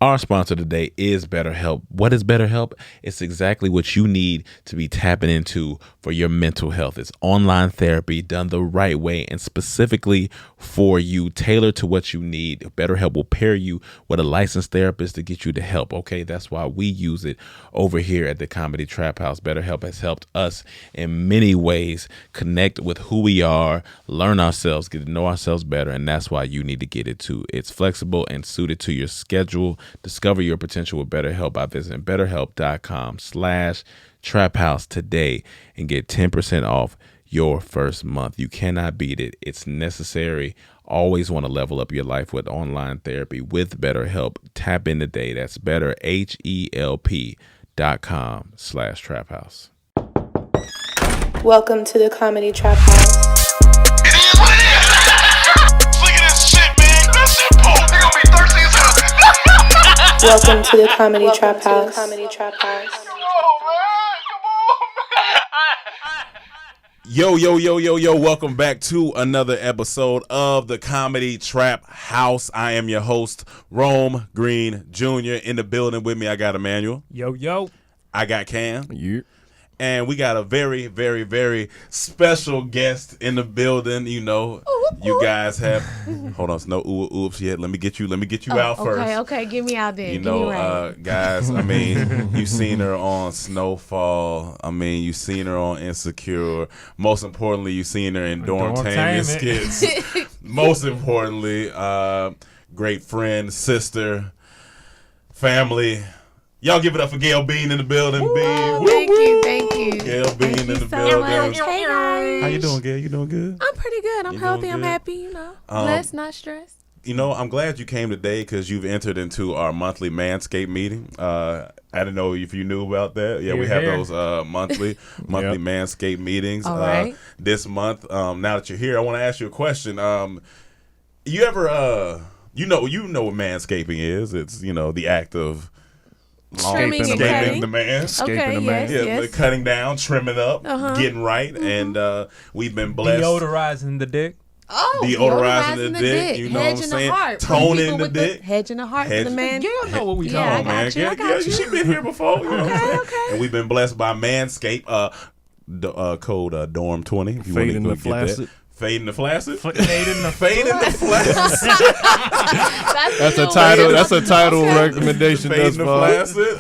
Our sponsor today is BetterHelp. What is BetterHelp? It's exactly what you need to be tapping into for your mental health. It's online therapy done the right way and specifically for you, tailored to what you need. BetterHelp will pair you with a licensed therapist to get you the help. Okay, that's why we use it over here at the Comedy Trap House. BetterHelp has helped us in many ways connect with who we are, learn ourselves, get to know ourselves better, and that's why you need to get it too. It's flexible and suited to your schedule. Discover your potential with BetterHelp by visiting betterhelp.com/traphouse today and get 10% off your first month. You cannot beat it. It's necessary. Always want to level up your life with online therapy with BetterHelp. Tap in today. That's betterhelp.com/traphouse. Welcome to the Comedy Trap House. Welcome to the Comedy Trap House. Yo, welcome back to another episode of the Comedy Trap House. I am your host, Rome Green Jr. In the building with me, I got Emmanuel. Yo. I got Cam. Yeah. And we got a very, very, very special guest in the building. You know, you guys have. Hold on, no oops yet. Let me get you out first. Okay, get me out there. You know, guys. I mean, you've seen her on Snowfall. I mean, you've seen her on Insecure. Most importantly, you've seen her in Dormtainment skits. Most importantly, great friend, sister, family. Y'all give it up for Gail Bean in the building. Bean. Thank you. Gail Bean in the building. Hey guys. How you doing, Gail? You doing good? I'm pretty good. I'm healthy. I'm happy. You know, blessed, not stressed. You know, I'm glad you came today because you've entered into our monthly Manscaped meeting. I didn't know if you knew about that. Yeah, we have those monthly Manscaped meetings. All right. This month, now that you're here, I want to ask you a question. You ever, you know what manscaping is? It's, the act of Trimming and escaping cutting. the man. Okay, yes. Cutting down, trimming up, getting right, and we've been blessed. Deodorizing the dick. Oh, deodorizing the dick. You know what I'm saying? Toning the dick. Hedging the heart for the man. You don't know what we talking I about. got you. She's been here before. You know what I'm saying? Okay. And we've been blessed by Manscaped. Code Dorm20. If you want to get that. Fading the flaccid. Fading the flaccid. That's a title. That's a title recommendation. Fading the flaccid.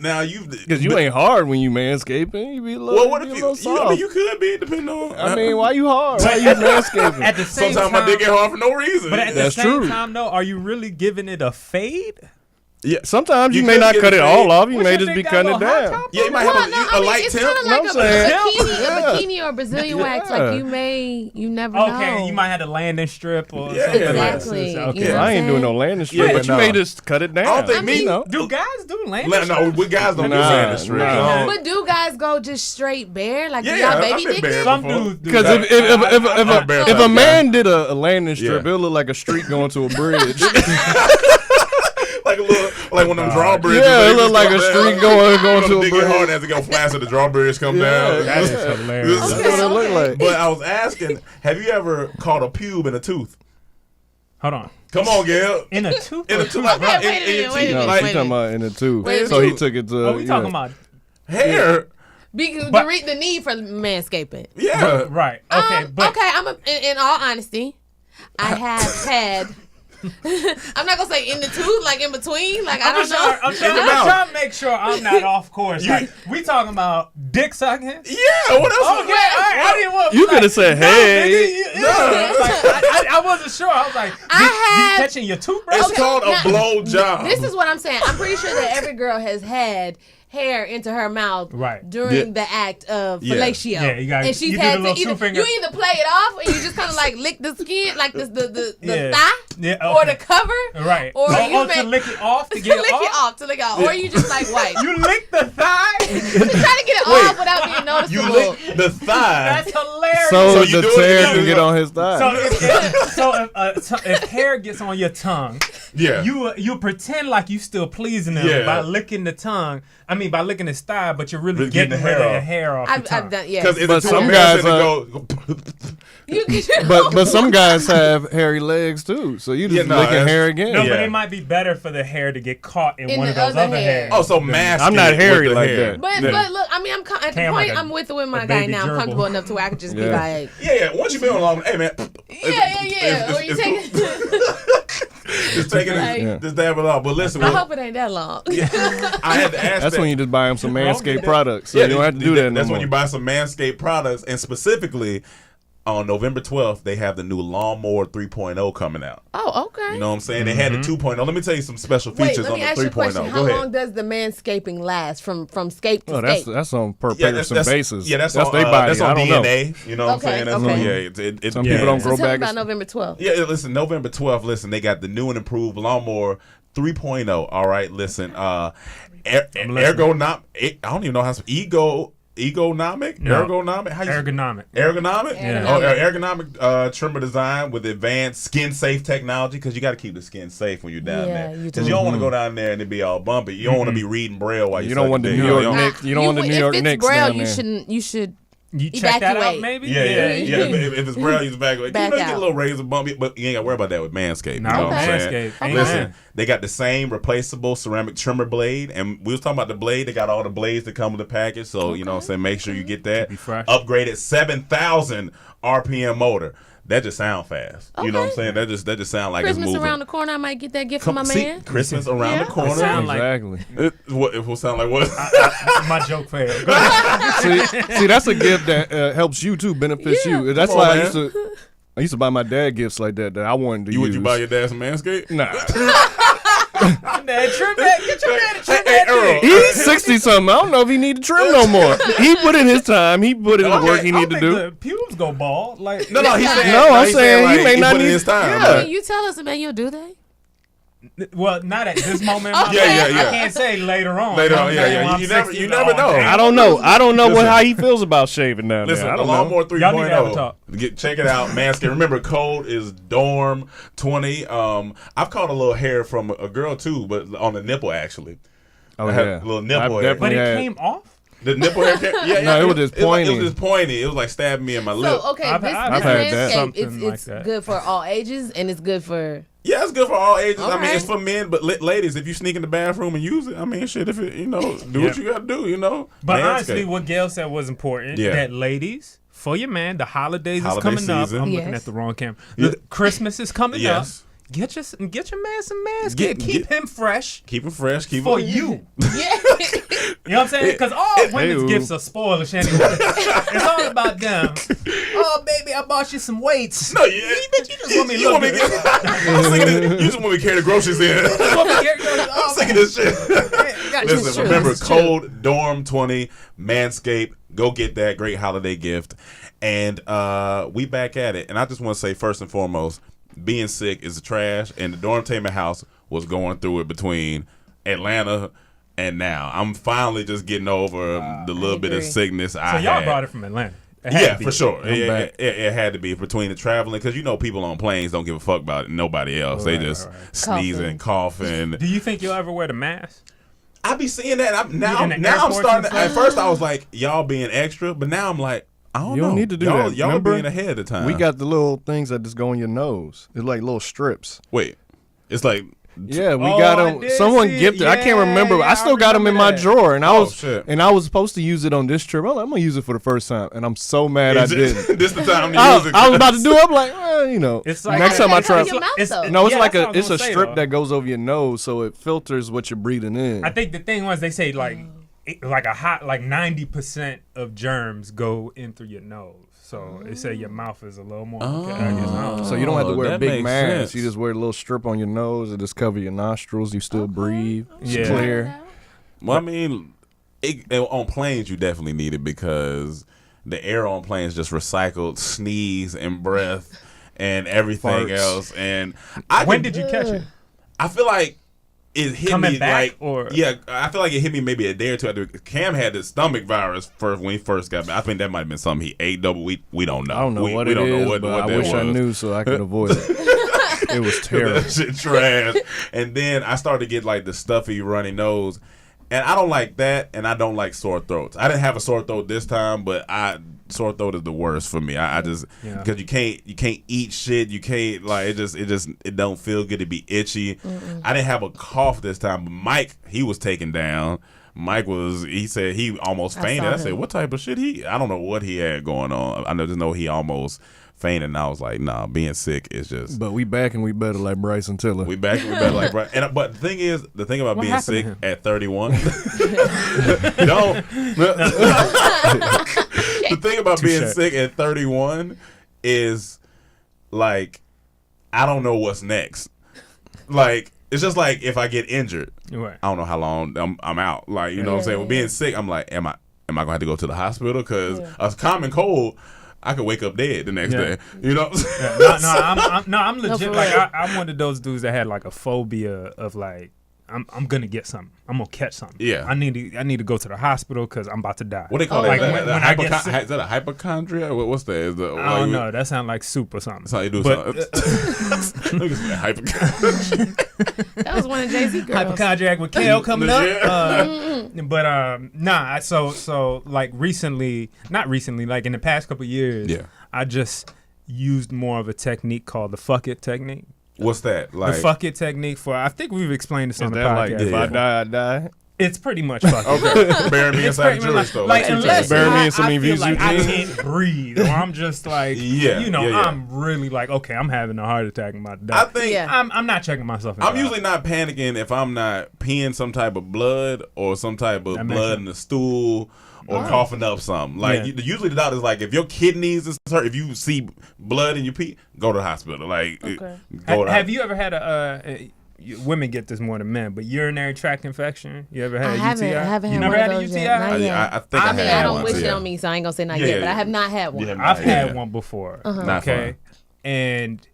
Now you because you ain't hard when you manscaping. You be a little. Well, what if you? I mean, you could be depending on. I mean, why you hard? Why you manscaping? At the same Sometimes my dick get hard for no reason. But at the same time, though, are you really giving it a fade? Yeah, sometimes you may not cut it all off. You may just be cutting it down. Yeah, you might have a light it's tip. kind of like a bikini or Brazilian wax. Like you never know. Okay, you might have a landing strip or something exactly. like that. You know I ain't doing no landing strip, but you may just cut it down. I don't think do guys do landing strips? No, we guys don't do landing strips. But do guys go just straight bare? Like y'all baby dick? Some dudes do. Because if a man did a landing strip, it would look like a street going to a bridge. Like one of them drawbridges. Yeah, it look like a street going to a bridge. bridge. Hard as it go fast, the drawbridge come down. That is hilarious. That's what it look like. But I was asking, have you ever caught a pube in a tooth? Hold on. Come on, Gail. In a tooth? In a tooth. Wait a minute. No, he's talking about in the tooth. So he took it to. What we talking about? Hair. Because the need for manscaping. Yeah. Right. Okay. In all honesty, I have had. I'm not gonna say in the tooth, like in between. Like I don't know. I'm trying to make sure I'm not off course. Like, we talking about dick sucking? Yeah. What else? Okay. I didn't want. You could have said, "Hey." I wasn't sure. I was like, you catching your toothbrush? It's called a blow job. This is what I'm saying. I'm pretty sure that every girl has had hair into her mouth during the act of fellatio. Yeah, you got. And she's had to either play it off or you just kind of like lick the skin, like the thigh, or the cover, or you to lick it off to get it off, or you just like wipe. You lick the thigh. You try to get it off without being noticeable. You lick the thigh. That's hilarious. So the tear can get on his thigh. So if hair gets on your tongue, you pretend like you still pleasing them by licking the tongue. I mean, mean, by licking his thigh, but you're really Getting getting the hair rid of the off. hair off. I've done, yeah. Because some guys go. but some guys have hairy legs too, so you just licking hair again. No, but it might be better for the hair to get caught in one of those other hairs. Oh, so mask. I'm not hairy like that. But look, I mean, I'm at the point I'm with my guy now. I'm comfortable enough to where I could just be like, Once you feel along, hey man, Or you take just take it, just dab it off. But listen, I hope it ain't that long. I had to ask. That's when you just buy them some Manscaped products, so you don't have to do that. That's when you buy some Manscaped products, and specifically on November 12th, they have the new Lawnmower 3.0 coming out. Oh, okay. You know what I'm saying? They had the 2.0. Let me tell you some special features let on me the ask you a 3.0. question. Go How ahead. long does the manscaping last from scape to that's scape? that's on per person basis. Yeah, that's their on, body. That's on I don't DNA. know. You know what I'm saying? That's okay. Some people don't grow so tell me back. about November 12th. Yeah, listen, November 12th, listen, they got the new and improved Lawnmower 3.0. All right, listen. Ergonomic. I don't even know how to Ergonomic? No. Ergonomic? Ergonomic. Ergonomic? Yeah. Oh, ergonomic trimmer design with advanced skin-safe technology, because you got to keep the skin safe when you're down there. Because you don't want to go down there and it be all bumpy. You don't want to be reading Braille while You don't want the New York Knicks. You don't want the New York Knicks down there. You should You check that out, maybe? Yeah. If it's Braille, you just back away. Back Get a out. little razor bumpy, but you ain't got to worry about that with Manscaped. No, you know what I'm saying? Manscaped. Okay. Listen, they got the same replaceable ceramic trimmer blade, and we was talking about the blade. They got all the blades that come with the package, so you know what I'm saying. Make sure you get that. Be fresh. Upgraded 7,000 RPM motor. That just sound fast. You know what I'm saying? That just sound like Christmas it's moving. around the corner. I might get that gift for my man. Christmas around the corner. Sound like- Exactly. It will sound like what? My joke failed. see, that's a gift that helps you too, benefits you. That's Come why on, I used to buy my dad gifts like that I wanted to use. Would you buy your dad some Manscaped? Nah. Dad, trim that. Get your dad to trim that Earl. thing. He's 60 something. I don't know if he need to trim no more. He put in his time. He put in the work he need to do. The pubes go bald. Like No, he's saying. No, I'm saying he like, may not put in need- his time. Yeah. You tell us, man, you'll do that. Well, not at this moment. Yeah. I can't say later on. Later on, You know what I'm saying? yeah. When You I'm never 60, never know. I don't know. I don't know Listen. how he feels about shaving down Listen, there. I the don't know. Lawnmower Y'all need to have a 3.0. talk. Check it out, Manscaped. Remember, code is DORM20. I've caught a little hair from a girl too, but on the nipple actually. Oh, I had yeah. a little nipple I've hair. But definitely it had- came off. The nipple hair came. Yeah. No, it was just pointy. It was just pointy. It was like stabbing me in my lip. So, okay, I've this had that. Manscaped, Something like it's that. good for all ages, and it's good for... Yeah, it's good for all ages. I mean, Alright. it's for men, but ladies, if you sneak in the bathroom and use it, I mean, shit, if it, do what you got to do, But Manscaped. honestly, what Gail said was important. Yeah. That ladies, for your man, the holidays Holiday is coming season. up. I'm looking Yes. at the wrong camera. Yeah. Christmas is coming Yes. up. Get your man some Manscaped. Get- Keep him fresh Keep him fresh. Keep for him. you. Yeah. You know what I'm saying? Because all women's Hey-o. gifts are spoilers anyway. It's all about them. Oh, baby, I bought you some weights. No, you just want me to you look want me to good. I'm sick of this. You just want me to carry the groceries in. I'm sick of this shit. Listen, remember, code DORM20 Manscaped. Go get that great holiday gift. And we back at it. And I just want to say, first and foremost, being sick is trash. And the Dormtainment house was going through it between Atlanta and now. I'm finally just getting over the little bit of agree. sickness So I y'all had. brought it from Atlanta. It had Yeah, to be. for sure. back. It had to be between the traveling, because people on planes don't give a fuck about nobody else. They just sneezing, coughing. Do you think you'll ever wear the mask? I be seeing that. Now In the I'm airports starting. and stuff? At first, I was like, y'all being extra, but now I'm like, I don't You know. don't need to do y'all, that. Y'all Remember? being ahead of the time. We got the little things that just go in your nose. It's like little strips. Wait. It's like. Yeah, we Oh, got I them. did Someone see it. gifted. I can't Yeah, remember. yeah, I still I got them in my remember that. drawer, and I was shit. supposed to use it on this trip. I'm gonna use it for the first time, and I'm so mad I didn't. This the time to I use it. was about to do it. I'm like, It's like next time I try. It's your mouth, though. No, it's Yeah, like that's what I it's was a gonna say, strip though. that goes over your nose, so it filters what you're breathing in. I think the thing was they say like 90% of germs go in through your nose. So they say your mouth is a little more. Okay, I guess I don't know. So you don't have to wear a that big makes mask. sense. You just wear a little strip on your nose and just cover your nostrils. You still breathe. It's Yeah. clear. Well, I mean, on planes you definitely need it, because the air on planes just recycled sneeze and breath and everything Farts. else. And When did you catch it? I feel like it hit Coming me back, like, or- yeah, I feel like it hit me maybe a day or two after. Cam had the stomach virus first when he first got back. I think that might have been something he ate double. We don't know. I don't know what we it don't is, know what but that I wish I was. knew so I could avoid it. It was terrible. That shit trash. And then I started to get like the stuffy runny nose. And I don't like that, and I don't like sore throats. I didn't have a sore throat this time, but sore throat is the worst for me. I just because you can't eat shit. You can't like it don't feel good to be itchy. I didn't have a cough this time, but Mike, he was taken down. He said he almost fainted. I said, what type of shit I don't know what he had going on. I just know he almost fainted, and I was like, nah, being sick is just. But we back and we better like Bryson Tiller. We back and we better like Bryson. But the thing about being sick at 31, the thing about being sick at 31 is like, I don't know what's next. Like, it's just like if I get injured, I don't know how long I'm out. Like, you know what I'm saying? With being sick, I'm like, am I going to have to go to the hospital? Because a common cold, I could wake up dead the next day. You know? I'm legit. Like I'm one of those dudes that had like a phobia of like I'm gonna get something. I'm gonna catch something. Yeah. I need to go to the hospital because I'm about to die. What they call like that? When I get sick. Is that a hypochondria? What's that? I don't know. That sounds like soup or something. That's how you do something. Look at that hypochondria. That was one of Jay-Z girls. Hypochondriac with Kale coming up. But so like not recently, like in the past couple of years, I just used more of a technique called the fuck it technique. What's that? Like the fuck it technique I think we've explained this on the podcast. Like, if I die, I die? It's pretty much fuck it. Okay. Bury me inside the jury store. Like unless bury me in some I feel like I Evusu can't breathe, or I'm just like, I'm really like, okay, I'm having a heart attack and I'm about to die. I think I'm not checking myself. I'm usually not panicking if I'm not peeing some type of blood or some type of blood in the stool. Or coughing up something. Like usually the doctor's like, if your kidneys is hurt, if you see blood in your pee, go to the hospital. Like, have you ever had women get this more than men, but urinary tract infection? You ever had a UTI? I haven't you had never one had of a those UTI? yet. Not yet. I think I had I don't one, wish it on me, so I ain't gonna say not yet. But I have not had one. I've had one before. Not fun. And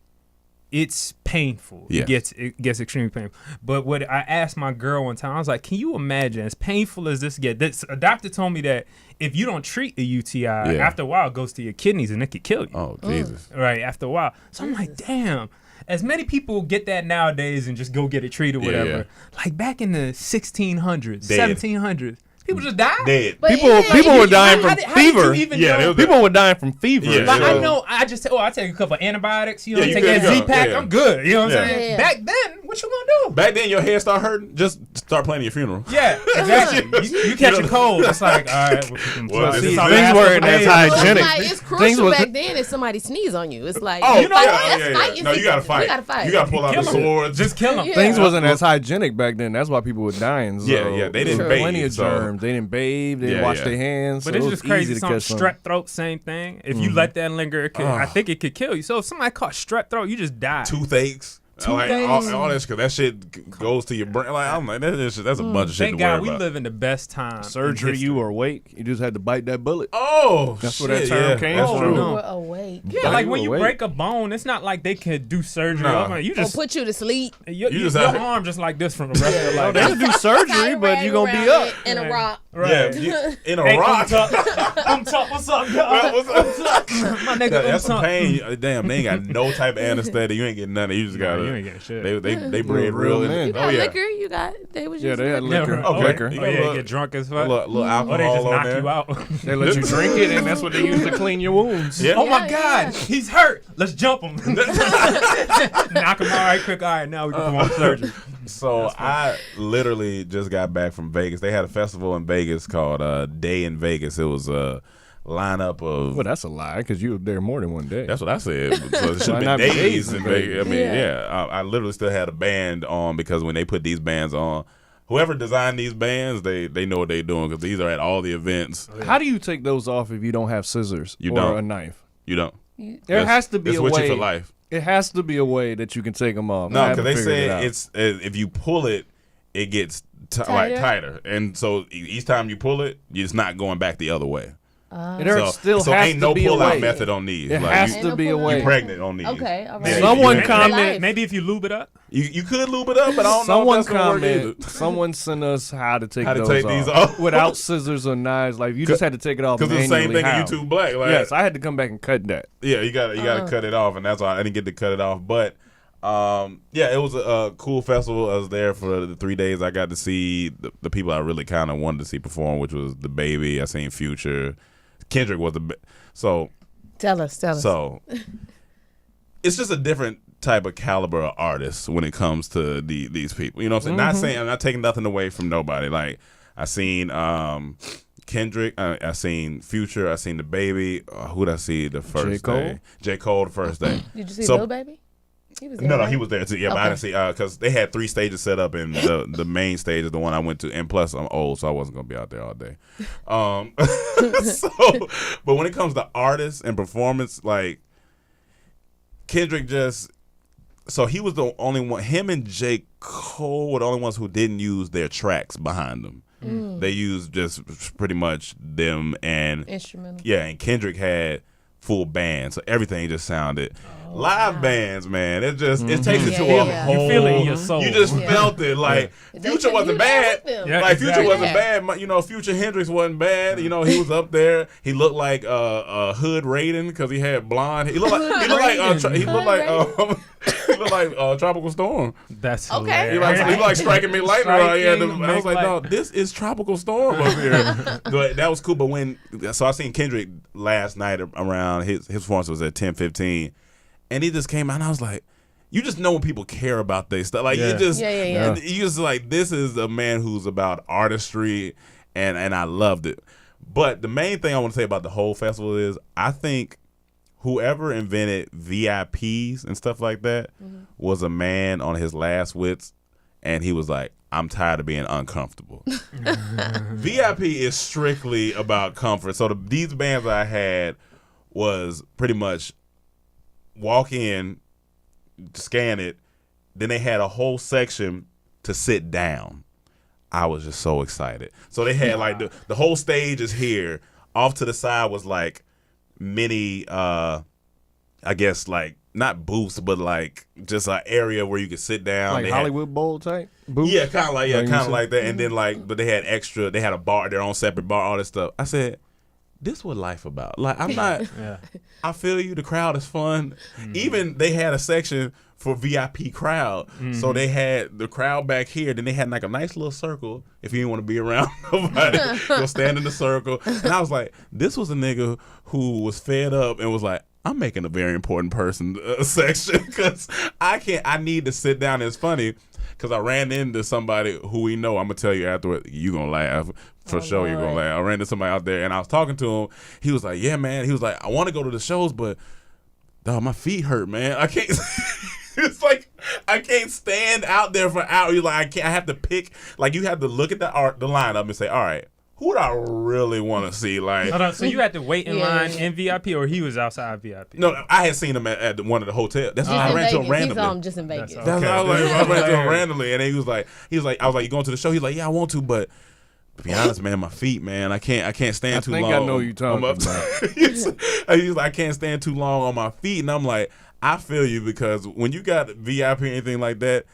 it's painful. Yeah. It gets extremely painful. But what I asked my girl one time, I was like, can you imagine, as painful as this gets, a doctor told me that if you don't treat a UTI, after a while it goes to your kidneys and it could kill you. Oh, Jesus. Right, after a while. So I'm like, damn. As many people get that nowadays and just go get it treated or whatever. Like back in the 1600s, 1700s. People just died. Dead. People were dying from fever. People were dying from fever. Yeah, like, I know. I just I take a couple of antibiotics. You know, take that Z-Pack. I'm good. You know what I'm saying? Back then, what you gonna do? Back then, your head start hurting. Just start planning your funeral. Yeah, exactly. you catch a cold. It's like, all right. Things weren't as hygienic. It's crucial back then if somebody sneeze on you. It's like, no, you gotta fight. You gotta pull out the sword. Just kill them. Things wasn't as hygienic back then. That's why people were dying. Yeah, they didn't bathe. Plenty of germs. They didn't bathe. They didn't wash their hands. But so it's it just was crazy. easy to catch Strep throat, same thing. If you let that linger, I think it could kill you. So if somebody caught strep throat, you just die. Toothaches. Like, all that, because that shit goes to your brain. Like, I'm like, that's a bunch of shit Thank to worry God we about. live in the best time. Surgery, you were awake. You just had to bite that bullet. Oh, that's shit, where that term came from. You were awake. Yeah, like when you break a bone, it's not like they could do surgery. You just put you to sleep. Your arm just like this from the rest of your life. They could do surgery, but you're going to be up. In a rock. Right. Yeah, in a rock. What's up, y'all? My nigga, that's some pain. Damn, they ain't got no type of anesthetic. You ain't getting nothing. You just got you ain't getting shit. They bred real in. You got liquor. You got. They was they had liquor. Liquor. You get drunk as fuck. Little alcohol or they just knock on there. you out. They let you drink it, and that's what they use to clean your wounds. Yeah. Oh my God, he's hurt. Let's jump him. Knock him all right quick. All right, now we can perform surgery. So I literally just got back from Vegas. They had a festival in Vegas called Day in Vegas. It was a lineup of. Well, that's a lie because you were there more than one day. That's what I said. So it should have been days in Vegas. I mean, I literally still had a band on because when they put these bands on, whoever designed these bands, they know what they're doing because these are at all the events. How do you take those off if you don't have scissors or a knife? You don't. There has to be a way. With you for life. It has to be a way that you can take them off. No, because they say it's if you pull it, it gets tighter, and so each time you pull it, it's not going back the other way. So ain't no pull-out method on these. It has to be a way. You're pregnant on these. Okay, all right. Someone commented. Maybe if you lube it up. You could lube it up, but I don't know if that's gonna work either. Someone sent us how to take these off without scissors or knives. Like you just had to take it off. Because it's the same thing in YouTube Black. Like, yes, I had to come back and cut that. Yeah, you got to cut it off, and that's why I didn't get to cut it off. But Yeah, it was a cool festival. I was there for the 3 days. I got to see the people I really kind of wanted to see perform, which was the Baby. I seen Future. Kendrick was so. Tell us. So it's just a different type of caliber of artists when it comes to these people. You know what I'm saying? I'm not taking nothing away from nobody. Like I seen Kendrick, I seen Future, I seen the Baby. Who did I see the first day? J. Cole the first day. Did you see Lil Baby? He was there, no, right? he was there too. Yeah, but I didn't see because they had 3 stages set up, and the main stage is the one I went to. And plus, I'm old, so I wasn't gonna be out there all day. But when it comes to artists and performance, like Kendrick he was the only one. Him and J. Cole were the only ones who didn't use their tracks behind them. They used just pretty much them and instrumental. Yeah, and Kendrick had full band, so everything just sounded live bands, man. It just it takes it to a whole. You feel it in your soul. You just felt it. Like Future wasn't bad. Future wasn't bad. You know, Future Hendrix wasn't bad. You know, he was up there. He looked like Hood Raiden because he had blonde. He looked like Tropical Storm. That's okay. hilarious. He like striking me lightning right here. I was like, no, this is Tropical Storm up here. But that was cool. But so I seen Kendrick last night around his performance was at 10:15, and he just came out and I was like, you just know when people care about their stuff. Like you just like, this is a man who's about artistry, and I loved it. But the main thing I want to say about the whole festival is I think whoever invented VIPs and stuff like that was a man on his last wits, and he was like, I'm tired of being uncomfortable. VIP is strictly about comfort. So these bands I had was pretty much walk in, scan it, then they had a whole section to sit down. I was just so excited. So they had like the whole stage is here. Off to the side was like mini, I guess like not booths, but like just an area where you could sit down. Like they Hollywood Bowl type booths? Yeah, kind of like that. And then like, but they had extra. They had a bar, their own separate bar, all this stuff. I said, this what life about. Like I'm not. I feel you. The crowd is fun. Even they had a section for VIP crowd. So they had the crowd back here. Then they had like a nice little circle. If you didn't want to be around nobody, go stand in the circle. And I was like, this was a nigga who was fed up and was like, I'm making a very important person section because I need to sit down. It's funny because I ran into somebody who we know. I'm going to tell you afterward, you going to laugh. For sure, you're going to laugh. I ran into somebody out there and I was talking to him. He was like, yeah, man. He was like, I want to go to the shows, but dog, my feet hurt, man. I can't. It's like I can't stand out there for hours. You're like, I have to pick. Like you have to look at the lineup and say, all right, who do I really want to see? Like, hold on, so you had to wait in line in VIP, or he was outside VIP? No, I had seen him at one of the hotels. That's why I ran to him randomly. He saw him just in Vegas. That's how I ran to him randomly, and he was like, I was like, you going to the show? He's like, yeah, I want to, but to be honest, man, my feet, man, I can't stand too long. I know you talking about. He's like, I can't stand too long on my feet, and I'm like, I feel you because when you got VIP or anything like that,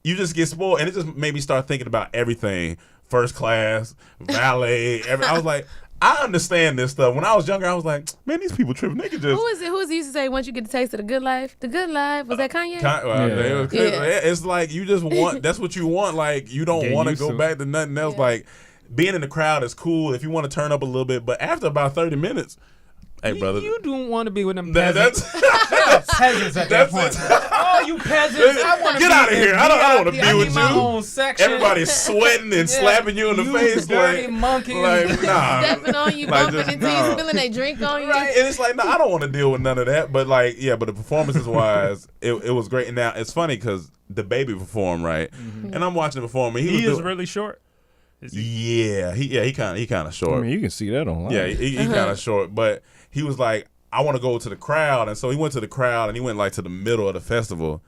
you just get spoiled, and it just made me start thinking about everything. First class, valet. I was like, I understand this stuff. When I was younger, I was like, man, these people tripping. They could just. Who is it? Who is it used to say once you get the taste of the good life? The good life was that Kanye? It's like you just want. That's what you want. Like you don't want to go back to nothing else. Like being in the crowd is cool if you want to turn up a little bit, but after about 30 minutes. Hey, brother. You don't want to be with them peasants. That's peasants at that point. Oh, you peasants. I want to get out of here. I don't want to be with my you. Own section. Everybody's sweating and slapping you in the face. Dirty like, monkeys. Like, nah. Stepping on you, bumping into you, spilling their drink on you. Right. And it's like, no, I don't want to deal with none of that. But like, yeah, but the performances wise, it was great. And now it's funny because the Baby performed, right? Mm-hmm. And I'm watching him perform. And he is really short. Yeah, he kind of short. I mean, you can see that online. Yeah, he kind of short, but he was like, I want to go to the crowd, and so he went to the crowd, and he went like to the middle of the festival,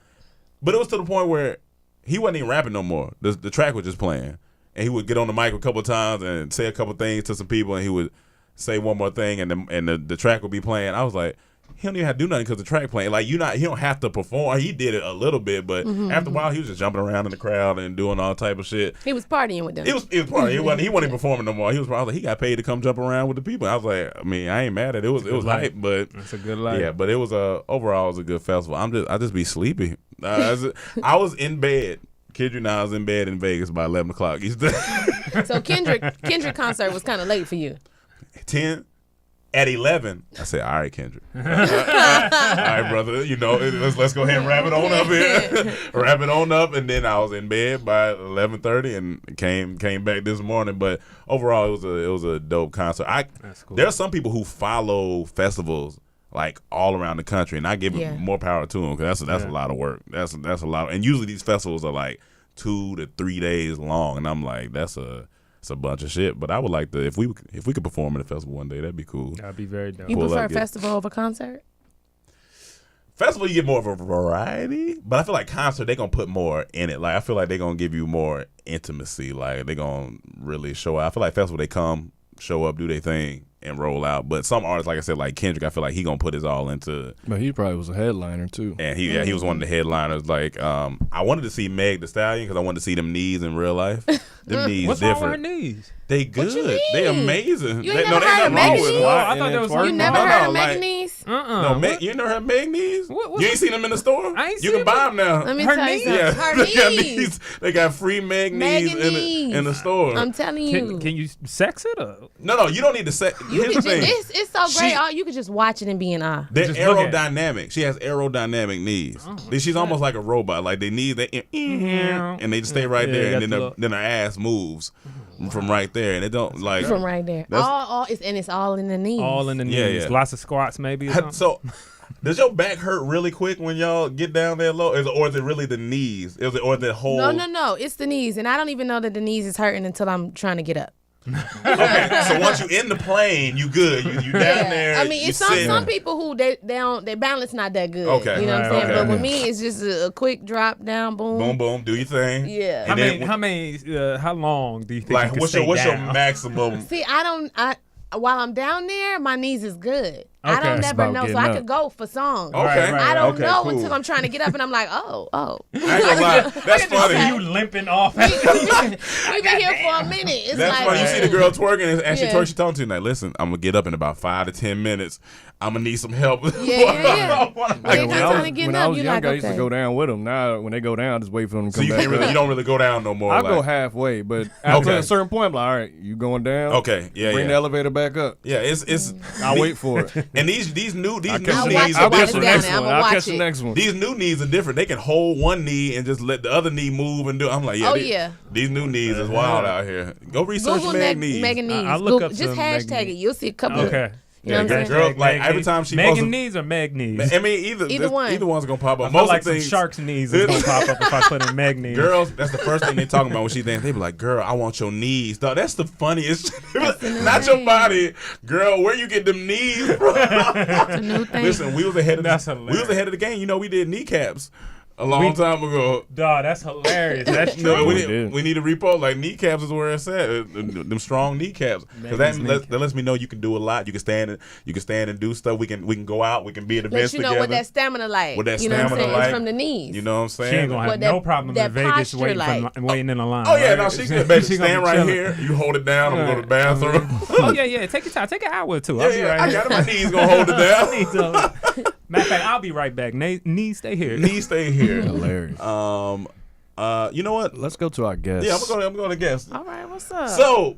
but it was to the point where he wasn't even rapping no more. The track was just playing, and he would get on the mic a couple of times and say a couple of things to some people, and he would say one more thing, and the track would be playing. I was like, he don't even have to do nothing because the track playing. Like he don't have to perform. He did it a little bit, but after a while, he was just jumping around in the crowd and doing all type of shit. He was partying with them. It was partying. He wasn't even performing no more. He was like, he got paid to come jump around with the people. I was like, I mean, I ain't mad at it. It was hype, but it's a good life. Yeah, but it was overall it was a good festival. I just be sleepy. I was in bed. Kid you now, I was in bed in Vegas by 11 o'clock. So Kendrick concert was kind of late for you. 10 at 11. I said, all right, Kendrick. All right, brother. You know, let's go ahead and wrap it on up here. Wrap it on up, and then I was in bed by 11:30 and came back this morning. But overall, it was a dope concert. That's cool. There are some people who follow festivals like all around the country, and I give them more power to them because that's a lot of work. That's a lot, and usually these festivals are like 2 to 3 days long, and I'm like, it's a bunch of shit. But I would like to, if we could perform at a festival one day, that'd be cool. That'd be very dope. You prefer festival over concert? Festival, you get more of a variety, but I feel like concert, they gonna put more in it. Like I feel like they gonna give you more intimacy. Like they gonna really show out. I feel like festival, they come, show up, do their thing, and roll out. But some artists, like I said, like Kendrick, I feel like he gonna put his all into. But he probably was a headliner too. And he was one of the headliners. Like I wanted to see Meg Thee Stallion because I wanted to see them knees in real life. Them knees What's different. wrong with her knees? They good. They amazing. You ain't never heard of nothing wrong Meg with knees? it. I thought that was You never heard of like- Megan knees? No, you ain't never heard Meg knees? What- You ain't seen them in the store? I ain't You seen can buy them now. Let me Her tell you knees? something. Yeah, Her they got knees. They got free Meg knees Megan knees. in the store. I'm telling you. Can you sex it up? No, you don't need to say. You Here's could the thing. it's so great. You could just watch it and be in awe. They're Just look at it. aerodynamic. She has aerodynamic knees. She's almost like a robot. Like they knees, and they just stay right Yeah, there, and got the look. then her ass moves from right there, and it don't like. From right there. It's all in the knees. All in the knees. Yeah, yeah. Lots of squats maybe. Or something? So, does your back hurt really quick when y'all get down there low, or is it really the knees? Or the whole? No. It's the knees, and I don't even know that the knees is hurting until I'm trying to get up. Okay, so once you in the plane, you good. You down there. I mean, you it's sitting. some people who their balance not that good. Okay. You know what I'm Right, saying? okay. But with me, it's just a quick drop down, boom. Boom, boom, do your thing. Yeah. And How long do you think Like, you can what's stay your down? maximum? See, while I'm down there, my knees is good. I don't It's never about know, so getting I up. could go for songs. Okay, Right. I don't okay, know cool. until I'm trying to get up, and I'm like, oh. I ain't gonna lie. That's funny. You limping off. We've been here for a minute. It's That's like why you see the girl twerking and she Yeah. twerks. She talking to you like, listen, I'm gonna get up in about 5 to 10 minutes. I'm gonna need some help. Yeah. Like, When when I was getting young, up, you like, I used to okay. go down with them. Now, when they go down, just wait for them to So come you back can't really, up. you don't really go down no more. I'll like, go halfway, but after Okay. a certain point, I'm like, all right, you going down? Okay, yeah, Bring yeah. the elevator back up. Yeah, it's. I'll wait for it. And these new I'll knees watch are it while I'll it's catch different. the down next there. one. I'ma I'll watch catch the it. next one. These new knees are different. They can hold one knee and just let the other knee move and do. I'm like, yeah. Oh, yeah. These new knees is wild out here. Go research Google Meg knees. Megan knees. I'll look up Just some Meg hashtag it. knees. You'll see a couple. Okay. You know what I'm saying? Girl, like every time she posts Megan a- knees or Meg knees? I mean, either one. Either one's gonna pop up. I feel Most like of the some things, shark's knees is gonna pop up if I put in Meg knees. girls, that's the first thing they talking about when she dance. They be like, "Girl, I want your knees." Dog, that's the funniest. Not your body, girl. Where you get them knees from? It's a new thing. Listen, we was ahead of That's we hilarious. was ahead of the game. You know, we did kneecaps a long time ago. Dog, that's hilarious. That's true. No, We did. we need to repo like kneecaps is where it's at. Them strong kneecaps, because that lets me know you can do a lot. You can stand and do stuff. We can go out. We can be at events Let you know together. what that stamina like. What that you know what I'm stamina saying? like. It's from the knees. You know what I'm saying? She ain't gonna have What no that- problem that in Vegas posture waiting like. waiting in a line. Oh yeah, right? no, she good. Baby, She gonna stand be right chilling. here. You hold it down. I'm gonna go to the bathroom. Oh yeah. Take your time. Take an hour or two. I'll be Yeah, right I here. got it. My knees gonna hold it down. Matter of fact, I'll be right back. Knees, stay here. Knees stay here. Hilarious. You know what? Let's go to our guest. Yeah, I'm going to guess. All right, what's up? So,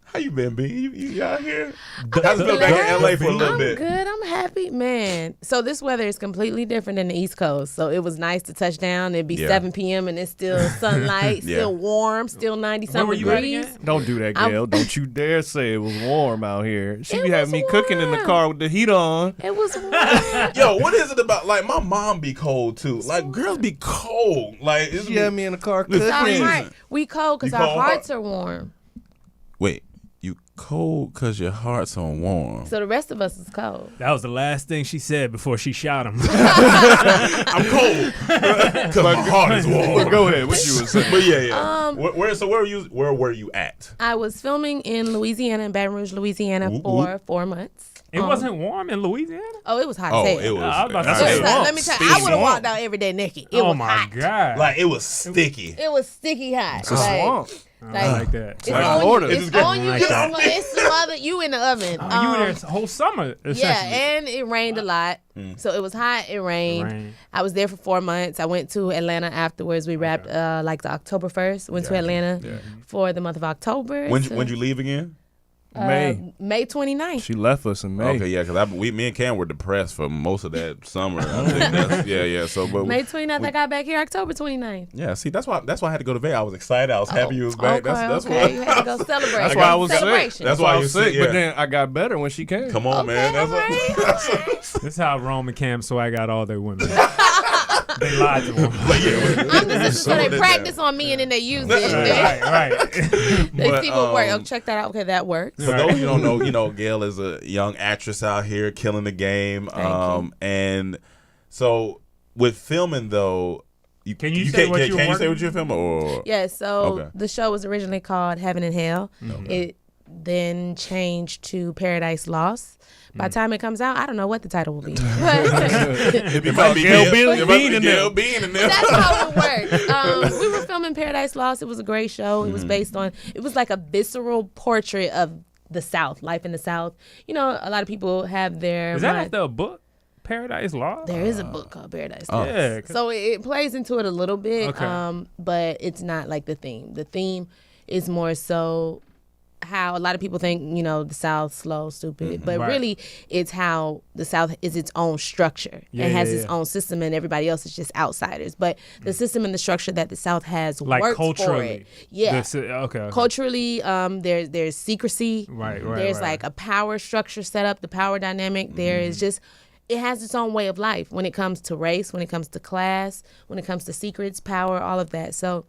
how you been, B? You out here? How's it feel back in LA for a little I'm bit? good. I'm happy, man. So this weather is completely different than the East Coast. So it was nice to touch down. It'd be Yeah. 7 p.m. and it's still sunlight, Yeah. still warm, still 90 Where something were you at degrees. again? Don't do that, Gail. Don't you dare say it was warm out here. She It be having was me cooking in the warm. car with the heat on. It was warm. Yo, what is it about? Like, my mom be cold, too. Like, girls be cold. Like, it's She had me in the car Listen, cooking. Our freezing. heart, we cold because You our cold? hearts are warm. Wait, you cold because your heart's on warm. So the rest of us is cold. That was the last thing she said before she shot him. I'm cold because my heart is warm. Go ahead. What you was saying? But yeah. Where were you at? I was filming in Louisiana, in Baton Rouge, Louisiana for 4 months. It wasn't warm in Louisiana? Oh, it was hot Oh, as hell. it was. I was about to It say, was hot. Let me tell you, I would have Swamp. walked out every day naked. It oh was my hot. God. Like it was sticky. It was sticky hot. It's a swamp. I like that. It's Like on Florida. you. It's on you. Like that. It's smothered. You in the oven. Oh, you were there the whole summer, essentially. Yeah, and it rained a lot. So it was hot. It rained. I was there for 4 months. I went to Atlanta afterwards. We wrapped like the October 1st. Went to Atlanta for the month of October. When'd you leave again? May 29th. She left us in May. Okay, yeah, because me and Cam were depressed for most of that summer. I think that's, So, but May 29th, I got back here October 29th. yeah, see, that's why I had to go to Vegas. I was excited. I was happy you was back. Okay, That's okay. why. You had to go celebrate. That's why I was sick. Celebration. That's So why I you was sick. sick, Yeah. but then I got better when she came. Come on, man. all That's right. This is how Rome and Cam swag out all their women. They lied to them. I'm just so they practice on me and then they use it. right. They see what works. Oh, check that out. Okay, that works. For those you don't know, Gail is a young actress out here killing the game. Thank you. And so with filming though, Can you say what you're filming? Or Yeah, so Okay. the show was originally called Heaven and Hell. It then changed to Paradise Lost. By the time it comes out, I don't know what the title will be. But it might be Gail Bean Bean in Gail there. Bean in there. that's how it worked. We were filming Paradise Lost. It was a great show. It was based on, it was like a visceral portrait of the South, life in the South. You know, a lot of people have their Is that mind- after a book? Paradise Lost? There is a book called Paradise Lost. Yeah. So it plays into it a little bit, Okay. but it's not like the theme. The theme is more so how a lot of people think, the South slow, stupid, but Right. really it's how the South is its own structure. Yeah, it has yeah, its yeah. own system and everybody else is just outsiders. But the system and the structure that the South has Like works culturally. for it. Yeah. Okay. Culturally, there's secrecy. Right. There's like a power structure set up, the power dynamic. There is just, it has its own way of life when it comes to race, when it comes to class, when it comes to secrets, power, all of that. So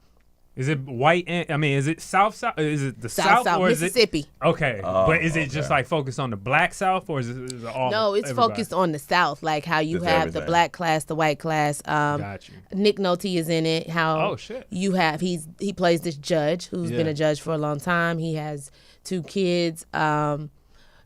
Is it white? Is it South? Is it the South, South, or Mississippi. is it okay? But is it just like focused on the Black South, or is it all? No, it's everybody? focused on the South, like how you Just have everything. the black class, the white class. Got you. Nick Nolte is in it. How Oh, shit. you have he plays this judge who's been a judge for a long time. He has 2 kids.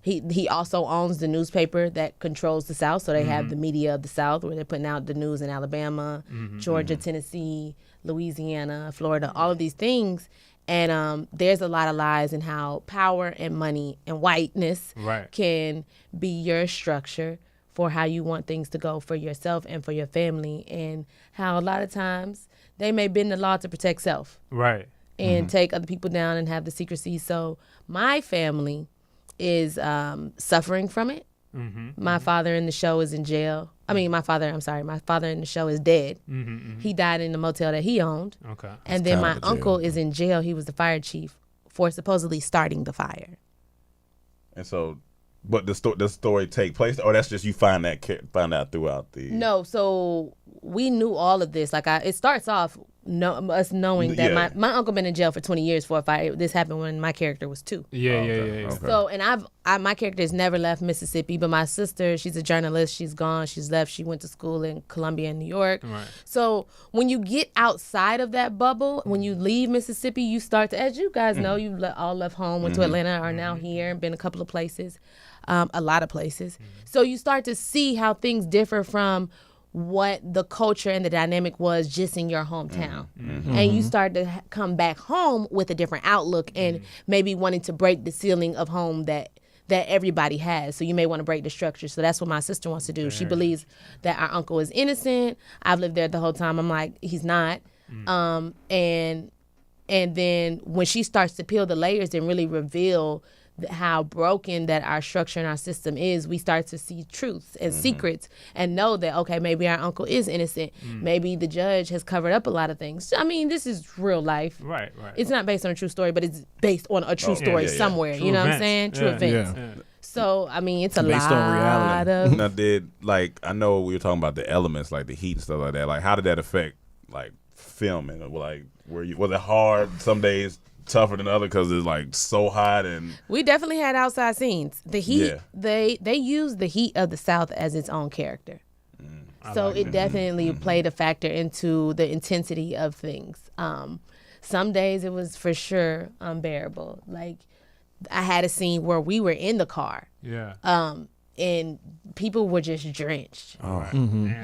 He also owns the newspaper that controls the South. So they have the media of the South where they're putting out the news in Alabama, Georgia, Tennessee, Louisiana, Florida, all of these things. And there's a lot of lies in how power and money and whiteness Right. can be your structure for how you want things to go for yourself and for your family. And how a lot of times they may bend the law to protect self Right. and take other people down and have the secrecy. So my family is suffering from it. My father in the show is in jail. My father in the show is dead. He died in the motel that he owned. Okay. And then my kind of a jail. uncle is in jail. He was the fire chief for supposedly starting the fire. And so, but the story take place, or that's just you find out throughout the. No, so we knew all of this. Like it starts off us knowing that Yeah. my uncle been in jail for 20 years for a fire. This happened when my character was 2. Yeah. Okay. So, and my character has never left Mississippi, but my sister, she's a journalist. She's gone. She's left. She went to school in Columbia and New York. Right. So when you get outside of that bubble, when you leave Mississippi, you start to, as you guys know, you all left home, went to Atlanta, are now here, been a couple of places, a lot of places. So you start to see how things differ from what the culture and the dynamic was just in your hometown. And you start to come back home with a different outlook and maybe wanting to break the ceiling of home that everybody has. So you may want to break the structure. So that's what my sister wants to do. She believes that our uncle is innocent. I've lived there the whole time. I'm like, he's not. And then when she starts to peel the layers and really reveal how broken that our structure and our system is, we start to see truths and secrets and know that, okay, maybe our uncle is innocent. Maybe the judge has covered up a lot of things. This is real life. Right. It's not based on a true story, but it's based on a true story yeah. somewhere. True you know what I'm events. saying? True Yeah. events. Yeah. So, it's a Based on lot reality. of... Now, I know we were talking about the elements, like the heat and stuff like that. Like, how did that affect, like, filming? Like, was it hard some days, tougher than others because it's, like, so hot? And We definitely had outside scenes. The heat, Yeah. they use the heat of the South as its own character. So it definitely played a factor into the intensity of things. Some days it was for sure unbearable. Like, I had a scene where we were in the car. Yeah. and people were just drenched. All right.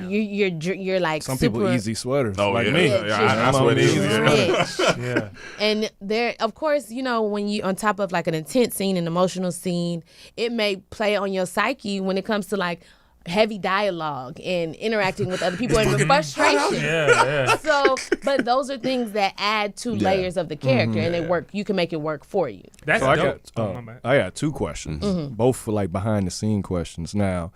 You're like Some super, people easy sweaters. Oh, like yeah. me. Yeah, I sweat easy. drenched. Yeah. And there, of course, you know, when you on top of like an intense scene, an emotional scene, it may play on your psyche when it comes to like heavy dialogue and interacting with other people and the frustration. Yeah. So, but those are things that add to layers of the character, and they work. You can make it work for you. That's So dope. I got 2 questions, both for like behind the scene questions. Now,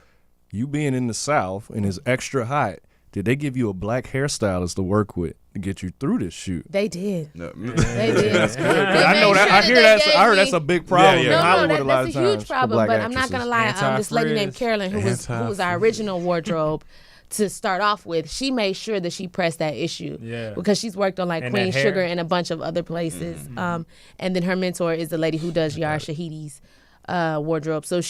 you being in the South and it's extra hot, did they give you a black hairstylist to work with to get you through this shoot? They did. No. They did. I know that. I hear that's a big problem in Hollywood a lot that's of a times. huge problem. for black But I'm not gonna lie. This lady named Carolyn, who was our original wardrobe to start off with, she made sure that she pressed that issue. Yeah. Because she's worked on like And Queen that hair. Sugar and a bunch of other places. And then her mentor is the lady who does Yara Shahidi's wardrobe. So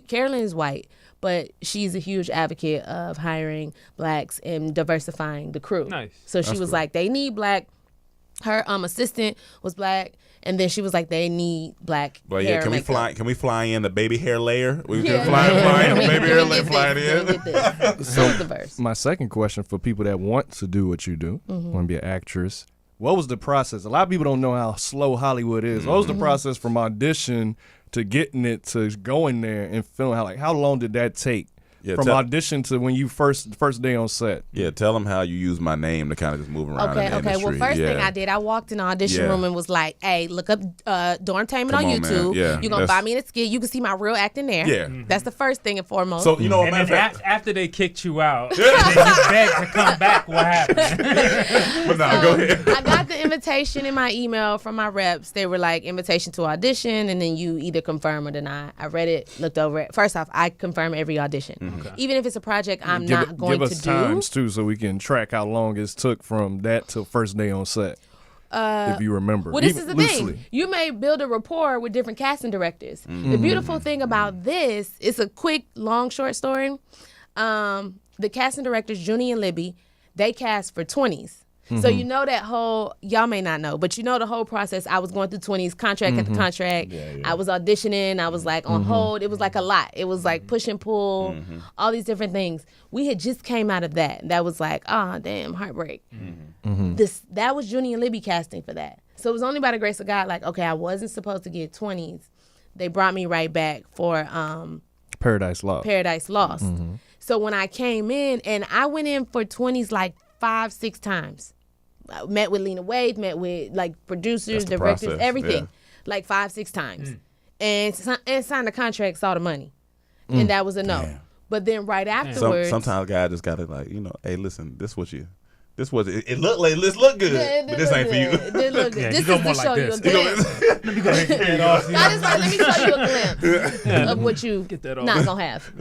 Carolyn is white, but she's a huge advocate of hiring blacks and diversifying the crew. Nice. So she was like, they need black. Her assistant was black, and then she was like, they need black But hair. yeah, can we makeup. fly in the baby hair layer? We Yeah. can fly in the baby hair layer, Can fly we it get in. this? So diverse. My second question for people that want to do what you do, want to be an actress, what was the process? A lot of people don't know how slow Hollywood is. What was the process from audition to getting it to going there and feeling how long did that take? Yeah, From audition to when you first day on set. Yeah, tell them how you use my name to kind of just move around in the industry. Well, first thing I did, I walked in the audition room and was like, hey, look up Dormtainment on on, YouTube. man. Yeah, You're going to buy me in a skit. You can see my real acting there. Yeah. That's the first thing and foremost. So, you know, And matter then of fact, after they kicked you out, and then you begged to come back. What happened? but nah, go ahead. I got the invitation in my email from my reps. They were like, invitation to audition, and then you either confirm or deny. I read it, looked over it. First off, I confirm every audition. Even if it's a project I'm not going give us to do. times too, so we can track how long it took from that till first day on set. If you remember. Well, this is the loosely. thing. You may build a rapport with different casting directors. The beautiful thing about this, it's a quick, long, short story. The casting directors, Junie and Libby, they cast for 20s. So you know that whole, y'all may not know, but you know the whole process. I was going through 20s, contract after contract. I was auditioning. I was like on hold. It was like a lot. It was like push and pull, all these different things. We had just came out of that. That was like, damn, heartbreak. That was Junie and Libby casting for that. So it was only by the grace of God, like, okay, I wasn't supposed to get 20s. They brought me right back for Paradise Lost. Paradise Lost. So when I came in, and I went in for 20s like 5-6 times. I met with Lena Waithe, met with like producers, That's the directors, process, everything, like 5-6 times, and signed the contract, saw the money, and that was a no. Damn. But then right afterwards, Sometimes guys just gotta hey, listen, this was it look like this look good, but this ain't for you. It did look good. Yeah, This you is go more to like show you a this. glimpse. Let me go ahead and get it off. I just like, let me show you a glimpse of what you Get that off. not gonna have.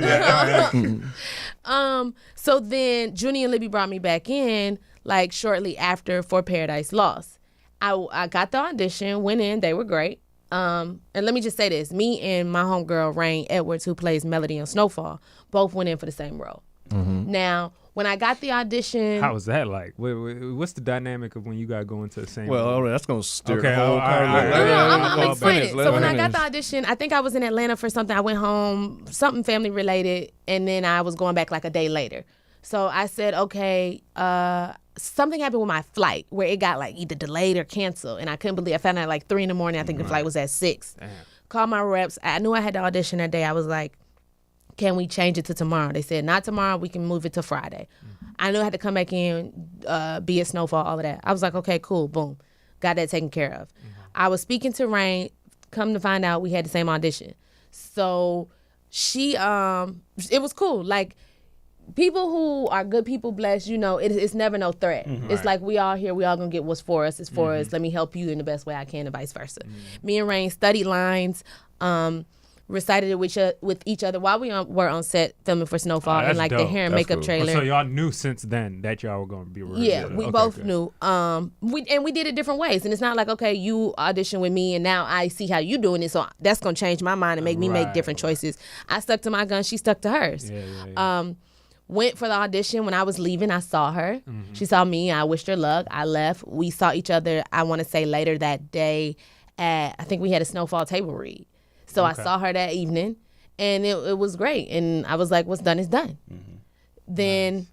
So then Junie and Libby brought me back in like shortly after for Paradise Lost. I got the audition, went in, they were great. And let me just say this, me and my homegirl Rain Edwards, who plays Melody on Snowfall, both went in for the same role. Now, when I got the audition, How was that like? What's the dynamic of when you got going to the same? Well, that's gonna steer Okay, the whole all right, conversation. all right. I'm Go gonna explain finish, it. let So her when I got finish. the audition, I think I was in Atlanta for something. I went home, something family related, and then I was going back like a day later. So I said, okay, something happened with my flight where it got like either delayed or canceled, and I couldn't believe. I found out at like 3 a.m. I think the flight was at 6. Called my reps. I knew I had the audition that day. I was like, can we change it to tomorrow? They said, not tomorrow. We can move it to Friday. I knew I had to come back in, be at Snowfall, all of that. I was like, okay, cool, boom. Got that taken care of. I was speaking to Rain. Come to find out, we had the same audition. So she, it was cool. Like, people who are good people, blessed, it's never no threat. It's like, we all here, we all gonna get what's for us, it's for us. Let me help you in the best way I can, and vice versa. Me and Rain studied lines, recited it with each other while we were on set filming for Snowfall, and like the dope. hair and That's makeup cool. trailer. So y'all knew since then that y'all were going to be real. Yeah, good. we Okay, both good. knew. We did it different ways, and it's not like, okay, you audition with me, and now I see how you doing it, so that's gonna change my mind and make me make different choices. I stuck to my gun, she stuck to hers. Yeah. Went for the audition. When I was leaving, I saw her. She saw me. I wished her luck. I left. We saw each other, I want to say later that day I think we had a Snowfall table read. So I saw her that evening. and it was great. And I was like, what's done is done. Then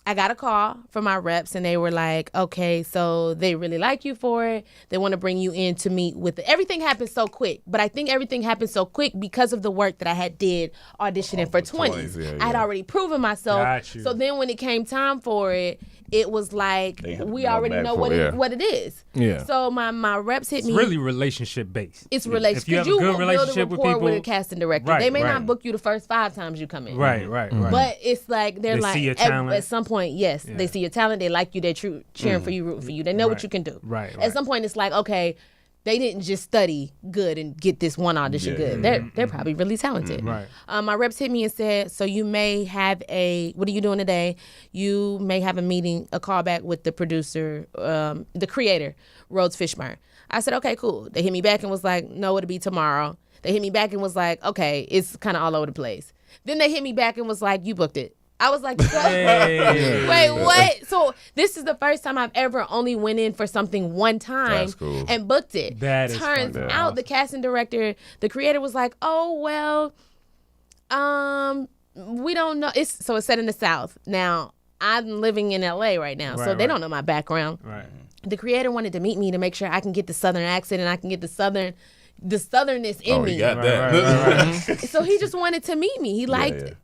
I got a call from my reps, and they were like, okay, so they really like you for it. They want to bring you in to meet with it. Everything happened so quick, but I think everything happened so quick because of the work that I had did auditioning for 20s. I had already proven myself. So then when it came time for it, it was like, we already know what it is. Yeah. So my reps hit me. It's really relationship based. It's relationship. If you have a good relationship with people, with a casting director. They may not book you the first 5 times you come in. Right. But it's like they're like see your talent. At some point, yes, they see your talent. They like you. They're cheering for you, rooting for you. They know what you can do. Right. At some point, it's like, okay, they didn't just study good and get this one audition good. They're probably really talented. Right. My reps hit me and said, so you may have what are you doing today? You may have a meeting, a callback with the producer, the creator, Rhodes Fishburne. I said, okay, cool. They hit me back and was like, no, it'll be tomorrow. They hit me back and was like, okay, it's kind of all over the place. Then they hit me back and was like, you booked it. I was like, wait, what? So this is the first time I've ever only went in for something one time and booked it. Turns out the casting director, the creator was like, oh, well, we don't know. It's set in the South. Now, I'm living in LA right now, so they don't know my background. Right. The creator wanted to meet me to make sure I can get the Southern accent and I can get the southernness in me. He got that. So he just wanted to meet me. He liked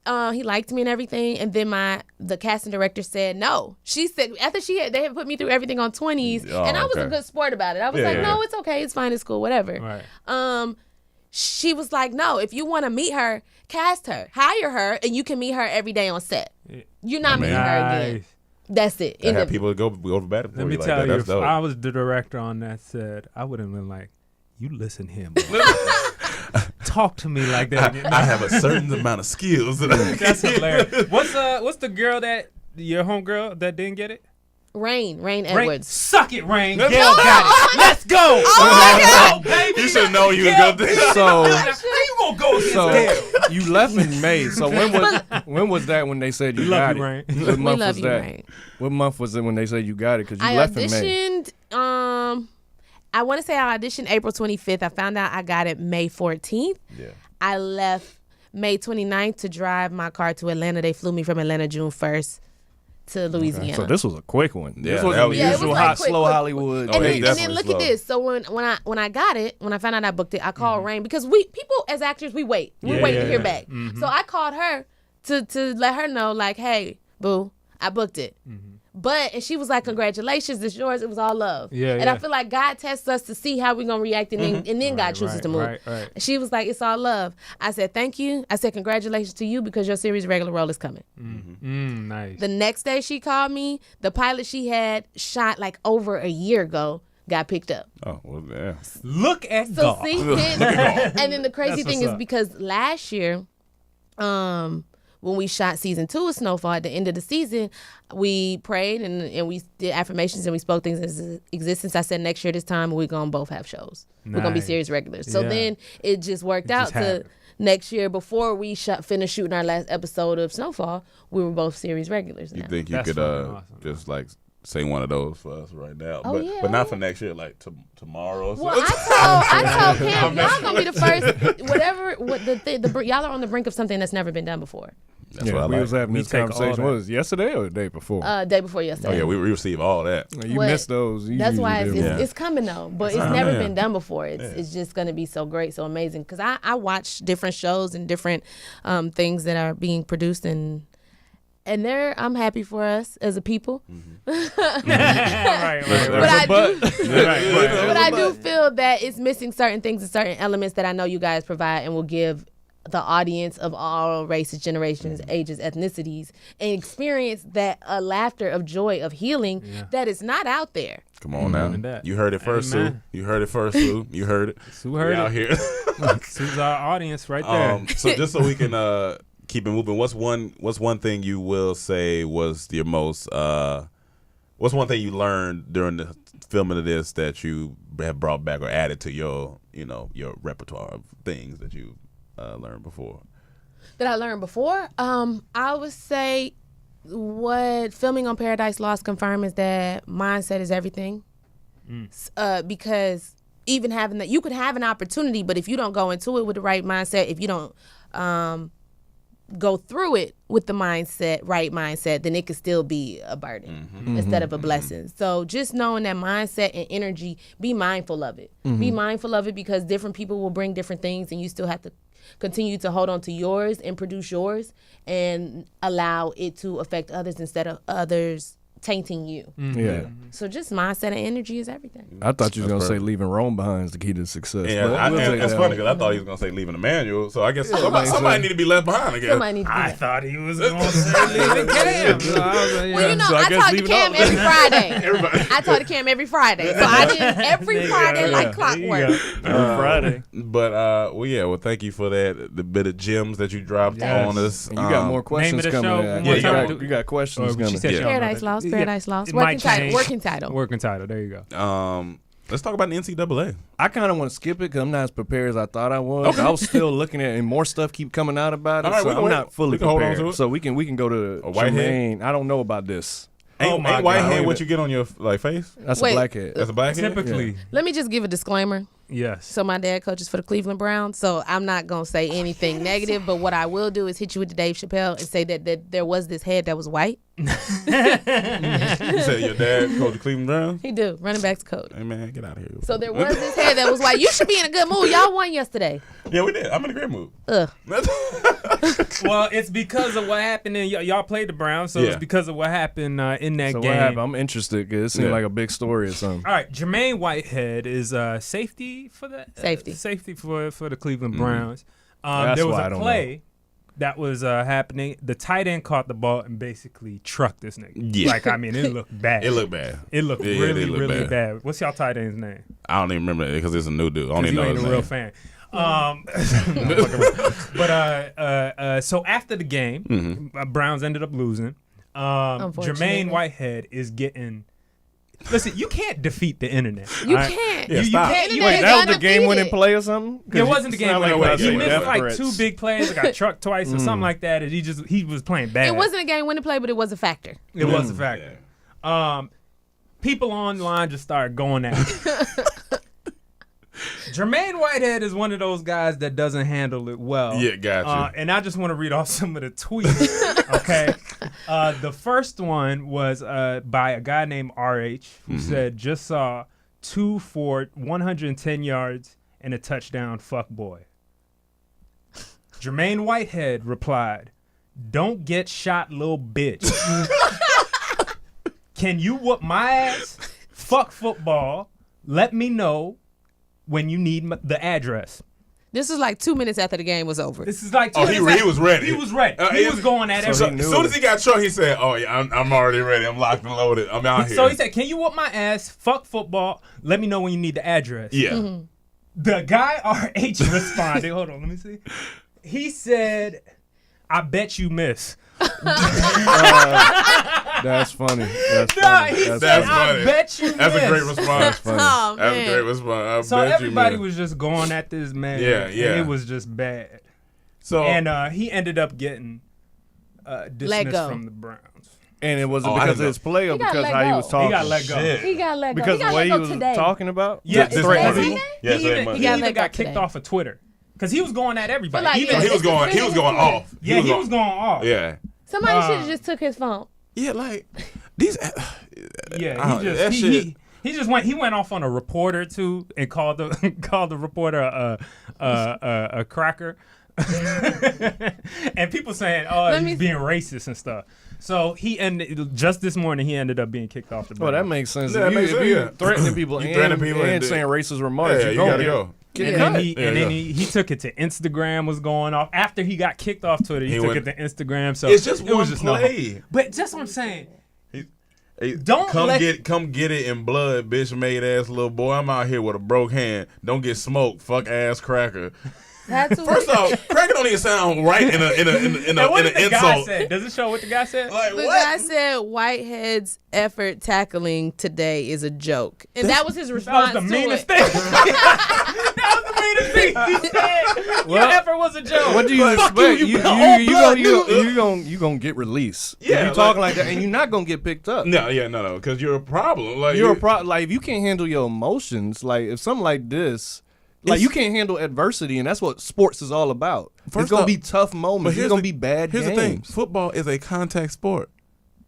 me and everything. And then the casting director said no. She said after they had put me through everything on 20s, and I was a good sport about it. I was like, no, it's okay, it's fine, it's cool, whatever. Right. She was like, no, if you want to meet her, cast her, hire her, and you can meet her every day on set. You're not meeting her again. That's it. I had people go over bad. Let me tell you, if I was the director on that set, I would have been like, you listen to him. Talk to me like that. I have a certain amount of skills. That's hilarious. What's the girl your homegirl that didn't get it? Rain Edwards. Suck it, Rain. Gail got it. Let's go. Oh my God. You should know you were good. So you gonna go against Gail? You left in May. So when was that when they said you got it? Rain. What month love was you, that? Rain. What month was it when they said you got it? Because you I left in May. auditioned. I want to say I auditioned April 25th. I found out I got it May 14th. Yeah. I left May 29th to drive my car to Atlanta. They flew me from Atlanta June 1st to Louisiana. So this was a quick one. Yeah, this wasn't the usual like slow Hollywood. And pace. then look at this. So when I got it, when I found out I booked it, I called Rain because people as actors we wait. We wait to hear back. Mm-hmm. So I called her to let her know like, hey, boo, I booked it. Mm-hmm. And she was like, congratulations, it's yours. It was all love. And I feel like God tests us to see how we're going to react, and then God chooses to move. Right. She was like, it's all love. I said, thank you. I said, congratulations to you because your series regular role is coming. Nice. The next day she called me. The pilot she had shot like over a year ago got picked up. Oh, well, yeah. Look at So God. see, and then the crazy That's thing what's is up. because last year, when we shot season 2 of Snowfall, at the end of the season, we prayed and we did affirmations and we spoke things into existence. I said next year this time we're going to both have shows. We're going to be Nice. series regulars. So Yeah. then it just worked out just to happened. next year before we finished shooting our last episode of Snowfall, we were both series regulars now. You think you That's could fucking awesome. just like say one of those for us right now? Oh, but yeah, but not oh, for next year, like tomorrow. Or Well, something. I told Cam, y'all gonna be the first. Y'all are on the brink of something that's never been done before. That's what I we like. was having We this take all conversation. that. What was it, yesterday or the day before? Day before Oh yesterday. yeah, we receive all that. You what- missed those. You That's why usually do. it's coming though, but it's never been done before. It's just gonna be so great, so amazing. Because I watch different shows and different things that are being produced and I'm happy for us as a people. right. But I do feel that it's missing certain things and certain elements that I know you guys provide and will give the audience of all races, generations, ages, ethnicities, and experience that laughter of joy, of healing that is not out there. Come on now. that. You heard it first, Sue. Amen. You heard it first, Sue. You heard it. Sue heard We it. out here. Sue's our audience right there. So just so we can keep it moving, what's one thing you will say was your most what's one thing you learned during the filming of this that you have brought back or added to your repertoire of things that you learned before? That I learned before? I would say what filming on Paradise Lost confirmed is that mindset is everything. Because even having that, you could have an opportunity, but if you don't go into it with the right mindset, if you don't go through it with the right mindset, then it could still be a burden instead of a blessing. So just knowing that mindset and energy, be mindful of it. Be mindful of it because different people will bring different things, and you still have to continue to hold on to yours and produce yours and allow it to affect others instead of others tainting you. Yeah. So just mindset and energy is everything. I thought you was going to say leaving Rome behind is the key to success. Yeah, that's funny because I thought he was going to say leaving the manual. So I guess somebody need to be left behind, I guess. Somebody need to be I thought he was going to say leaving Cam. Well, you know, I talk to Cam every Friday. I talk to Cam every Friday. So I did every Friday like clockwork. Every Friday. But, well, thank you for that, the bit of gems that you dropped on us. And you got more questions name of the coming. show, You got questions coming. Paradise Lost. Paradise Lost. It might change. Working title. Working title. There you go. Let's talk about the NCAA. I kind of want to skip it because I'm not as prepared as I thought I was. Okay. I was still looking at it, and more stuff keep coming out about it. All right, so I'm not fully prepared. Hold on to it. So we can go to Whitehead. I don't know about this. Ain't whitehead what you get on your face? That's Wait. a blackhead. That's a blackhead? Typically. Yeah. Let me just give a disclaimer. Yes. So my dad coaches for the Cleveland Browns, so I'm not going to say anything negative, but what I will do is hit you with the Dave Chappelle and say that there was this head that was white. You said your dad coached the Cleveland Browns? He do. Running backs coach. Hey, man, get out of here. So there was this head that was white. You should be in a good mood. Y'all won yesterday. Yeah, we did. I'm in a great mood. Ugh. Well, it's because of what happened. Y'all played the Browns, so it's because of what happened in that So game. what happened? I'm interested because it seemed like a big story or something. All right, Jermaine Whitehead is safety for the safety for the Cleveland Browns. There was a play that was happening. The tight end caught the ball and basically trucked this nigga. Yeah. Like, I mean, it looked bad. It looked bad. It looked really bad. What's y'all tight end's name? I don't even remember it because it's a new dude. I don't even know you ain't his a real name. fan. So after the game, Browns ended up losing. Jermaine Whitehead is getting. Listen, you can't defeat the internet. You can't. Yeah, you stop. can't. You Wait, can't. that was the game-winning play or something? It wasn't the game-winning play. He missed like threats. 2 big plays. Got trucked twice or something like that. And he was playing bad. It wasn't a game-winning play, but it was a factor. It was a factor. People online just started going at it. Jermaine Whitehead is one of those guys that doesn't handle it well. Yeah, gotcha. And I just want to read off some of the tweets. Okay. The first one was by a guy named RH who said, just saw 2 for 110 yards and a touchdown, fuck boy. Jermaine Whitehead replied, don't get shot, little bitch. Can you whoop my ass? Fuck football. Let me know when you need the address. This was like 2 minutes after the game was over. This is like 2 he minutes was ready. He was ready. He was going at everything. As soon as he got trucked, he said, "Oh yeah, I'm already ready. I'm locked and loaded. I'm out here." So he said, "Can you whoop my ass? Fuck football. Let me know when you need the address." Yeah. The guy RH responded. Hold on, let me see. He said, "I bet you miss." That's funny. He said, That's funny. "I bet you miss." That's a great response. Oh, That's man. a great response. So everybody was just going at this man. Yeah. And it was just bad. So And he ended up getting dismissed go. from the Browns. And it wasn't I because didn't of his play or He got because let how he go. was talking? He got let go. Shit. He got let go. Because he got the way let he go was today. talking about? Yeah, This threatening Monday? people. Yeah, He today even, Monday. he got even let go got kicked today. off of Twitter because he was going at everybody. But like, Even- he was going off. he was going off. Yeah. Somebody should have just took his phone. Yeah, like these. Yeah, that shit. he went off on a reporter too and called the reporter a cracker. And people saying, he's being racist and stuff. So just this morning he ended up being kicked off the Well, Browns. that makes sense. Yeah, that makes If sense, you yeah. threatening people You and, threatening people and and saying racist remarks, Yeah, you gonna gotta go. Get And then, cut. he took it to Instagram, was going off. After he got kicked off Twitter, he took went- it to Instagram. So It's just it was one just play. But that's what I'm saying. Hey, Don't come let- get it in blood, bitch made ass little boy. I'm out here with a broke hand. Don't get smoked, fuck ass cracker. That's First off, cracker don't even sound right in And what an did the guy insult. say? Does it show what the guy said? Like The what? guy said Whitehead's effort tackling today is a joke. And that was his That response was the to meanest it. thing. That was the meanest thing he said. Your effort was a joke. What do you Fuck expect? you You gonna get released. Yeah, if you talking like that, and you're not gonna get picked up. No, because you're a problem. Like You're a pro. Like if you can't handle your emotions, like if something like this, Like, you can't handle adversity, and that's what sports is all about. It's going to be tough moments. It's going to be bad games. Here's the thing. Football is a contact sport.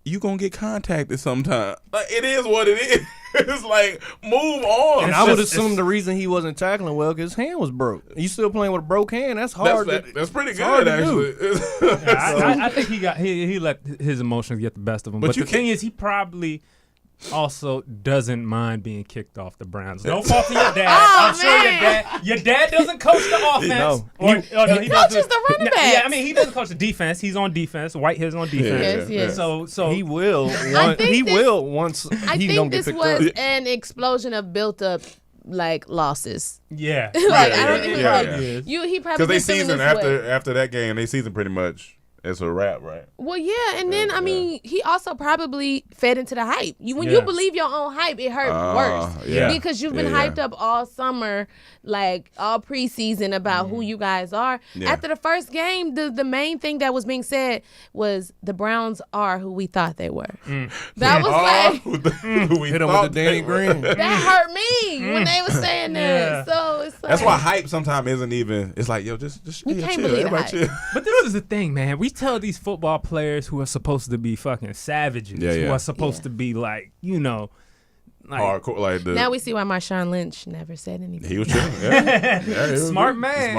You going to get contacted sometime. Like, it is what it is. It's like, move on. And I would assume the reason he wasn't tackling well because his hand was broke. You still playing with a broke hand? That's hard. That's pretty good, actually. I think he let his emotions get the best of him. But the thing is, he probably also doesn't mind being kicked off the Browns. No fault to your dad. I'm sure your dad doesn't coach the offense. He coaches the running backs. Yeah, I mean, he doesn't coach the defense. He's on defense. Whitehead's on defense. Yes. So he will. Once I he don't get think picked up. this was an explosion of built up like losses. Yeah. I don't think he probably because they season after that game, they season pretty much. It's a wrap, right? Well, yeah, and then I mean, he also probably fed into the hype. When you believe your own hype, it hurt worse because you've been hyped up all summer, like all preseason about who you guys are. Yeah. After the first game, the main thing that was being said was the Browns are who we thought they were. That was like who we hit him with the Danny Green. That hurt me when they were saying that. So it's like, that's why hype sometimes isn't even. It's like, yo, just you can't chill. believe Everybody chill. But this is the thing, man. We tell these football players who are supposed to be fucking savages, who are supposed to be like, like hardcore, like the. Now we see why Marshawn Lynch never said anything. He was chilling. Smart man.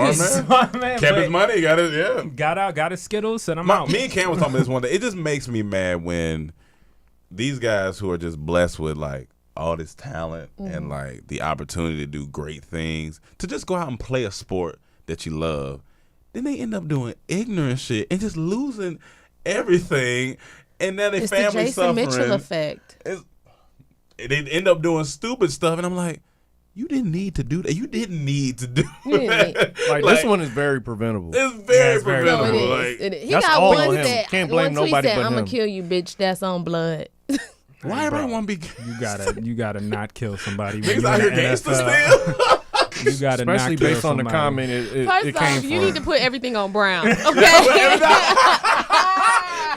Kept his money. Got it. Yeah. Got his Skittles. Said I'm out. Me and Cam was talking about this one day. It just makes me mad when these guys who are just blessed with like all this talent and like the opportunity to do great things, to just go out and play a sport that you love. Then they end up doing ignorant shit and just losing everything, and now their family It's the suffering. Jason Mitchell effect. They end up doing stupid stuff, and I'm like, you didn't need to do that. You didn't need to do that. Like this one is very preventable. It's very preventable. No, it is. He that's got all one on him. that Can't blame one tweet nobody said, but "I'm him. gonna kill you, bitch. That's on blood." Why everybody want to be? You gotta not kill somebody. Niggas out here gangster still. You gotta especially not kill based on the somebody. comment it First came off, from. you need to put everything on Brown. Okay.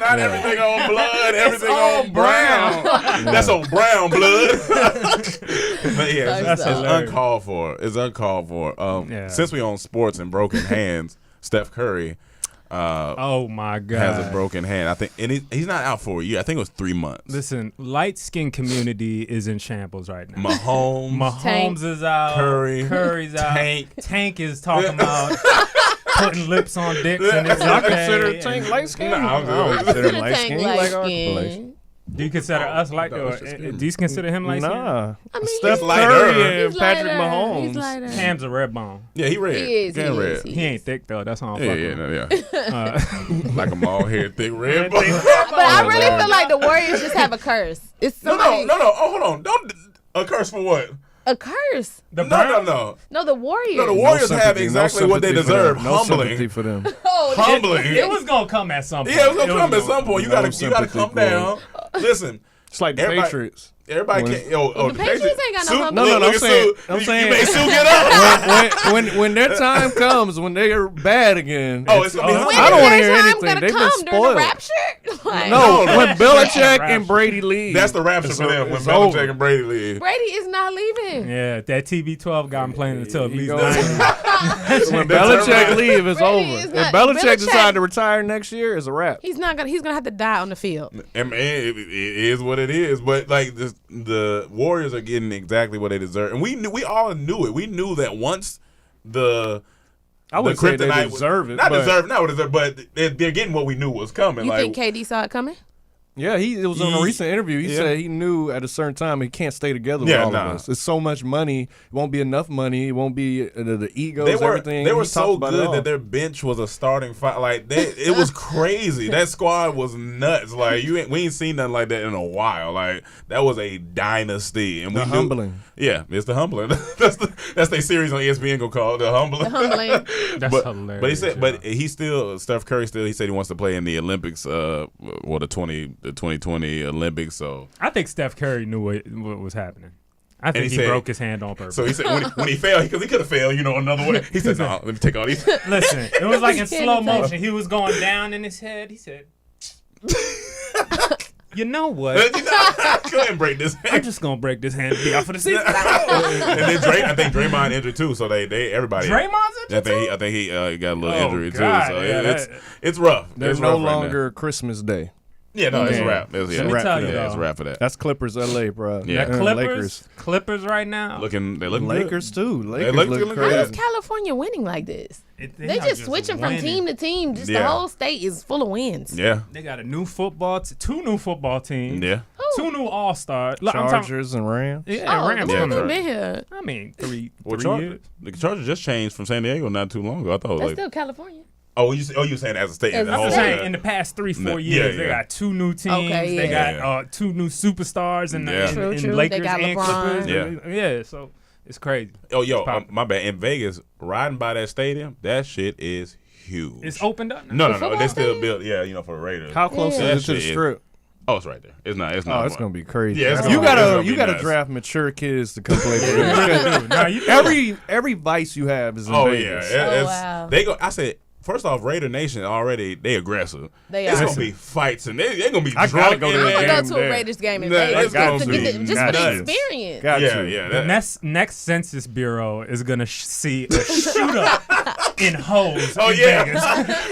Not everything on blood, everything on brown. That's on brown blood. But yeah, it's uncalled for. It's uncalled for. Since we on sports and broken hands, Steph Curry. Oh my God! Has a broken hand. I think, and he's not out for a year. I think it was 3 months. Listen, light skin community is in shambles right now. Mahomes is out. Curry's out. Tank is talking about putting lips on dicks. And it's I consider Tank light skin. No, I don't consider him light skin. Light skin. Do you consider us light? Do you consider him light skin? Nah. I mean, Steph Curry and Patrick Mahomes. Cam's a red bone. Yeah, he red. He is. Red. He ain't thick though. That's all I'm fucking. Like a mall head thick red bone. But I really feel like the Warriors just have a curse. It's somebody. No. Oh, hold on. Don't a curse for what? A curse. No. No, the Warriors. No, the Warriors have exactly what they deserve. Humbling for them. Humbling. It was gonna come at some point. Yeah, it was gonna come at some point. You gotta come down. Listen, it's like the Patriots. Everybody can't. The Patriots ain't got no Sue, humbling. No, I'm saying. You made Sue get up. when their time comes, when they are bad again. Oh, it's gonna be humbling. I don't want to hear When is anything. their time They've gonna been come? During the spoiled. rapture? Like, No, when Belichick Rapture. and Brady leave. That's the rapture for them. When Belichick and Brady leave. Brady is not leaving. Yeah, that TB12 got him playing until at least goes- 90. When Belichick leave, it's Brady over. is If not- Belichick Belichick- decide to retire next year, it's a wrap. He's gonna have to die on the field. And it is what it is. But like the Warriors are getting exactly what they deserve, and we all knew it. We knew that once I would say they deserve it. Not deserve, but they're getting what we knew was coming. You think KD saw it coming? Yeah, it was on a recent interview. He said he knew at a certain time he can't stay together with all of us. It's so much money. It won't be enough money. It won't be the egos, everything. They were so good that their bench was a starting five. Like it was crazy. That squad was nuts. Like we ain't seen nothing like that in a while. Like that was a dynasty. And humbling. Yeah, it's the humbling. that's their series on ESPN gonna call it the humbling. The humbling. That's hilarious. But he said, Steph Curry he said he wants to play in the Olympics. The 2020 Olympics. So I think Steph Curry knew what was happening. I think he broke his hand on purpose. So he said when he failed, because he could have failed, another way. He said, "No, let me take all these." Listen, it was like in slow motion. He was going down in his head. He said, You know what? Go ahead and break this hand. I'm just gonna break this hand and be out for the season. And then I think Draymond injured too, so they everybody. Draymond's injured too? I think he got a little injury God, too. So yeah, it's rough. There's It's no rough right longer Christmas Day. Yeah, no, it's a wrap. Let me tell you, it's a wrap for that. That's Clippers LA, bro. Yeah. Clippers right now. They looking Lakers good. too. Lakers look look good. How is crazy. California winning like this? They are just switching from team to team. Just the Yeah. whole state is full of wins. Yeah. They got a new two new football teams. Yeah. Two new all-stars. Chargers and Rams. Yeah, Oh, Rams the coming. Rams been here. I mean, three Well, years. the Chargers just changed from San Diego not too long ago. I thought it was That's like, still California. you saying as a state? As a I'm Oh, just saying, yeah. in the past 3-4 Yeah, years, they yeah. got two new teams. Okay, They yeah. got two new superstars in the Yeah. True, in true. They Lakers got and LeBron. Clippers. Yeah, so it's crazy. Oh, yo, It's popping. my bad. In Vegas, riding by that stadium, that shit is huge. It's opened up now. No, football they still stadium? build. Yeah, for the Raiders. How close Yeah. is it to the That shit is- strip? Oh, it's right there. It's not. It's Oh, not. it's gonna be crazy. Yeah, it's you gonna gotta be you gotta nuts. draft mature kids to come play for you. Nah, you Every vice you have is in Oh Vegas. yeah, Oh, wow. They go. I said. First off, Raider Nation already they aggressive. They It's are. gonna be fights and they're gonna be I drunk gotta go in to the I'm there. gonna game go to a there. Raiders game in Nah, Vegas it's gonna just, to be get just for the nuts. experience. Got Yeah, you. yeah. The that- next Census Bureau is gonna see a shootout in hoes Oh in yeah. Vegas.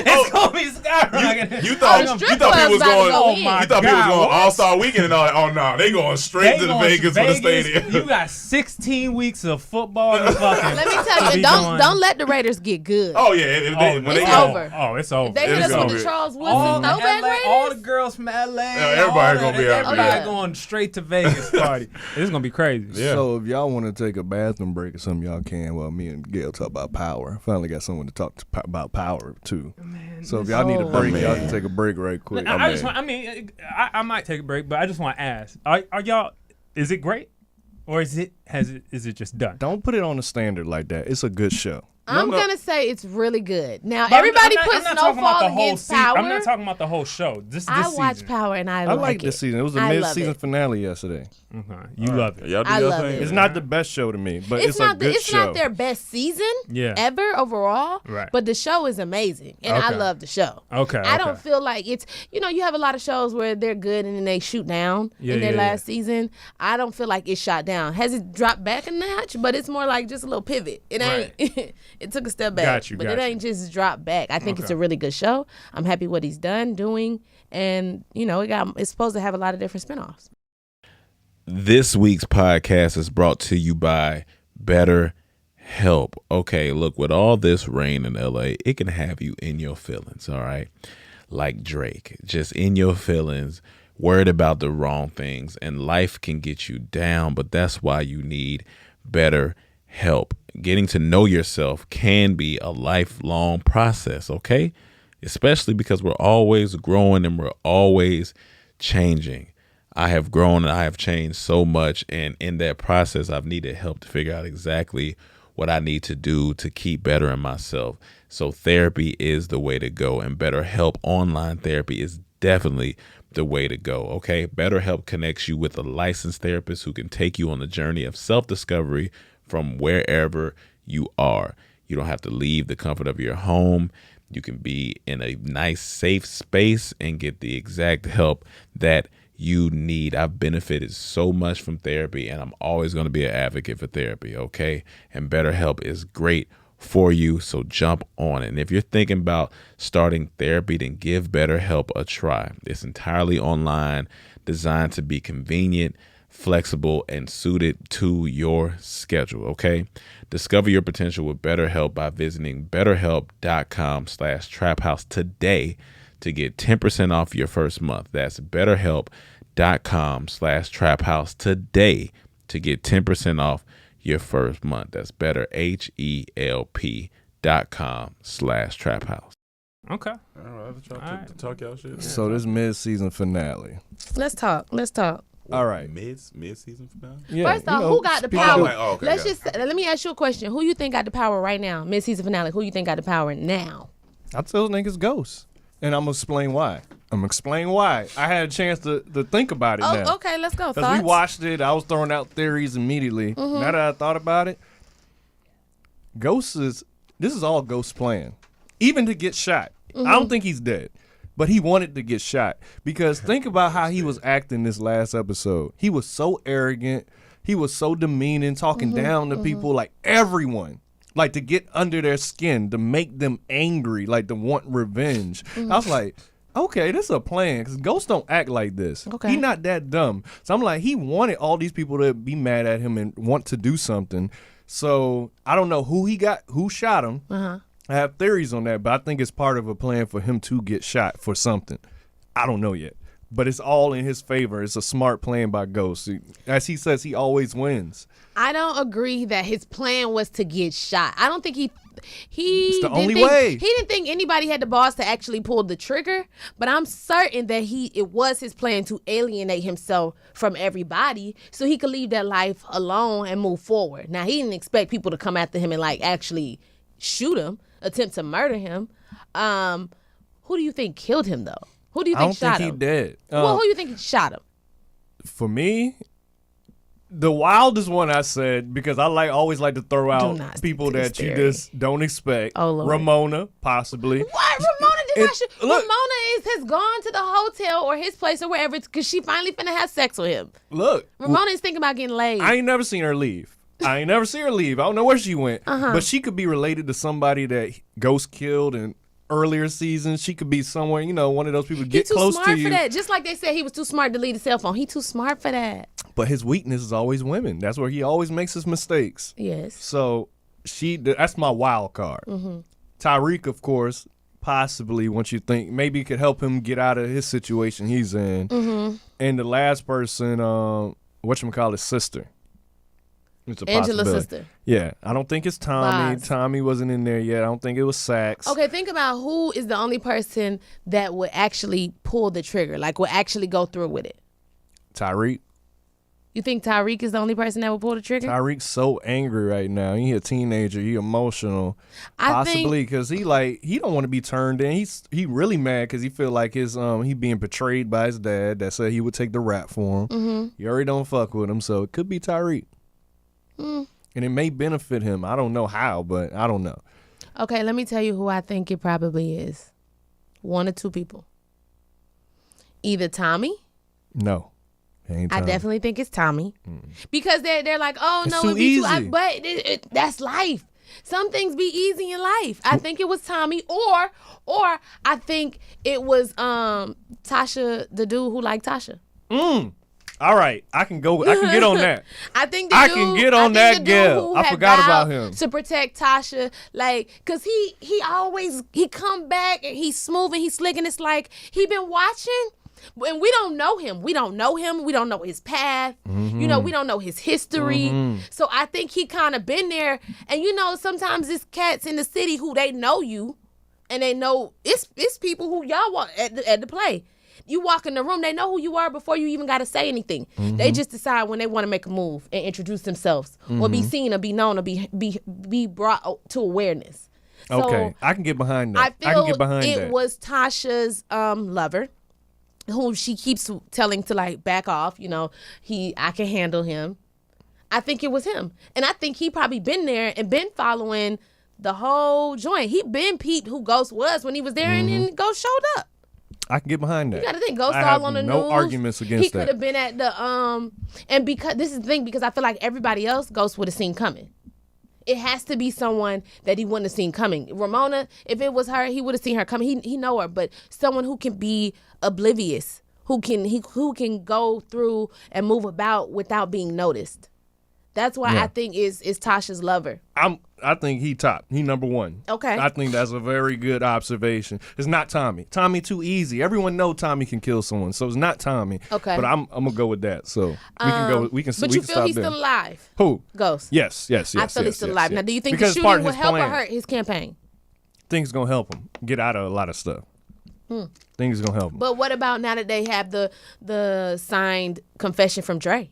It's gonna be skyrocketing. You thought Oh, the you strip thought people was club's about going. to go in. You thought people was God, going what? All Star Weekend and all that. Oh no, they going straight to the going Vegas for the stadium. You got 16 weeks of football to fucking. Let me tell you, don't let the Raiders get good. Oh yeah, if they, when they it's go, over. Oh, it's over. If they hit It's us with over. the Charles all Woodson the throwback LA, all the Raiders. girls from LA, everybody all gonna be out everybody there. going straight to Vegas party. It's gonna be crazy. Yeah. So if y'all want to take a bathroom break or something, y'all can. While me and Gail talk about power. Finally got someone to talk about power too. So if y'all need a break, y'all can take a break right quick. I might take a break, but I just want to ask: Are y'all? Is it great, or is it just done? Don't put it on the standard like that. It's a good show. I'm gonna say it's really good. Now But everybody I'm puts not talking about Snowfall the whole against season. Power. I'm not talking about the whole show. This I watch season. Power and I I like like it. this season. It was a I love mid-season it. finale yesterday. Okay. You love it. y'all do I your love thing. it. It's not the best show to me, but it's a not good it's show. not their best season Yeah. ever overall. Right. But the show is amazing, and I Okay. love the show. Okay, I don't okay. feel like it's you have a lot of shows where they're good and then they shoot down Yeah, in their yeah, last season. I don't feel like it's shot down. Has it dropped back a notch? But it's more like just a little pivot. It ain't. It took a step back, Got you, but got it you. ain't just dropped back. I think it's Okay. a really good show. I'm happy what he's doing, and it's supposed to have a lot of different spinoffs. This week's podcast is brought to you by BetterHelp. Okay, look, with all this rain in LA, it can have you in your feelings, all right? Like Drake, just in your feelings, worried about the wrong things, and life can get you down, but that's why you need BetterHelp. Getting to know yourself can be a lifelong process, okay? Especially because we're always growing and we're always changing. I have grown and I have changed so much, and in that process, I've needed help to figure out exactly what I need to do to keep better in myself. So therapy is the way to go, and BetterHelp online therapy is definitely the way to go, okay? BetterHelp connects you with a licensed therapist who can take you on the journey of self-discovery from wherever you are. You don't have to leave the comfort of your home. You can be in a nice, safe space and get the exact help that you need. I've benefited so much from therapy, and I'm always going to be an advocate for therapy, okay? And BetterHelp is great for you, so jump on it. And if you're thinking about starting therapy, then give BetterHelp a try. It's entirely online, designed to be convenient, flexible, and suited to your schedule, okay? Discover your potential with BetterHelp by visiting betterhelp.com/traphouse today to get 10% off your first month. That's betterhelp.com/traphouse today to get 10% off your first month. That's betterhelp.com/traphouse. Okay. All right, talk y'all shit. So this mid-season finale. Let's talk. All right. Mid-season finale. Yeah, First off, who got the speak power? like, oh, okay, Let me ask you a question. Who you think got the power right now? Mid-season finale. Who you think got the power now? I tell those niggas ghosts. And I'm going to explain why. I had a chance to think about it now. Oh, okay. Let's go. Because Thoughts? we watched it. I was throwing out theories immediately. Mm-hmm. Now that I thought about it, this is all Ghost's plan. Even to get shot. Mm-hmm. I don't think he's dead. But he wanted to get shot because think about how he was acting this last episode. He was so arrogant. He was so demeaning, talking down to people, like everyone, like to get under their skin, to make them angry, like to want revenge. I was like, okay, this is a plan because ghosts don't act like this. Okay. He's not that dumb. So I'm like, he wanted all these people to be mad at him and want to do something. So I don't know who shot him. I have theories on that, but I think it's part of a plan for him to get shot for something. I don't know yet, but it's all in his favor. It's a smart plan by Ghost. As he says, he always wins. I don't agree that his plan was to get shot. I don't think he It's the only way. He didn't think anybody had the balls to actually pull the trigger, but I'm certain that it was his plan to alienate himself from everybody so he could leave that life alone and move forward. Now, he didn't expect people to come after him and like actually shoot him, attempt to murder him. Who do you think killed him though? Who do you think shot him? I don't think he did. Well, who do you think shot him? For me, the wildest one I said, because I always like to throw out people that you just don't expect. Oh, Lord. Ramona, possibly. What? Ramona did not shoot. Ramona has gone to the hotel or his place or wherever because she finally finna have sex with him. Look. Ramona is thinking about getting laid. I ain't never seen her leave. I don't know where she went. But she could be related to somebody that Ghost killed in earlier seasons. She could be somewhere, one of those people get close to you. He's too smart for that. Just like they said he was too smart to leave his cell phone. He too smart for that. But his weakness is always women. That's where he always makes his mistakes. Yes. So that's my wild card. Tyreek, of course, possibly once you think maybe could help him get out of his situation he's in. And the last person, whatchamacallit's sister. It's a Angela's possibility. sister. Yeah, I don't think it's Tommy. Boz. Tommy wasn't in there yet. I don't think it was Sax. Okay, think about who is the only person that would actually pull the trigger, like would actually go through with it. Tyreek. You think Tyreek is the only person that would pull the trigger? Tyreek's so angry right now. He a teenager. He emotional. Possibly because he don't want to be turned in. He really mad because he feel like he being betrayed by his dad that said he would take the rap for him. He already don't fuck with him, so it could be Tyreek. And it may benefit him. I don't know how, but I don't know. Okay, let me tell you who I think it probably is. One or two people. Either Tommy. No. Ain't I Tommy. definitely think it's Tommy. Because they're like, oh, It's no, too it'd be easy. but that's life. Some things be easy in life. I think it was Tommy or I think it was Tasha, the dude who liked Tasha. All right, I can get on that. I think I can get on that, Gail. I forgot about him. To protect Tasha, cause he always come back and he's smooth and he's slick and it's like he been watching, and we don't know him. We don't know him. We don't know his path. We don't know his history. So I think he kind of been there. And sometimes it's cats in the city who they know you, and they know it's people who y'all want at the play. You walk in the room, they know who you are before you even got to say anything. They just decide when they want to make a move and introduce themselves or be seen or be known or be brought to awareness. So Okay, I can get behind that. I feel I can get behind it that. was Tasha's lover who she keeps telling to back off. I can handle him. I think it was him. And I think he probably been there and been following the whole joint. He been peeped who Ghost was when he was there and then Ghost showed up. I can get behind that. You got to think Ghost I all have on the no news. arguments against He could have been at the and because this is the thing, because I feel like everybody else Ghost would have seen coming. It has to be someone that he wouldn't have seen coming. Ramona, if it was her, he would have seen her coming. He know her, but someone who can be oblivious, who can go through and move about without being noticed. That's why I think is Tasha's lover. I think he top. He number one. Okay. I think that's a very good observation. It's not Tommy. Tommy too easy. Everyone know Tommy can kill someone, so it's not Tommy. Okay. But I'm gonna go with that. So we can go. We can. But we you can feel stop he's there. still alive? Who? Ghost. Yes. I feel he's still alive. Now, do you think because the part shooting of will his help or plan. hurt his campaign? Things gonna help him get out of a lot of stuff. Things gonna help him. But what about now that they have the signed confession from Dre?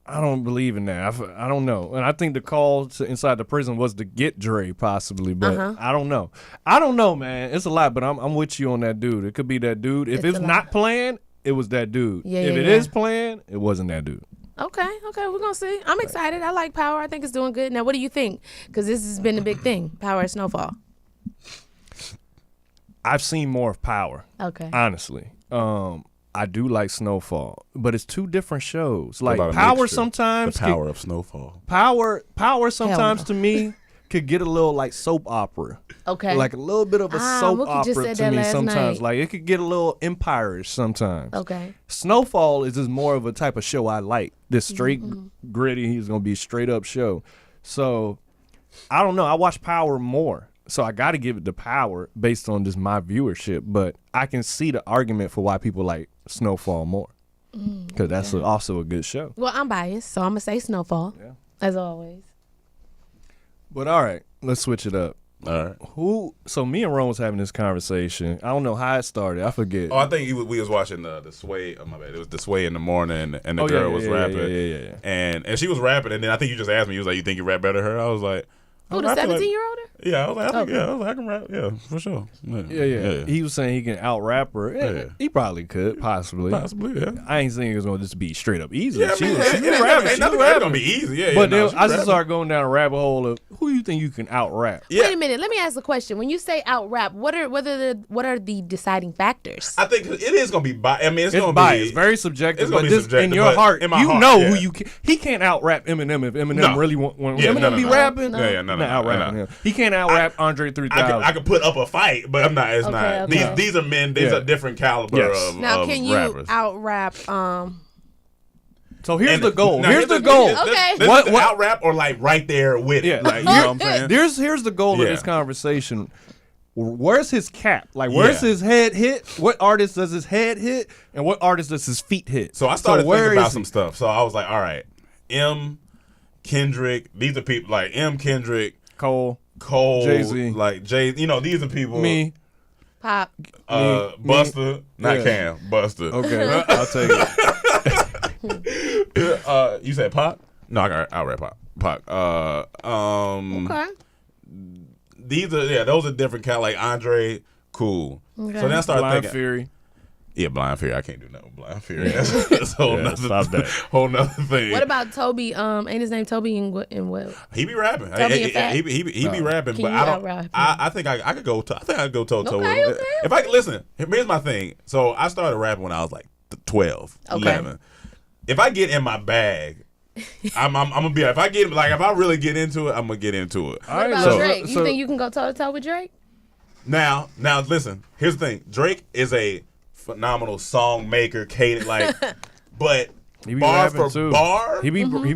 I don't believe in that. I don't know. And I think the call to inside the prison was to get Dre possibly, but I don't know. I don't know, man. It's a lot, but I'm with you on that dude. It could be that dude. If it's not planned, it was that dude. If it is planned, it wasn't that dude. Okay, we're gonna see. I'm excited. I like Power. I think it's doing good. Now, what do you think? Because this has been a big thing. Power at Snowfall. I've seen more of Power. Okay. Honestly. I do like Snowfall, but it's two different shows. Like about a Power mixture? sometimes The power of Snowfall. Power sometimes no. to me could get a little like soap opera. Okay. Like a little bit of a soap Mookie just opera said to that me last sometimes. night. Like it could get a little Empire-ish sometimes. Okay. Snowfall is just more of a type of show I like. This straight gritty, he's gonna be a straight up show. So I don't know. I watch Power more. So I gotta give it the Power based on just my viewership. But I can see the argument for why people like Snowfall more. Because that's also a good show. Well, I'm biased, so I'm gonna say Snowfall. Yeah. As always. But all right, let's switch it up. All right. So me and Ron was having this conversation. I don't know how it started. I forget. Oh, I think we was watching the Sway. Oh my bad, it was the Sway in the morning, and the Oh, girl yeah, was yeah, rapping. yeah. And she was rapping, and then I think you just asked me. You was like, "You think you rap better than her?" I was like, Who, the I feel like- 17-year-older? Yeah, I was like, I Okay. I can rap. Yeah, for sure. Yeah. He was saying he can out rap her. Yeah. He probably could, possibly. Possibly, yeah. I ain't saying it was gonna just be straight up easy. Yeah, I she mean, was ain't rapping. nothing gonna be easy. Yeah, But yeah, then I just started going down a rabbit hole of who you think you can out rap. Yeah. Wait a minute. Let me ask a question. When you say out rap, what are the deciding factors? I think it is gonna be biased. I mean, it's gonna biased, be very subjective. it's gonna But be this subjective, in your but heart, in my you heart, know yeah. who you can. He can't out rap Eminem if Eminem No. really want Yeah, Eminem no, be no. rapping. Yeah, no, not out rapping no. him. He can't out rap Andre 3000. I could put up a fight, but I'm not. It's Okay, not. okay. These are men. These Yeah. are different caliber Yes. of Now, of can you rappers. out rap? So here's And the goal. now, Here's the goal. Okay. This What- is what- out rap or like right there with Yeah, it. Like, you know what I'm saying? Here's the goal of Yeah. this conversation. Where's his cap? Like, where's Yeah. his head hit? What artist does his head hit? And what artist does his feet hit? So I started where thinking about is some he? stuff. So I was like, all right, Kendrick. These are people like Kendrick, Cole, Jay-Z, Jay-Z. like Jay. You know, these are people. me. Pop. Busta, not Yeah. Cam, Busta. Okay, I'll take it. You said Pop? No, I'll rap Pop. Okay. Those are different kind. Like Andre, cool. Okay. So then I started Blind thinking, Fury. yeah, Blind Fury. I can't do nothing with Blind Fury. That's a whole Yeah, nother stop that. whole nother thing. What about Toby? Ain't his name Toby and what? He be rapping. Toby and Fat? He be rapping, Can but you I don't. out-rap him? I think I could go. I think I could go toe to toe with Okay, him. okay, If I could listen, here's my thing. So I started rapping when I was like 12, Okay. 11. If I get in my bag, I'm gonna be. If I really get into it, I'm gonna get into it. What about so- Drake? You so- think you can go toe to toe with Drake? Now, listen. Here's the thing. Drake is a phenomenal song maker, cadence, but He be bar rapping for too. bar, He be rapping.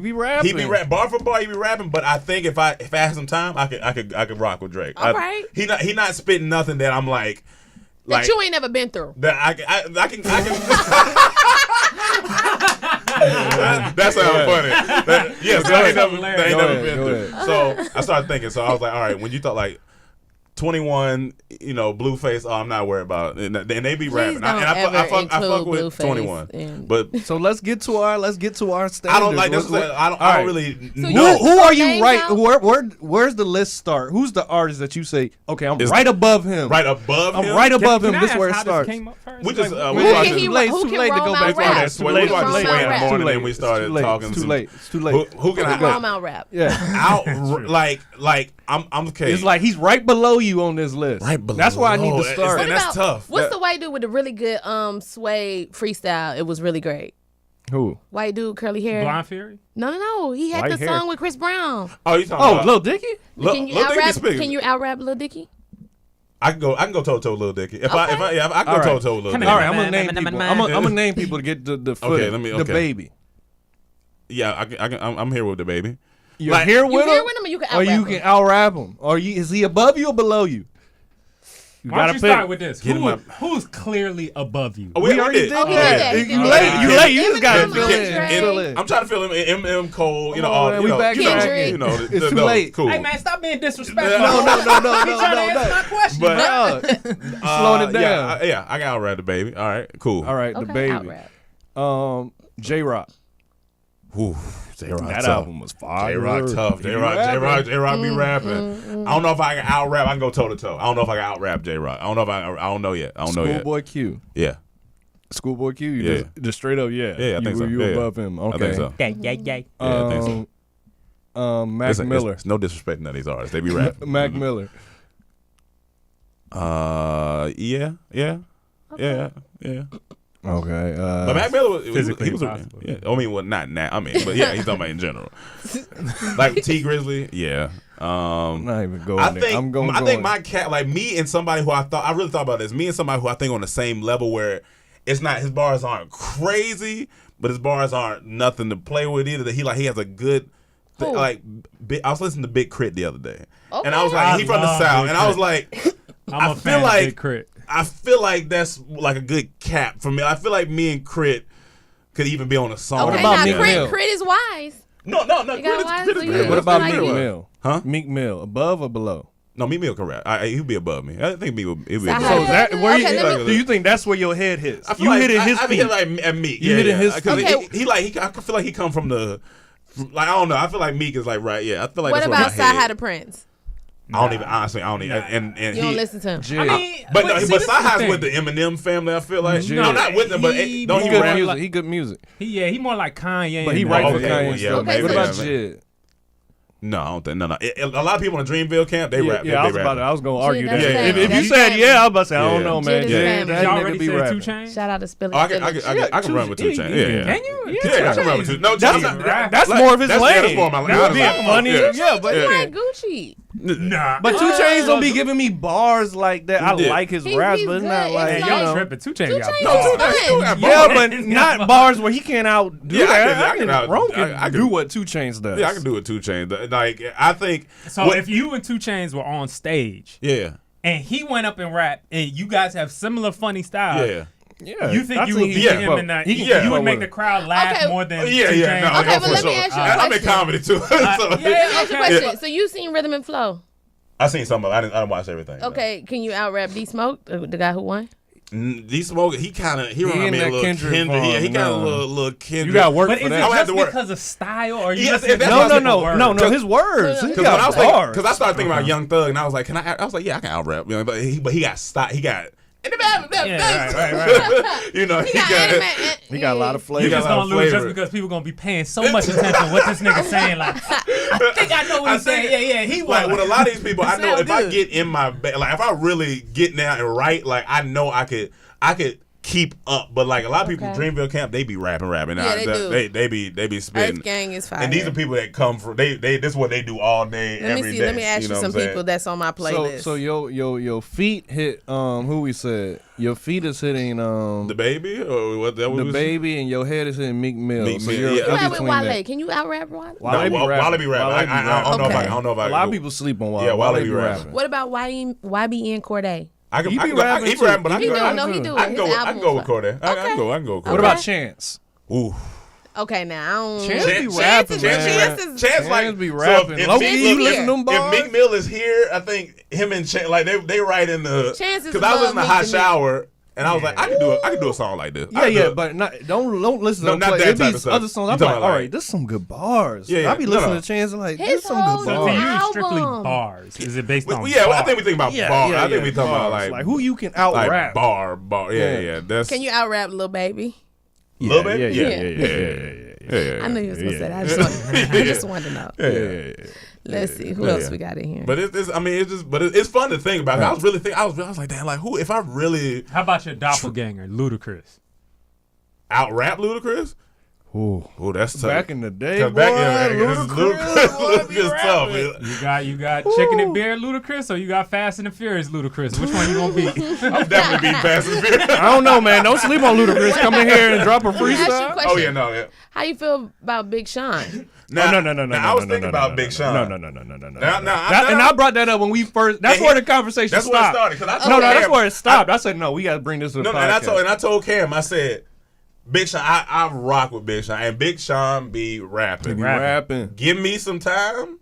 he be bar for bar. He be rapping. But I think if I had some time, I could rock with Drake. All right. He not spitting nothing that I'm like That you ain't never been through. that I can. That sounds funny. Yes, that ain't never been Go through. So I started thinking. So I was like, all right, when you thought like 21, Blueface. Oh, I'm not worried about it. And they be rapping. don't I fuck include with Blueface 21. in- But So let's get to our standards. I don't like this. I don't really So know. Who are you Names right? out? Where's the list start? Who's the artist that you say? Okay, I'm Is- right above him. Right above I'm him. right above Can him. I This is ask where it how starts. This came up first? We just Like, we Who watched can it. he Too late, who too can late to roam go out back to rap? that. That's Too what late. we watched Roam Sway out in the rap. morning, Too and we late. started It's too late. talking. It's too some- late. It's too late. Who can Go back. out like I'm okay. It's like he's right below you on this list. Right below. That's where I need to It's- start. and that's tough. What's That- the white dude with the really good Sway freestyle? It was really great. Who? White dude, curly hair. Blind Fury? No. He had White the hair. song with Chris Brown. Oh, you talking Oh, about Lil Dicky? Can you Lil out Dicky rap? speaking. Can you out rap Lil Dicky? I can go toe to toe with Lil Dicky. If I can All go right. toe to toe with Lil Come Dicky. All right, I'm gonna name people. I'm gonna name people to get the footage. let me- The okay. baby. Yeah, I'm here with the baby. You're Like- here You with here him, with him or you can or out you rap can him? out rap him, or is he above you or below you? You Why don't you pick. start with this? Get him up. Who's clearly above you? Oh, We already did Oh, he that. did that. He You did late. that. You late. You just gotta Eminem, fill in. Drake. Fill in. I'm trying to feel him. M Cole. Come on, man, we back Kendrick. You know, It's too late. Cool. Hey, man, stop being disrespectful. No. He trying to answer my question, But- bro. Slowing it down. Yeah, I can outride the baby. All right, cool. All right, the Okay, out baby. rap. J-Rock. Ooh, J-Rock That tough. album was fire. J-Rock tough. J-Rock be rapping. I don't know if I can out rap. I can go toe to toe. I don't know if I can out rap J-Rock. I don't know if I don't know yet. I don't know yet. Schoolboy Q. Yeah. Schoolboy Q. You Yeah. just straight up, yeah. Yeah, I think so. You Yeah, above him. Okay. I think so. Yeah. Yeah, I think so. Mac It's Miller. no disrespect to none of these artists. They be rapping. Mac Miller. Yeah. Okay. But Mac Miller was physically he was impossible. yeah. I mean, well, not now. I mean, but yeah, he's talking about in general. Like T Grizzly, yeah. I'm not even going I there. think I'm going. I think my cat, like me and somebody who I really thought about this. Me and somebody who I think on the same level where it's not his bars aren't crazy, but his bars aren't nothing to play with either. That he has a good. I was listening to Big Crit the other day, and I was like, he from the South, and I was like, I'm a fan of Big Crit. I feel like that's like a good cap for me. I feel like me and Crit could even be on a song. Okay, about now Meek Mill? Crit is wise. No. You got Crit wise, is so good. you- What about like Meek you. Mill? Huh? Meek Mill, above or below? No, Meek Mill correct. He'll be above me. I think Meek will be So above how- me. So that where Okay, let do you think that's where your head hits? I feel You like, hit at his I feet. hit like at Meek. You hit at his 'Cause feet. I feel like he come from the. Like I don't know. I feel like Meek is like right. Yeah, I feel like. What that's about where my head- Sci-Hi the Prince? I don't even honestly. I don't even. And You he, don't listen to him. Jid. I mean, But no, see, but this is the Sci-Hi's thing. with the Eminem family. I feel like Jid. no, not with them, but He- don't he he good rap? music. He good music. He more like Kanye. But he and writes okay, for well, Kanye. yeah, stuff. maybe, What about yeah. Jid? No, I don't think. No. A lot of people in the Dreamville camp they rap. Yeah, I they was about to, rap. I was gonna argue that's that. family. If you That's said family. yeah, I was about to say I don't Yeah. know, man. Jid is Jid, family. that Y'all nigga already be said 2 rapping. Chainz? Shout out to Spilly. Oh, I can run with 2 Chainz. Yeah. Can you? Yeah, I can run with 2. No, That's Chainz. that's more of his That's lane. more of my lane. That's being Honestly. funny. Yeah. Yeah, but You yeah. like Gucci. Nah. But 2 Chainz don't be giving me bars like that. I Yeah. like his He's raps, but it's good. not like It's you Y'all know. tripping. 2 Chainz 2 got Chainz bars. is fun. Yeah, but not bars where he can't outdo Yeah, that. I can out- Ron I can can- do what 2 Chainz does. Yeah, I can do it 2 Chainz. Like I think. So if you and 2 Chainz were on stage Yeah. and he went up and rapped and you guys have similar funny styles, Yeah. Yeah, you think I you would beat he can him fuck- in that? he can Yeah. You would fuck make with the him. crowd laugh Okay. more than Yeah, 2 yeah, no, Chainz. Okay, no, but for let me sure. ask you a I'm in question. comedy too. So, Yeah, Ask you a okay. question. So you seen Rhythm and Flow? I seen some of it. I didn't watch everything. Okay, can you out rap D Smoke, the guy who won? D Smoke, he remind in me a that little Kendrick Kendrick. Yeah, he form, got a no. little Kendrick. You got work But for is that. it I would have just to work. because of style, or you Yes, just that's No, what no, I'm no, saying. no. His words. He Because when I got was bars. because I started thinking about Young Thug, and I was like, I was like, yeah, I can out rap. You know, but he got stopped. He got in the back. Yeah, right. You know, He got He got a lot of You flavor. got just a lot gonna of lose just flavor. because people gonna be paying so much attention to what this nigga saying. Like, I think I know what he's saying. Yeah, he Like won. with a lot of these people, I know sound if I good. get in my bag, like if I really get down and write, like I know I could keep up. But like a lot of people in Okay. Dreamville camp, they be rapping. Yeah, they do. They be spitting. Earth Gang is fire. And these are people that come from this is what they do all day, Let me every see. day. Let me ask you know some what I'm saying? people that's on my playlist. So your feet hit who we said your feet is hitting The Baby or what? That the was baby and your head is hitting Meek Mill. Meek So Mill, you're yeah. you in rap with between Wale. that. Can you out rap Wale? Wale be rapping. Wale be rapping. I don't know if Okay. I don't know if I A lot of do. people sleep on Wale. Yeah, Wale Wale be be rapping. rapping. What about YBN Corday? I can He be go. rapping He too. rapping, but I He can do. go. No, he do. I can His go. I album can go was with Corday. I can go. I can go with What Corday. about Chance? Ooh. Okay, now I don't. Chance be Chance rapping, is- man. Chance is- Chance like be so rapping. if Low Meek- key, you look, listen to them if bars? Meek Mill is here, I think him and Chance like they right in the Chance is because I was above in the Meek hot to me. shower and I was like I can do a song like this. I can do it. But don't listen No, to not play. that It be type of stuff. other songs. You I'm talking like, about all like- right, this some good bars. Yeah, I be no, listening no. to Chance and like, His this some whole good So to bars. you, it's album. strictly bars. Is it based on? Yeah, bars? I think we think about bar. I think we talking about bars. like who you can out like rap. bar. Yeah. Yeah. That's Can you out rap Lil Baby? Lil Baby? Yeah. I knew you was gonna say that. I just wanted to know. Yeah. Let's see who else we got in here. But it's fun to think about. I was really thinking. I was like, damn, like who? If I really How about your doppelganger, Ludacris? out rap Ludacris, Ooh. oh, that's tough. Back in the day, 'Cause boy, back in the Ludacris be Ludacris tough. rapping. You got Chicken and Beer Ludacris, or you got Fast and the Furious Ludacris? Which one you gonna be? I'm definitely being Fast and Furious. I don't know, man. Don't sleep on Ludacris. Come in here and drop a Let me ask you a freestyle. question. Oh yeah, no, yeah. How you feel about Big Sean? Now, No. Now, I was thinking about Big Sean. No. Now, And I brought that up when we first. That's And where the conversation that's where it stopped. started. 'Cause I No, told that's Cam- where it stopped. I said, no, we got to bring this to the No, podcast. and I told Cam, I said, Big Sean, I rock with Big Sean, and Big Sean be rapping. Be rapping. Give me some time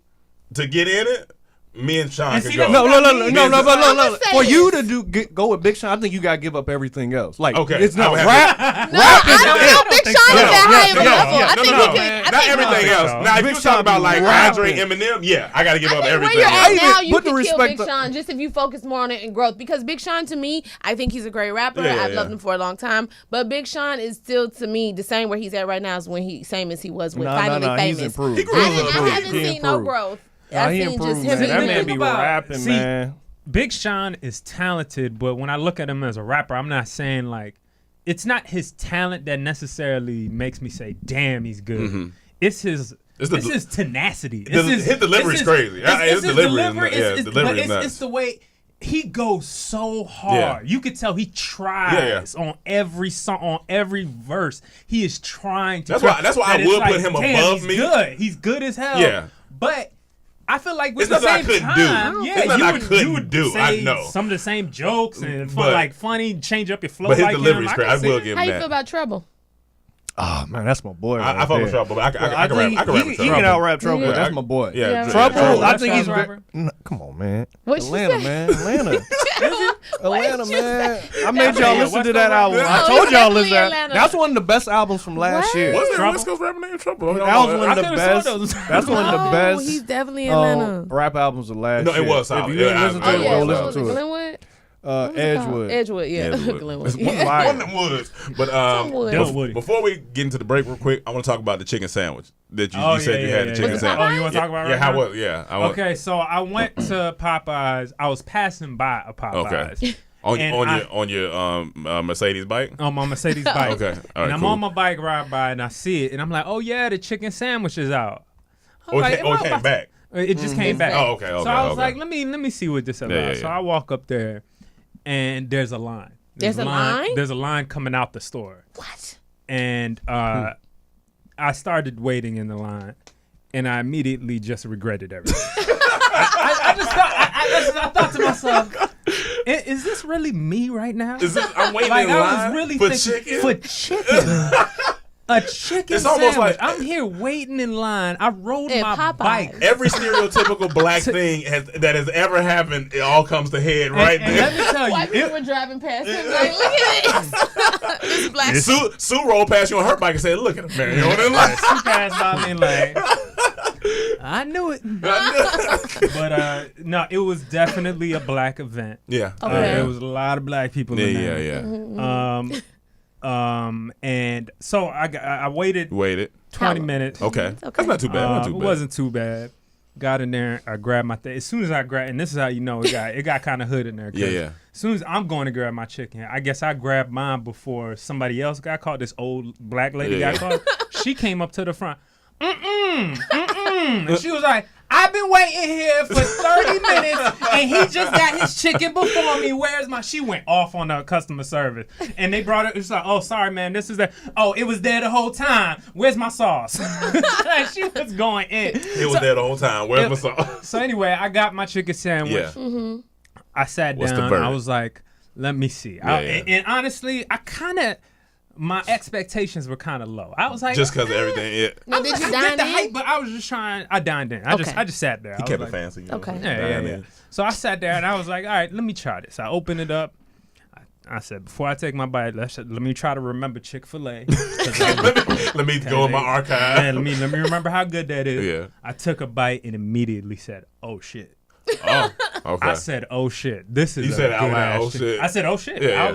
to get in it. Me and Sean And can see, go. that's- I'ma say For you this. to go with Big Sean, I think you got to give up everything else. Like, Okay, it's not I would have rap. No, Rap is I don't it. know Big think Sean so. is that high of a Yeah, level. yeah, I no, think no, he can. I not think everything no. else. Now, if Big you talk Sean about be like rapping. Andre, Eminem, yeah, I got to give up I think where everything. you're else. at Even now, you put the can kill respect Big Sean just if you focus more on it and growth. Because Big Sean, to me, I think he's a great rapper. Yeah, I've yeah. loved him for a long time. But Big Sean is still, to me, the same where he's at right now as when same as he was with Finally He's Famous. improved. He grew I up. haven't He seen no growth. Nah, I've he seen improved, just him man. That being man big. be rapping, See, man. Big Sean is talented, but when I look at him as a rapper, I'm not saying like it's not his talent that necessarily makes me say, "Damn, he's good." Mm-hmm. It's his tenacity. His delivery is crazy. His delivery is nuts. It's the way he goes so hard. Yeah. You could tell he tries on every song, on every verse. He is trying to. That's why I would put him above me. Good. He's good as hell. Yeah, but I feel like with it's the same time, you would do. I know some of the same jokes and funny, change up your flow. But his delivery is crazy. I will give him that. How you feel about Trouble? Oh man, that's my boy. I fuck with Trouble, but I can rap Trouble. He can out rap Trouble. That's my boy. Yeah, Trouble. I think he's come on, man. Atlanta, man. Atlanta, man. I made y'all listen to that album. I told y'all listen to that. That's one of the best albums from last year. Was there a West Coast rapper named Trouble? That was one of the best. That's one of the best. He's definitely Atlanta. Rap albums of last year. No, it was. If you didn't listen to it, go listen to it. Glenwood? Edgewood, yeah. Glenwood. One of them woods. But before we get into the break real quick, I want to talk about the chicken sandwich that you said you had the chicken sandwich. Oh, you want to talk about it right now? How was? Yeah. Okay, so I went to Popeyes. I was passing by a Popeyes. Okay. On your Mercedes bike? On my Mercedes bike. Okay. All right, and I'm on my bike ride by and I see it and I'm like, oh yeah, the chicken sandwich is out. It came back. It just came back. Oh, okay. So I was like, let me see what this is about. Yeah. So I walk up there. And there's a line. There's a line? There's a line coming out the store. What? And I started waiting in the line, and I immediately just regretted everything. I thought to myself, is this really me right now? I'm waiting in line I was really for thinking, chicken? For chicken. A chicken it's almost sandwich. like I'm here waiting in line. I rode my Popeyes. bike. Every stereotypical black thing that has ever happened, it all comes to head right and there. let me tell you, White people were driving past him like, look at this. This black. Sue rolled past you on her bike and said, "Look at him, man." You know what I mean? She passed by me like, I knew it. But no, it was definitely a black event. Yeah. Okay. There was a lot of black people in there. Yeah. And so I waited 20 minutes. Okay. That's not too bad. It wasn't too bad. Got in there, I grabbed my thing. As soon as I grabbed, and this is how you know it got kind of hood in there. Yeah. As soon as I'm going to grab my chicken, I guess I grabbed mine before somebody else got caught. This old black lady got caught. She came up to the front. And she was like, I've been waiting here for 30 minutes and he just got his chicken before me. Where's my? She went off on the customer service and they brought it. It's like, oh, sorry, man. This is there. Oh, it was there the whole time. Where's my sauce? Like, she was going in. It was there the whole time. Where's my sauce? So anyway, I got my chicken sandwich. Yeah. Mm-hmm. I sat down. I was like, let me see. And honestly, my expectations were kind of low. I was like, just because of everything. Yeah. No, did you dine in? But I was just trying. I dined in. I just sat there. He kept it fancy. You know? Okay. Yeah. So I sat there and I was like, all right, let me try this. I opened it up. I said, before I take my bite, let me try to remember Chick-fil-A. let me go in my archive. And let me remember how good that is. Yeah. I took a bite and immediately said, oh shit. Oh, okay. I said, "Oh shit, this is." You said it out loud. Oh shit. I said, "Oh shit," yeah, out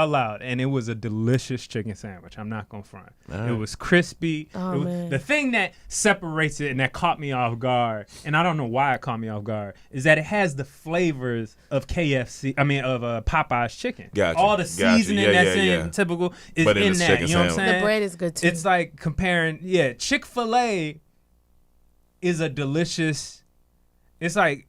loud, and it was a delicious chicken sandwich. I'm not gonna front. Right. It was crispy. Man. The thing that separates it and that caught me off guard, and I don't know why it caught me off guard, is that it has the flavors of Popeye's chicken. Gotcha. All the seasoning that's in typical is but in that. You know what I'm saying? The bread is good too. It's like comparing. Yeah, Chick-fil-A is a delicious. It's like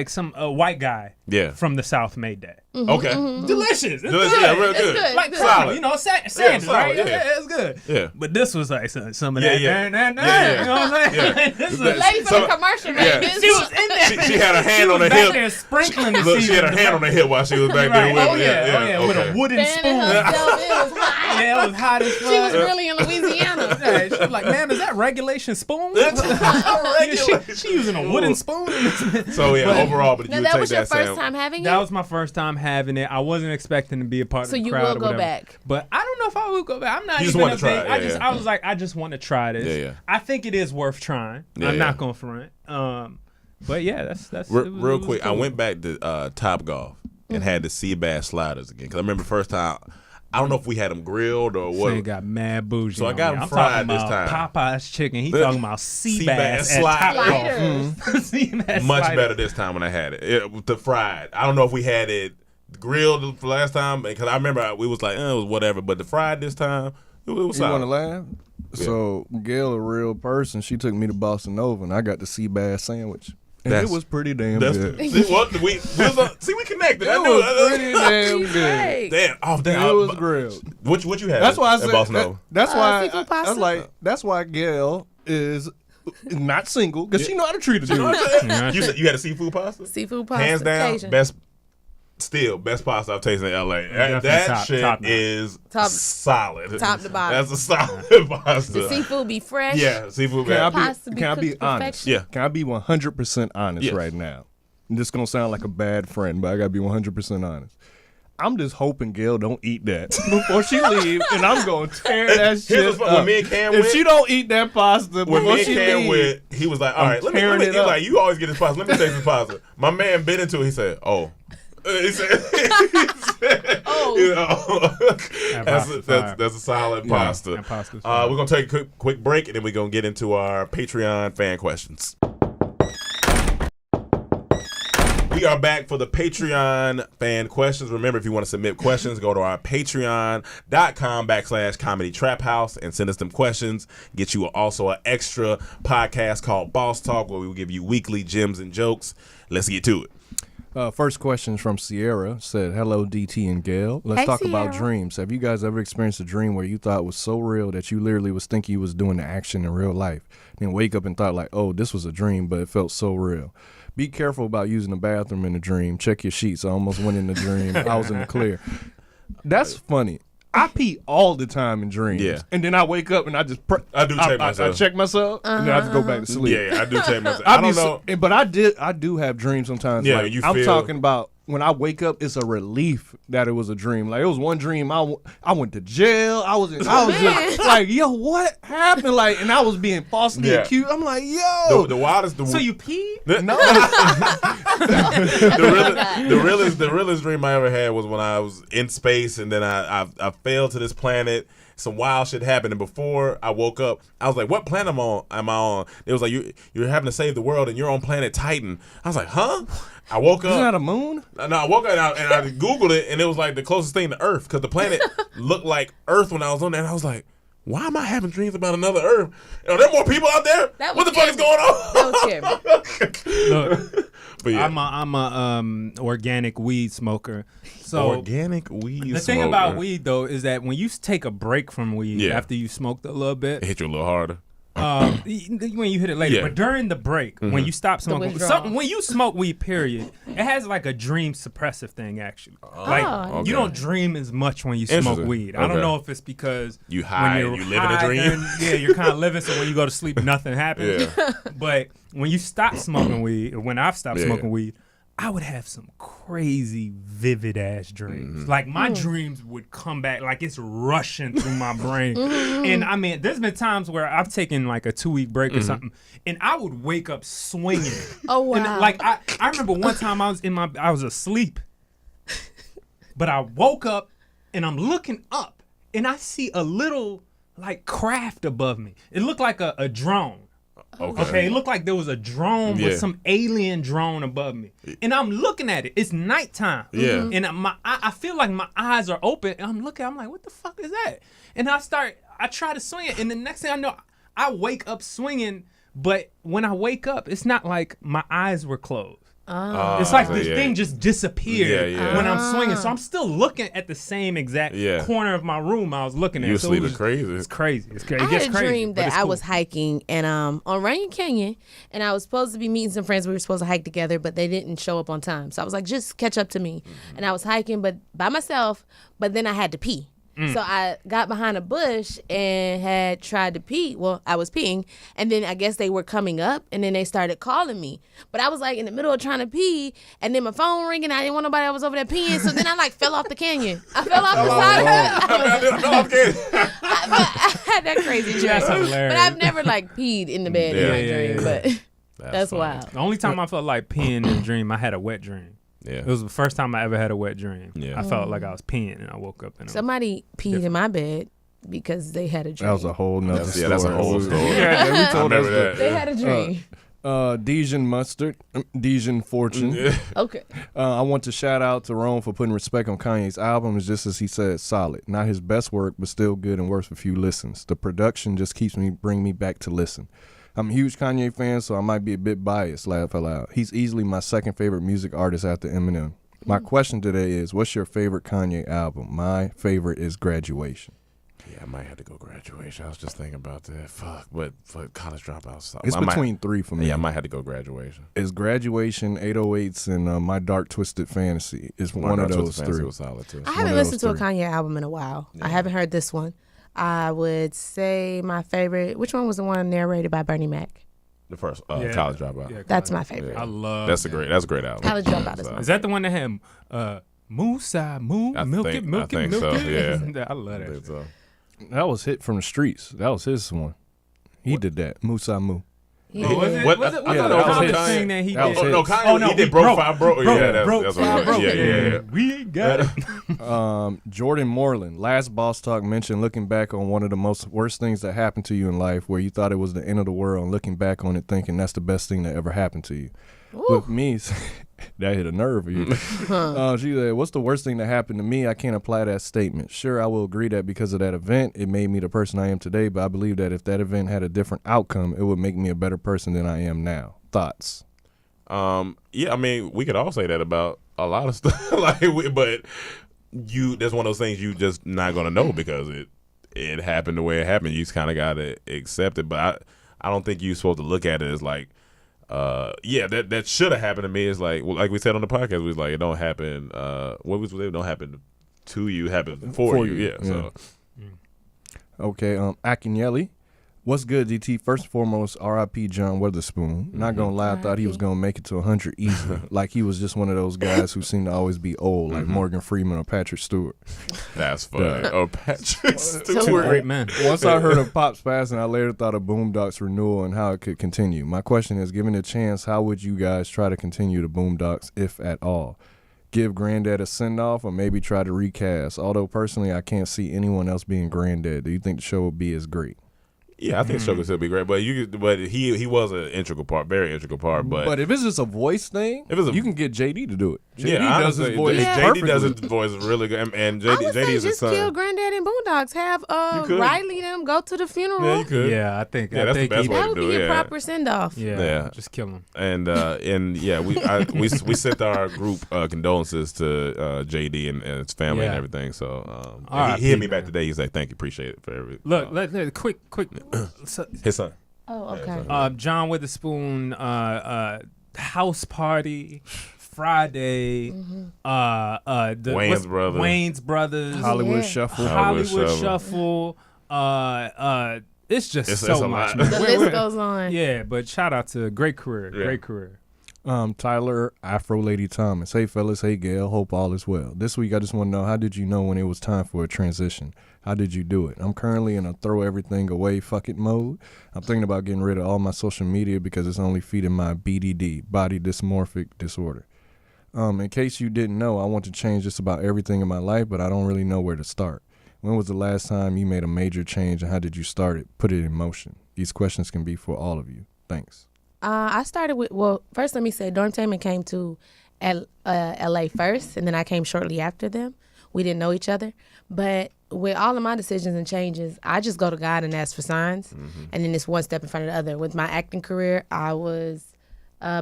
some white guy from the South made that. Mm-hmm, okay. mm-hmm. Delicious. It's delicious. good. Yeah, real good. It's good. Like solid. You know, Sanders, right? Yeah. It's good. Yeah. But this was like some of that. Yeah. You know what I'm saying? Yeah. This was, lady from the commercial, yeah. man. she was in there. She had her hand on her back hip. there sprinkling the Look, seasoning. she had her hand on her hip while she was back there with me. Yeah, with a wooden spoon. Herself, it was hot. Yeah, it was hot as fuck. She was really in Louisiana. Yeah, she was like, ma'am, is that regulation spoon? She using a wooden spoon. So yeah, overall, but Now, you that take was your that first sandwich. time having it? That was my first time having it. I wasn't expecting to be a part of the crowd. So you will or go whatever. back. But I don't know if I will go back. I'm not You just even want a to try big. it. I was like, I just want to try this. Yeah. I think it is worth trying. I'm not gonna front. But yeah, that's real quick. cool. I went back to Top Golf and had the sea bass sliders again because I remember the first time I don't know if we had them grilled or what. They got mad bougie. So I got them fried this time. Popeye's chicken. He talking about sea bass sliders. Much Sliders. better this time when I had it. With the fried. I don't know if we had it grilled the last time because I remember we was like, it was whatever. But the fried this time, it was You solid. want to laugh? Yeah. So Gail, a real person, she took me to Boston Nova, and I got the sea bass sandwich. And it was pretty damn good. We connected. It was pretty damn good. Damn, it was grilled. What you had? That's why I said. Boston Nova? That's why seafood I pasta? was like. That's why Gail is not single because she know how to treat a dude. You said you had a seafood pasta? Seafood pasta. Hands down, Cajun. best pasta I've tasted in LA. That Definitely shit top notch. is solid. Top to bottom. That's a solid pasta. The seafood be fresh. Yeah, seafood. Pasta be Can I cooked be to honest? perfection. Yeah. Can I be 100% honest Yes. right now? And this is gonna sound like a bad friend, but I gotta be 100% honest. I'm just hoping Gail don't eat that before she leave, and I'm gonna tear that shit up. When me and Cam If went, she don't eat that pasta when before me and she Cam leave, went, he was like, "All right, let me." tearing it He's up. like, "You always get this pasta. Let me taste this pasta." My man bit into it. He said, "Oh." He said, Oh. That's a solid pasta. that pasta's We're going to take a quick break, and then we're going to get into our Patreon fan questions. We are back for the Patreon fan questions. Remember, if you want to submit questions, go to our patreon.com/comedytraphouse and send us them questions. Get you also an extra podcast called Boss Talk where we will give you weekly gems and jokes. Let's get to it. First question is from Sierra. Said, "Hello, DT and Gail. Let's Hey, talk about Sierra. dreams. Have you guys ever experienced a dream where you thought it was so real that you literally was thinking you was doing the action in real life, then wake up and thought like, oh, this was a dream, but it felt so real? Be careful about using the bathroom in a dream. Check your sheets. I almost went in the dream. I was in the clear." That's funny. I pee all the time in dreams. Yeah. And then I wake up and I just I do check myself. I check myself and then I just go back to sleep. Yeah, I do check myself. I don't know. But I do have dreams sometimes. Yeah, like, you I'm feel- talking about when I wake up, it's a relief that it was a dream. Like, it was one dream, I went to jail. I was just like, yo, what happened? Like, and I was being falsely accused. I'm like, yo. The wildest. So you peed? No. The realest dream I ever had was when I was in space and then I fell to this planet. Some wild shit happened, and before I woke up, I was like, "What planet am I on?" It was like you're having to save the world, and you're on planet Titan. I was like, "Huh?" I woke up. Isn't that a moon? No, I woke up and I Googled it, and it was like the closest thing to Earth because the planet looked like Earth when I was on there, and I was like, "Why am I having dreams about another Earth? Are there more people out there? That What the was fuck is going on?" That was scary. Look, But yeah, I'm a organic weed smoker. So organic weed. the thing about weed though is that when you take a break from weed after you smoked a little bit, it hit you a little harder. when you hit it later, Yeah. but during the break, when you stop smoking, withdrawal. when you smoke weed, period, it has like a dream suppressive thing actually. Like okay. you don't dream as much when you smoke Interesting. weed. I don't Okay. know if it's because You high when and you live in a high, dream? then, yeah, you're kind of living. So when you go to sleep, nothing happens. Yeah. But when you stop smoking weed, or when I've stopped Yeah. smoking weed, I would have some crazy vivid ass dreams. Like my dreams would come back like it's rushing through my brain. And I mean, there's been times where I've taken like a 2-week break or something, and I would wake up swinging. Oh, wow. And like I remember one time I was asleep, but I woke up and I'm looking up and I see a little like craft above me. It looked like a drone. Okay, it looked like there was a drone with some alien drone above me, and I'm looking at it. It's nighttime, and I feel like my eyes are open, and I'm looking. I'm like, what the fuck is that? And I try to swing it, and the next thing I know, I wake up swinging. But when I wake up, it's not like my eyes were closed. It's like this thing just disappeared when I'm swinging. So I'm still looking at the same exact corner of my room I was looking at. You so sleeping crazy. It's crazy. It I gets had a crazy, dream but that it's I cool. was hiking and on Runyon Canyon, and I was supposed to be meeting some friends. We were supposed to hike together, but they didn't show up on time. So I was like, just catch up to me. And I was hiking, but by myself. But then I had to pee. So I got behind a bush and had tried to pee. Well, I was peeing, and then I guess they were coming up, and then they started calling me. But I was like in the middle of trying to pee, and then my phone ringing. I didn't want nobody that was over there peeing, so then I like fell off the canyon. I fell off the side. I had that crazy dream. That's hilarious. But I've never like peed in the bed in my Yeah, dream. yeah. But that's funny. wild. The only time I felt like peeing in a dream, I had a wet dream. Yeah. It was the first time I ever had a wet dream. Yeah. I felt like I was peeing, and I woke up. And Somebody peed in my bed because they had a dream. That was a whole nother story. Yeah, that's a whole story. Yeah, we told I remember us that. They had a dream. Dijon Mustard, Dijon Fortune. Okay. I want to shout out to Rome for putting respect on Kanye's album. It's just as he said, solid. Not his best work, but still good and worth a few listens. The production just bring me back to listen. I'm a huge Kanye fan, so I might be a bit biased, laugh out loud. He's easily my second favorite music artist after Eminem. My question today is, what's your favorite Kanye album? My favorite is Graduation. Yeah, I might have to go Graduation. I was just thinking about that. Fuck, but College Dropout. It's between three for me. Yeah, I might have to go Graduation. It's Graduation, 808s, and My Dark Twisted Fantasy. It's one of those three. Was solid too. I haven't listened to a Kanye album in a while. I haven't heard this one. I would say my favorite. Which one was the one narrated by Bernie Mac? The first College Dropout. Yeah, That's my favorite. I love That's a great album. College Dropout is Is that the one that had Moosa, milk it, milk I it, think milk so, it? yeah. I love that. So. That was Hit from the Streets. That was his one. He did that. Musa Mu. Yeah. Was it? What? Was it? I Was thought it that was the his. comic thing that he That did? was his. No, Kanye, he did Broke Five Broke. Yeah, that's what it was. Yeah. We ain't got it. Jordan Moreland, last Boss Talk mentioned looking back on one of the most worst things that happened to you in life, where you thought it was the end of the world, and looking back on it thinking that's the best thing that ever happened to you. With me, that hit a nerve of you. She said, what's the worst thing that happened to me? I can't apply that statement. Sure, I will agree that because of that event, it made me the person I am today, but I believe that if that event had a different outcome, it would make me a better person than I am now. Thoughts? Yeah, I mean, we could all say that about a lot of stuff. But that's one of those things you just not gonna know because it happened the way it happened. You just kind of gotta accept it. But I don't think you're supposed to look at it as like, that should have happened to me. It's like, well, like we said on the podcast, we was like, it don't happen. It don't happen to you, it happens for you. Yeah. So. Okay, Akinyele. What's good, DT? First and foremost, R.I.P. John Witherspoon. Not gonna lie, I thought he was gonna make it to 100 easily. Like he was just one of those guys who seem to always be old, like Morgan Freeman or Patrick Stewart. That's funny. Or Patrick Stewart. Two great men. Once I heard of Pop's passing, I later thought of Boondocks renewal and how it could continue. My question is, given a chance, how would you guys try to continue the Boondocks, if at all? Give Granddad a send-off or maybe try to recast? Although personally, I can't see anyone else being Granddad. Do you think the show would be as great? Yeah, I think Sugar still be great, but he was an integral part, very integral part. But if it's just a voice thing, you can get JD to do it. JD does his voice JD does his voice really good, and I would JD say is his just son. kill Granddad and Boondocks. Have Riley them go to the funeral. Yeah, you could. Yeah, I think that's the best way that to would do be it. a proper send-off. Yeah, just kill him. And we sent our group condolences to JD and his family and everything. So he hit me back today. He's like, "Thank you, appreciate it for everything." Look, quick. His son. Oh, okay. John Witherspoon, house party, Friday, Wayne's brothers, Hollywood Shuffle. It's just it's so a much. lot. The list goes on. Yeah, but shout out to great career. Tyler Afro Lady Thomas. Hey fellas, hey Gail, hope all is well. This week I just want to know, how did you know when it was time for a transition? How did you do it? I'm currently in a throw everything away fuck it mode. I'm thinking about getting rid of all my social media because it's only feeding my BDD, body dysmorphic disorder. In case you didn't know, I want to change just about everything in my life, but I don't really know where to start. When was the last time you made a major change and how did you start it, put it in motion? These questions can be for all of you. Thanks. I started with, first let me say Dormtainment came to LA first, and then I came shortly after them. We didn't know each other. But with all of my decisions and changes, I just go to God and ask for signs, and then it's one step in front of the other. With my acting career, I was,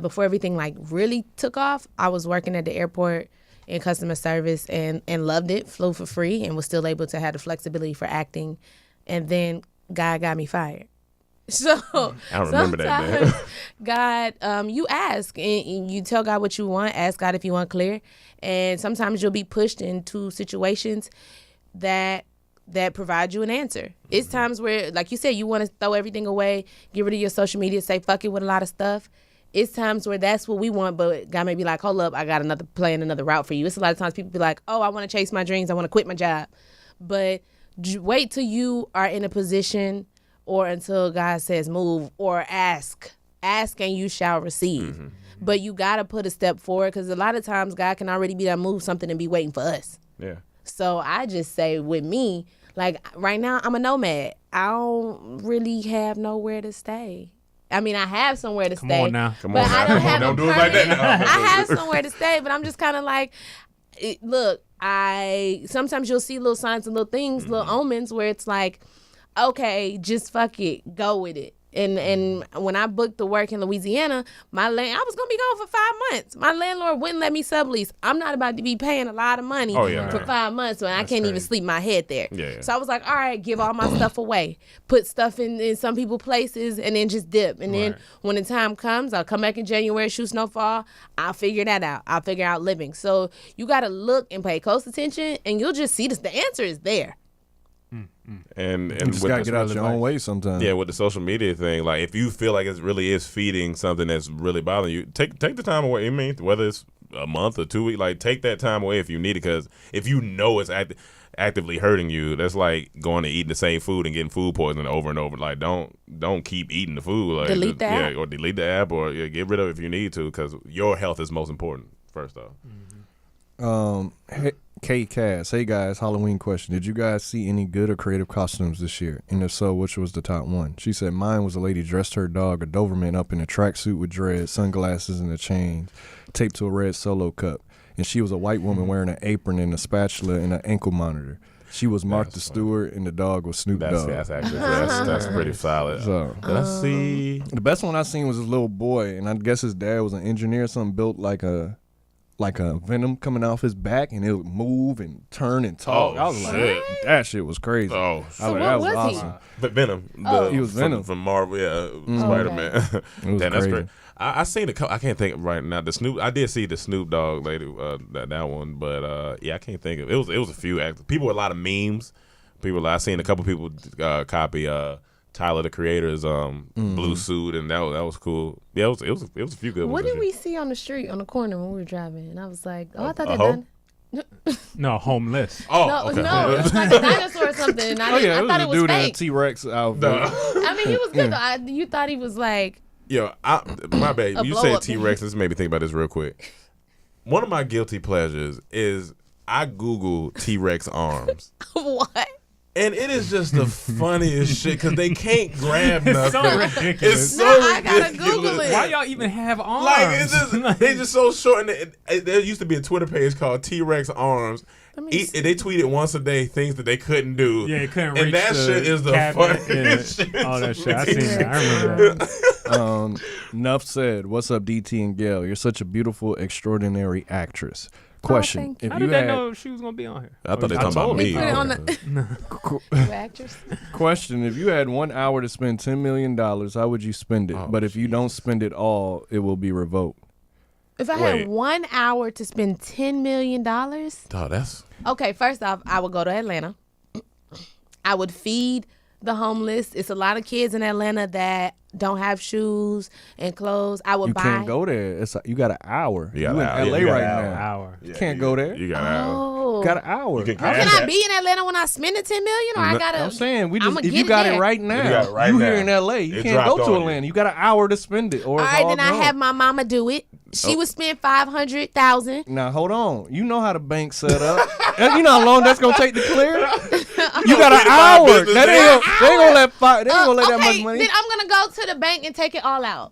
before everything like really took off, I was working at the airport in customer service and loved it, flew for free, and was still able to have the flexibility for acting. And then God got me fired. So I remember that, man. God, you ask and you tell God what you want. Ask God if you want clear. And sometimes you'll be pushed into situations that provide you an answer. It's times where, like you said, you want to throw everything away, get rid of your social media, say fuck it with a lot of stuff. It's times where that's what we want, but God may be like, hold up, I got another route for you. It's a lot of times people be like, oh, I want to chase my dreams, I want to quit my job. But wait till you are in a position or until God says move, or ask ask and you shall receive. But you got to put a step forward because a lot of times God can already be done move something and be waiting for us. Yeah. So I just say with me, like right now, I'm a nomad. I don't really have nowhere to stay. I mean, I have somewhere to stay. Come on now. But I don't have Don't do it like that now. I have somewhere to stay, but I'm just kind of like, look, sometimes you'll see little signs and little things, little omens where it's like, okay, just fuck it, go with it. And when I booked the work in Louisiana, I was gonna be gone for 5 months. My landlord wouldn't let me sublease. I'm not about to be paying a lot of money for 5 months when I can't even sleep my head there. Yeah. So I was like, all right, give all my stuff away, put stuff in some people's places, and then just dip. And then when the time comes, I'll come back in January, shoot snowfall. I'll figure that out. I'll figure out living. So you gotta look and pay close attention, and you'll just see the answer is there. And You just gotta get out your own way sometimes. Yeah, with the social media thing, like if you feel like it really is feeding something that's really bothering you, take the time away. I mean, whether it's a month or 2 weeks, like take that time away if you need it. Because if you know it's actively hurting you, that's like going to eating the same food and getting food poisoning over and over. Like don't keep eating the food. Like delete the app. or delete the app, or get rid of it if you need to, because your health is most important first off. K Cass, hey guys, Halloween question. Did you guys see any good or creative costumes this year? And if so, which was the top one? She said mine was a lady dressed her dog, a Doberman, up in a tracksuit with dreads, sunglasses, and a chain taped to a red Solo cup. And she was a white woman wearing an apron and a spatula and an ankle monitor. She was Martha Stewart, and the dog was Snoop Dogg. That's pretty solid. So, let's see. The best one I seen was this little boy, and I guess his dad was an engineer or something, built like a venom coming off his back, and it would move and turn and talk. I was like, that shit was crazy. Oh, So shit. what that was was he? awesome. But Venom. He was Venom. From Marvel, Spider-Man. It was Damn, that's crazy. great. I seen I can't think right now. The Snoop. I did see the Snoop Dogg lady. That one, but I can't think of it. It was a few people with a lot of memes. I seen a couple people copy Tyler the Creator's blue suit, and that was cool. Yeah, it was a few good ones. What this did year. we see on the street on the corner when we were driving? And I was like, I thought they hoe? done. No, homeless. Oh, okay. No, it was like a dinosaur or something. And I thought it was dude in a fake. T-Rex outfit. I mean, he was good though. You thought he was like, Yo, my bad. A You blow say up. T-Rex. This made me think about this real quick. One of my guilty pleasures is I Google T-Rex arms. what? And it is just the funniest shit because they can't grab It's nothing. so ridiculous. It's so No, I gotta ridiculous. Google it. Why y'all even have arms? Like it's just they just so short. And there used to be a Twitter page called T-Rex Arms. They tweeted once a day things that they couldn't do. Yeah, it couldn't and reach that the shit is the cabinet, funniest shit. all that shit. I seen that. I remember that. Nuff said, "What's up, DT and Gail? You're such a beautiful, extraordinary actress." Question: thank If How you did they had know she was gonna be on here? I thought they talking about told me. Put it on the You actress. question, if you had 1 hour to spend $10 million, how would you spend it? But if you don't spend it all, it will be revoked. If I had 1 hour to spend $10 million, Oh, that's okay, first off, I would go to Atlanta. I would feed the homeless. It's a lot of kids in Atlanta that don't have shoes and clothes. I would You buy. can't go there. You got an hour. You got in an hour. LA You got right an now. Hour. You can't go there. You got out. Oh. Got an hour. You Can I be in Atlanta when I spend the $10 million, or I gotta? I'm saying I'ma if get you got there. it right now, You got it right here now. in LA, you It can't go dropped to on you. Atlanta. You got an hour to spend it, or All it's right, all then I gone. have my mama do it. She would spend $500,000. Now hold on. You know how the bank set up. You know how long that's gonna take to clear. You got an hour. business They ain't gonna let that much Okay, money. then I'm gonna go to the bank and take it all out.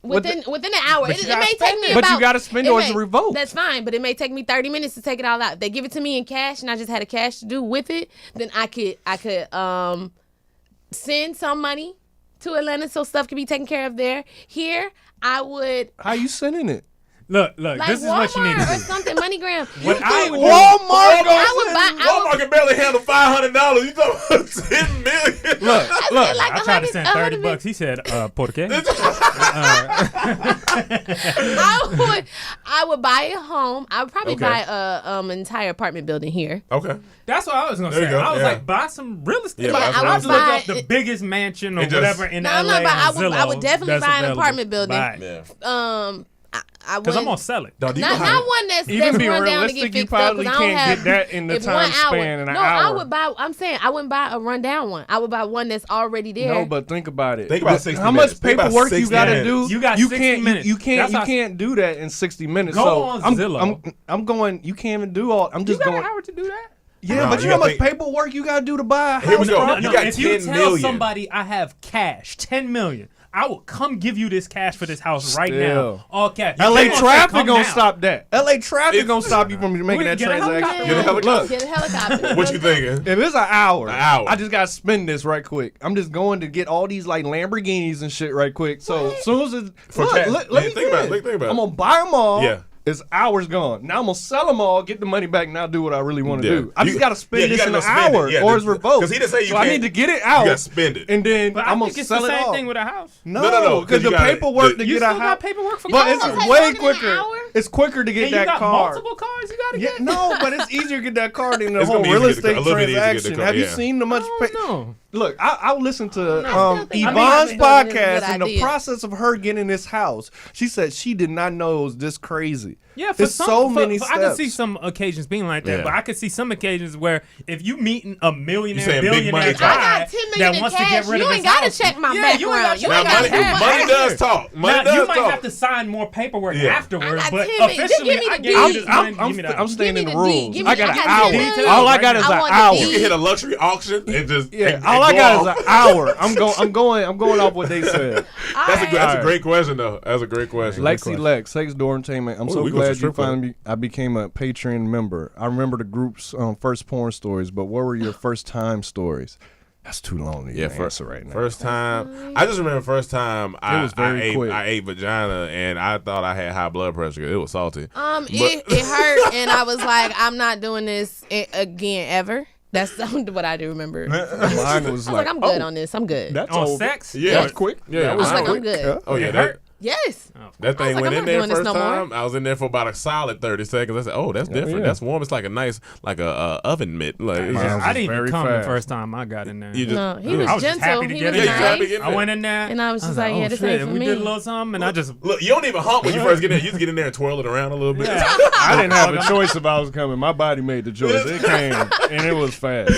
Within an hour. But It you may gotta take spend me it. But you about. gotta spend it or it's revoked. That's fine, but it may take me 30 minutes to take it all out. If they give it to me in cash and I just had a cash to do with it, then I could send some money to Atlanta so stuff can be taken care of there. Here, I would How you sending it? Look, like this is Walmart what you need to or do. something, MoneyGram. What I would do, Walmart can barely handle $500. You talking about $10 million? Look. I tried to send $30. He said, "Por qué?" I would buy a home. I would probably Okay. buy an entire apartment building here. Okay. That's what I was gonna There you say. go, I was yeah. like, buy some real estate. Yeah, But that's I what would Just look buy up the biggest mansion or It just- whatever in No, LA no, but on I would Zillow definitely that's buy an available. apartment building. Buy it. Yeah. Because I'm gonna sell it. Not one that's run down to get fixed up. You can't get that in the time span in an hour. I would buy. I'm saying I wouldn't buy a rundown one. I would buy one that's already there. No, but think about it. Think about 60 How minutes. much paperwork you got to do? You got 60 minutes. You can't do that in 60 minutes. Go on Zillow. I'm going. You can't even do all. I'm just going. You got an hour to do that. Yeah, but you know how much paperwork you got to do to buy a house? Here we go. You got if 10 you tell million. somebody I have cash, 10 million, I will come give you this cash for this house right Still. now. All cash. LA traffic gonna stop that. LA traffic gonna stop you from making that Get a transaction. helicopter. Get a helicopter. What you thinking? If it's an hour, I just gotta spend this right quick. I'm just going to get all these like Lamborghinis and shit right quick. So as soon as it's let me think about it. I'm gonna buy them all. Yeah. It's hours gone. Now I'm gonna sell them all, get the money back, and now do what I really want to do. I just gotta spend this in an hour, or it's revoked. Because he didn't say you so can't. I need to get it out. You gotta spend it, and then But I'm I gonna think it's sell the it same all. thing with a house. No, because the paperwork to You get a still got house. paperwork for But cars. it's Take way longer than an quicker. hour? It's quicker to get And that you got car. multiple cars you gotta Yeah, get? no, but it's easier to get that car than the It's whole gonna be real easier to get estate a little bit easier to get the transaction. car, Have you yeah. seen the much? No. Look, I'll listen to still think Yvonne's it's a podcast, good and the idea. process of her getting this house. She said she did not know it was this crazy. Yeah, for It's some, so many I can see steps. some occasions being like that, Yeah. but I can see some occasions where if you meeting a millionaire, saying big money billionaire talk. guy I got 10 million that in wants to cash. get rid You of ain't his gotta house. check my Yeah, you ain't background. You gotta ain't Now, gotta money, check money my does talk. Money Now, does you might talk. have to sign more paperwork Yeah. afterwards, I got but 10 million. Just officially, give me the I deed. gave you this money. Give me I'm that. staying in the Give me the rules. deed. I got I an got hour. 10 million. All I got is I an want the hour. You deed. can hit a luxury auction and just and All I go got off. is an hour. I'm going off what they said. That's a great question though. That's a great question. Lexi Lex, thanks Dormtainment. I'm so we go glad to you strip club. I became a Patreon member. I remember the group's first porn stories, but what were your first time stories? That's too long to answer right now. First time, I just remember first time was very quick. I ate vagina and I thought I had high blood pressure. It was salty. It hurt, and I was like, I'm not doing this again ever. That's what I do remember. I Mine was was like, I'm good on this. I'm good. That's On over. sex? Yeah, That's quick. Yeah, I was mine like, I'm good. Oh yeah, It that hurt? Yes. that thing like, went I'm in not there doing this first no more. time. I was in there for about a solid 30 seconds. I said, "Oh, that's different. yeah. That's warm. It's like a nice, like a oven mitt. Like it's Mine just, was I didn't very even come fast. the first time I got in there. you just No, he was I was just gentle. happy to He get was in Yeah, you happy to nice. get in I went in there And I was just like, yeah, oh, this shit, ain't for we me. did a little something, and I just look. You don't even hump when you first get in. You just get in there and twirl it around a little bit. I didn't have a choice if I was coming. My body made the choice. It came, and it was fast.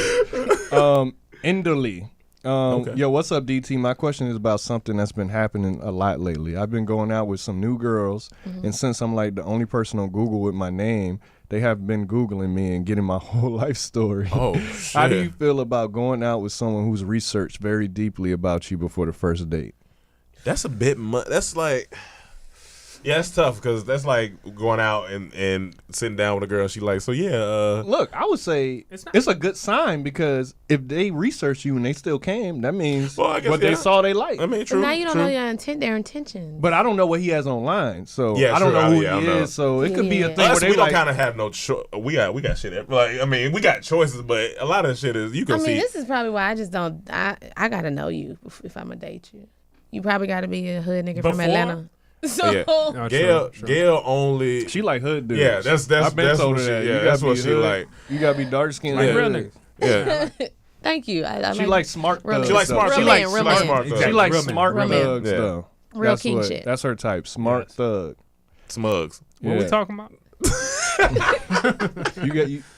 Indolly. Yo, what's up, DT? My question is about something that's been happening a lot lately. I've been going out with some new girls, and since I'm like the only person on Google with my name, they have been Googling me and getting my whole life story. Oh, How do shit. you feel about going out with someone who's researched very deeply about you before the first date? That's a bit much. That's like, yeah, it's tough because that's like going out and sitting down with a girl. She like, so yeah, Look, I would say it's a good sign because if they research you and they still came, that means Well, I guess, what they yeah. saw they like. I mean, But true. now you don't true. know their intentions. But I don't know what he has online, so Yeah, I don't true. know who Yeah, I he don't know. is. So it could be a Yeah. thing Us, where we they don't like. kind of have no choice. We got shit. Like, I mean, we got choices, but a lot of shit is you can I mean, see. this is probably why I just don't. I gotta know you if I'm gonna date you. You probably gotta be a hood nigga from Before? Atlanta. So Yeah. Oh, Gail, true. Gail only. She like hood dudes. Yeah, that's I've been that's told what her she. that. Yeah, You that's gotta what be she hood. like. You gotta be dark skinned. Like Yeah. real niggas. Yeah, thank you. I She like smart Real thugs. she like smart. Real She man, like real she like man. smart. Exactly. She like Real man. smart Real man. thugs Yeah. though. Real That's king what- shit. That's her type. Smart Yes. thug. Smugs. What we talking about?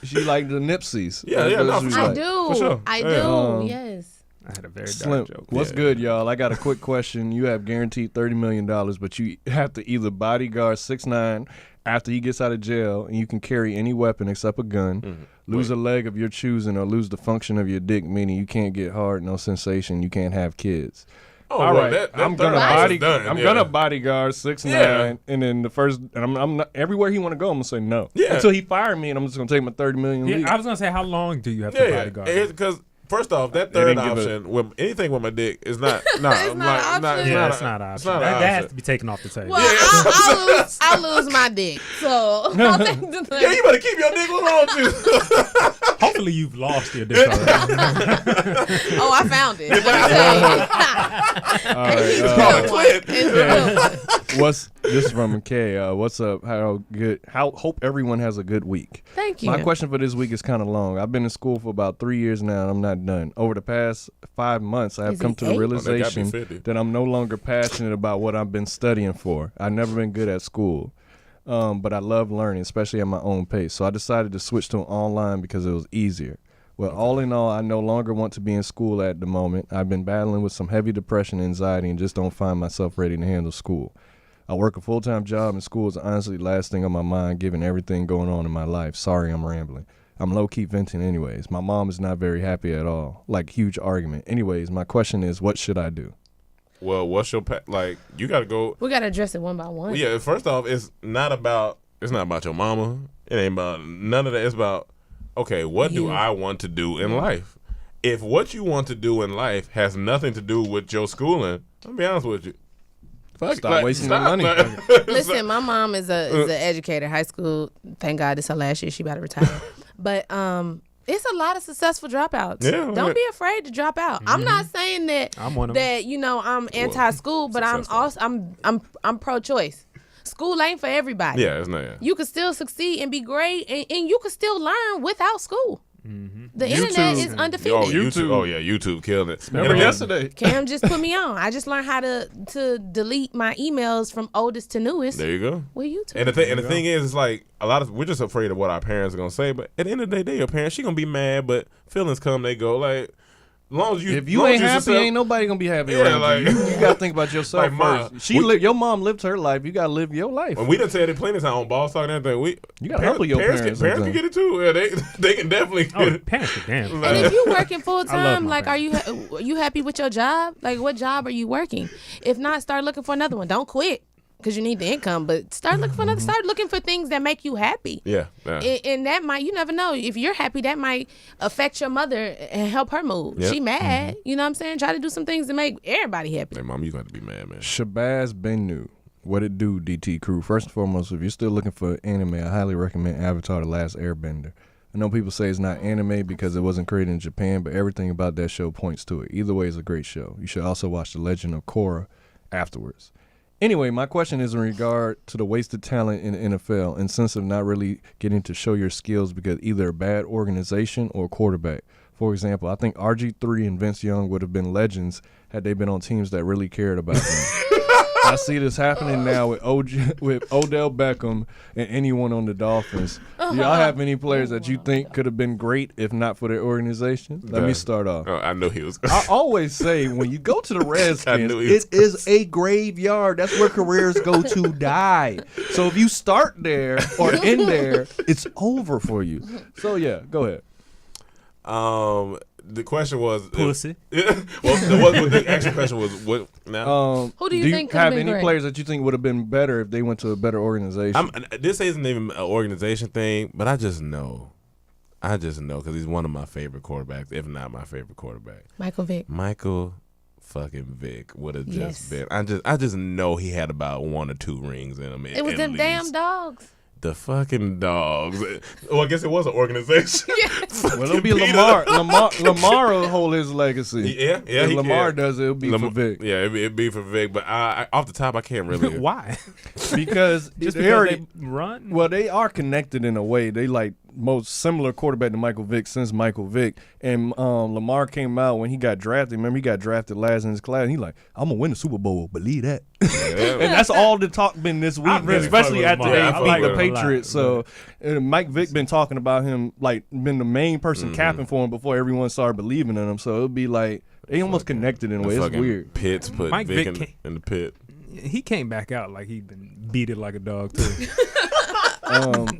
She like the Nipseys. Yeah, yeah, no, That's what for she sure. I like. do. For sure. I do. Yeah. Yes. I had a very Slim, dark joke. what's good, y'all? I got a quick question. You have guaranteed $30 million, but you have to either bodyguard 6ix9ine after he gets out of jail, and you can carry any weapon except a gun, lose a leg of your choosing, or lose the function of your dick, meaning you can't get hard, no sensation, you can't have kids. Oh, All well, right, that I'm third gonna option is done, I'm yeah. gonna bodyguard 6ix9ine, Yeah. and then the first, and I'm not everywhere he want to go. I'm gonna say no. Yeah. Until he fire me, and I'm just gonna take my $30 million. leave. Yeah, I was gonna say, how long do you have to Yeah, bodyguard? because first off, that They third didn't give option with anything with my dick is not. Nah, It's not an option. Yeah, it's not an option. not an That has option. to be taken off the table. Well, I'll lose my dick. So I'll take the Yeah, you better keep your dick. What's wrong with you? Hopefully you've lost your dick already. Oh, I found it. This is from McKay. What's up? Hope everyone has a good week. Thank you. My question for this week is kind of long. I've been in school for about 3 years now, and I'm not done. Over the past 5 months, I have come to the realization that I'm no longer passionate about what I've been studying for. I've never been good at school. But I love learning, especially at my own pace. So I decided to switch to online because it was easier. Well, all in all, I no longer want to be in school at the moment. I've been battling with some heavy depression and anxiety and just don't find myself ready to handle school. I work a full-time job, and school is honestly the last thing on my mind given everything going on in my life. Sorry, I'm rambling. I'm low-key venting anyways. My mom is not very happy at all. Like, huge argument. Anyways, my question is, what should I do? Well, what's your you got to go. We got to address it one by one. Yeah, first off, it's not about your mama. It ain't about none of that. It's about, okay, what do I want to do in life? If what you want to do in life has nothing to do with your schooling, I'll be honest with you. Stop wasting your money. Listen, my mom is an educator, high school. Thank God it's her last year. She about to retire. But it's a lot of successful dropouts. Yeah, don't be afraid to drop out. I'm not saying that I'm one of them. I'm anti-school, but I'm pro-choice. School ain't for everybody. Yeah, it's not. Yeah. You can still succeed and be great, and you can still learn without school. The internet is undefeated. YouTube killed it. Remember yesterday? Cam just put me on. I just learned how to delete my emails from oldest to newest. There you go. With YouTube. And the thing is, it's like we're just afraid of what our parents are gonna say. But at the end of the day, your parents, she gonna be mad. But feelings come, they go. Like, as long as you, if you ain't happy, ain't nobody gonna be happy. Around you. You gotta think about yourself first. Your mom lived her life. You gotta live your life. And we done said it plenty of times on Boss Talk and everything. You gotta humble your parents. Parents can get it too. Yeah, they can definitely. Parents can dance. And if you working full time, like, are you happy with your job? Like, what job are you working? If not, start looking for another one. Don't quit because you need the income, but start looking for another. Start looking for things that make you happy. Yeah. And that might, you never know. If you're happy, that might affect your mother and help her mood. Yep. She mad. You know what I'm saying? Try to do some things to make everybody happy. Hey, Mom, you got to be mad, man. Shabazz Bennu. What it do, DT crew? First and foremost, if you're still looking for anime, I highly recommend Avatar: The Last Airbender. I know people say it's not anime because it wasn't created in Japan, but everything about that show points to it. Either way, it's a great show. You should also watch The Legend of Korra afterwards. Anyway, my question is in regard to the wasted talent in the NFL and sense of not really getting to show your skills because either a bad organization or quarterback. For example, I think RG3 and Vince Young would have been legends had they been on teams that really cared about them. I see this happening now with Odell Beckham and anyone on the Dolphins. Do y'all have any players that you think could have been great if not for their organization? Let me start off. I know he was. I always say when you go to the Redskins, it is a graveyard. That's where careers go to die. So if you start there or in there, it's over for you. So yeah, go ahead. The question was pussy. Well, the actual question was what now? Who do you think have any players that you think would have been better if they went to a better organization? This isn't even an organization thing, but I just know because he's one of my favorite quarterbacks, if not my favorite quarterback. Michael fucking Vick would have just been. I just know he had about 1 or 2 rings in him. It was them damn dogs. The fucking dogs. Well, I guess it was an organization. Well, it'll be Lamar. Lamar will hold his legacy. Yeah. If Lamar does it, it'll be for Vic. Yeah, it'd be for Vic. But off the top, I can't really. Why? Because they run. Well, they are connected in a way. They like most similar quarterback to Michael Vick since Michael Vick. And Lamar came out when he got drafted. Remember, he got drafted last in his class. And he like, I'm gonna win the Super Bowl. Believe that. And that's all the talk been this week, really especially after they beat the Patriots. So Mike Vick been talking about him, like been the main person capping for him before everyone started believing in him. So it'll be like they almost connected in a way. It's weird. Pitts put Mike Vick in the pit. He came back out like he'd been beat it like a dog too.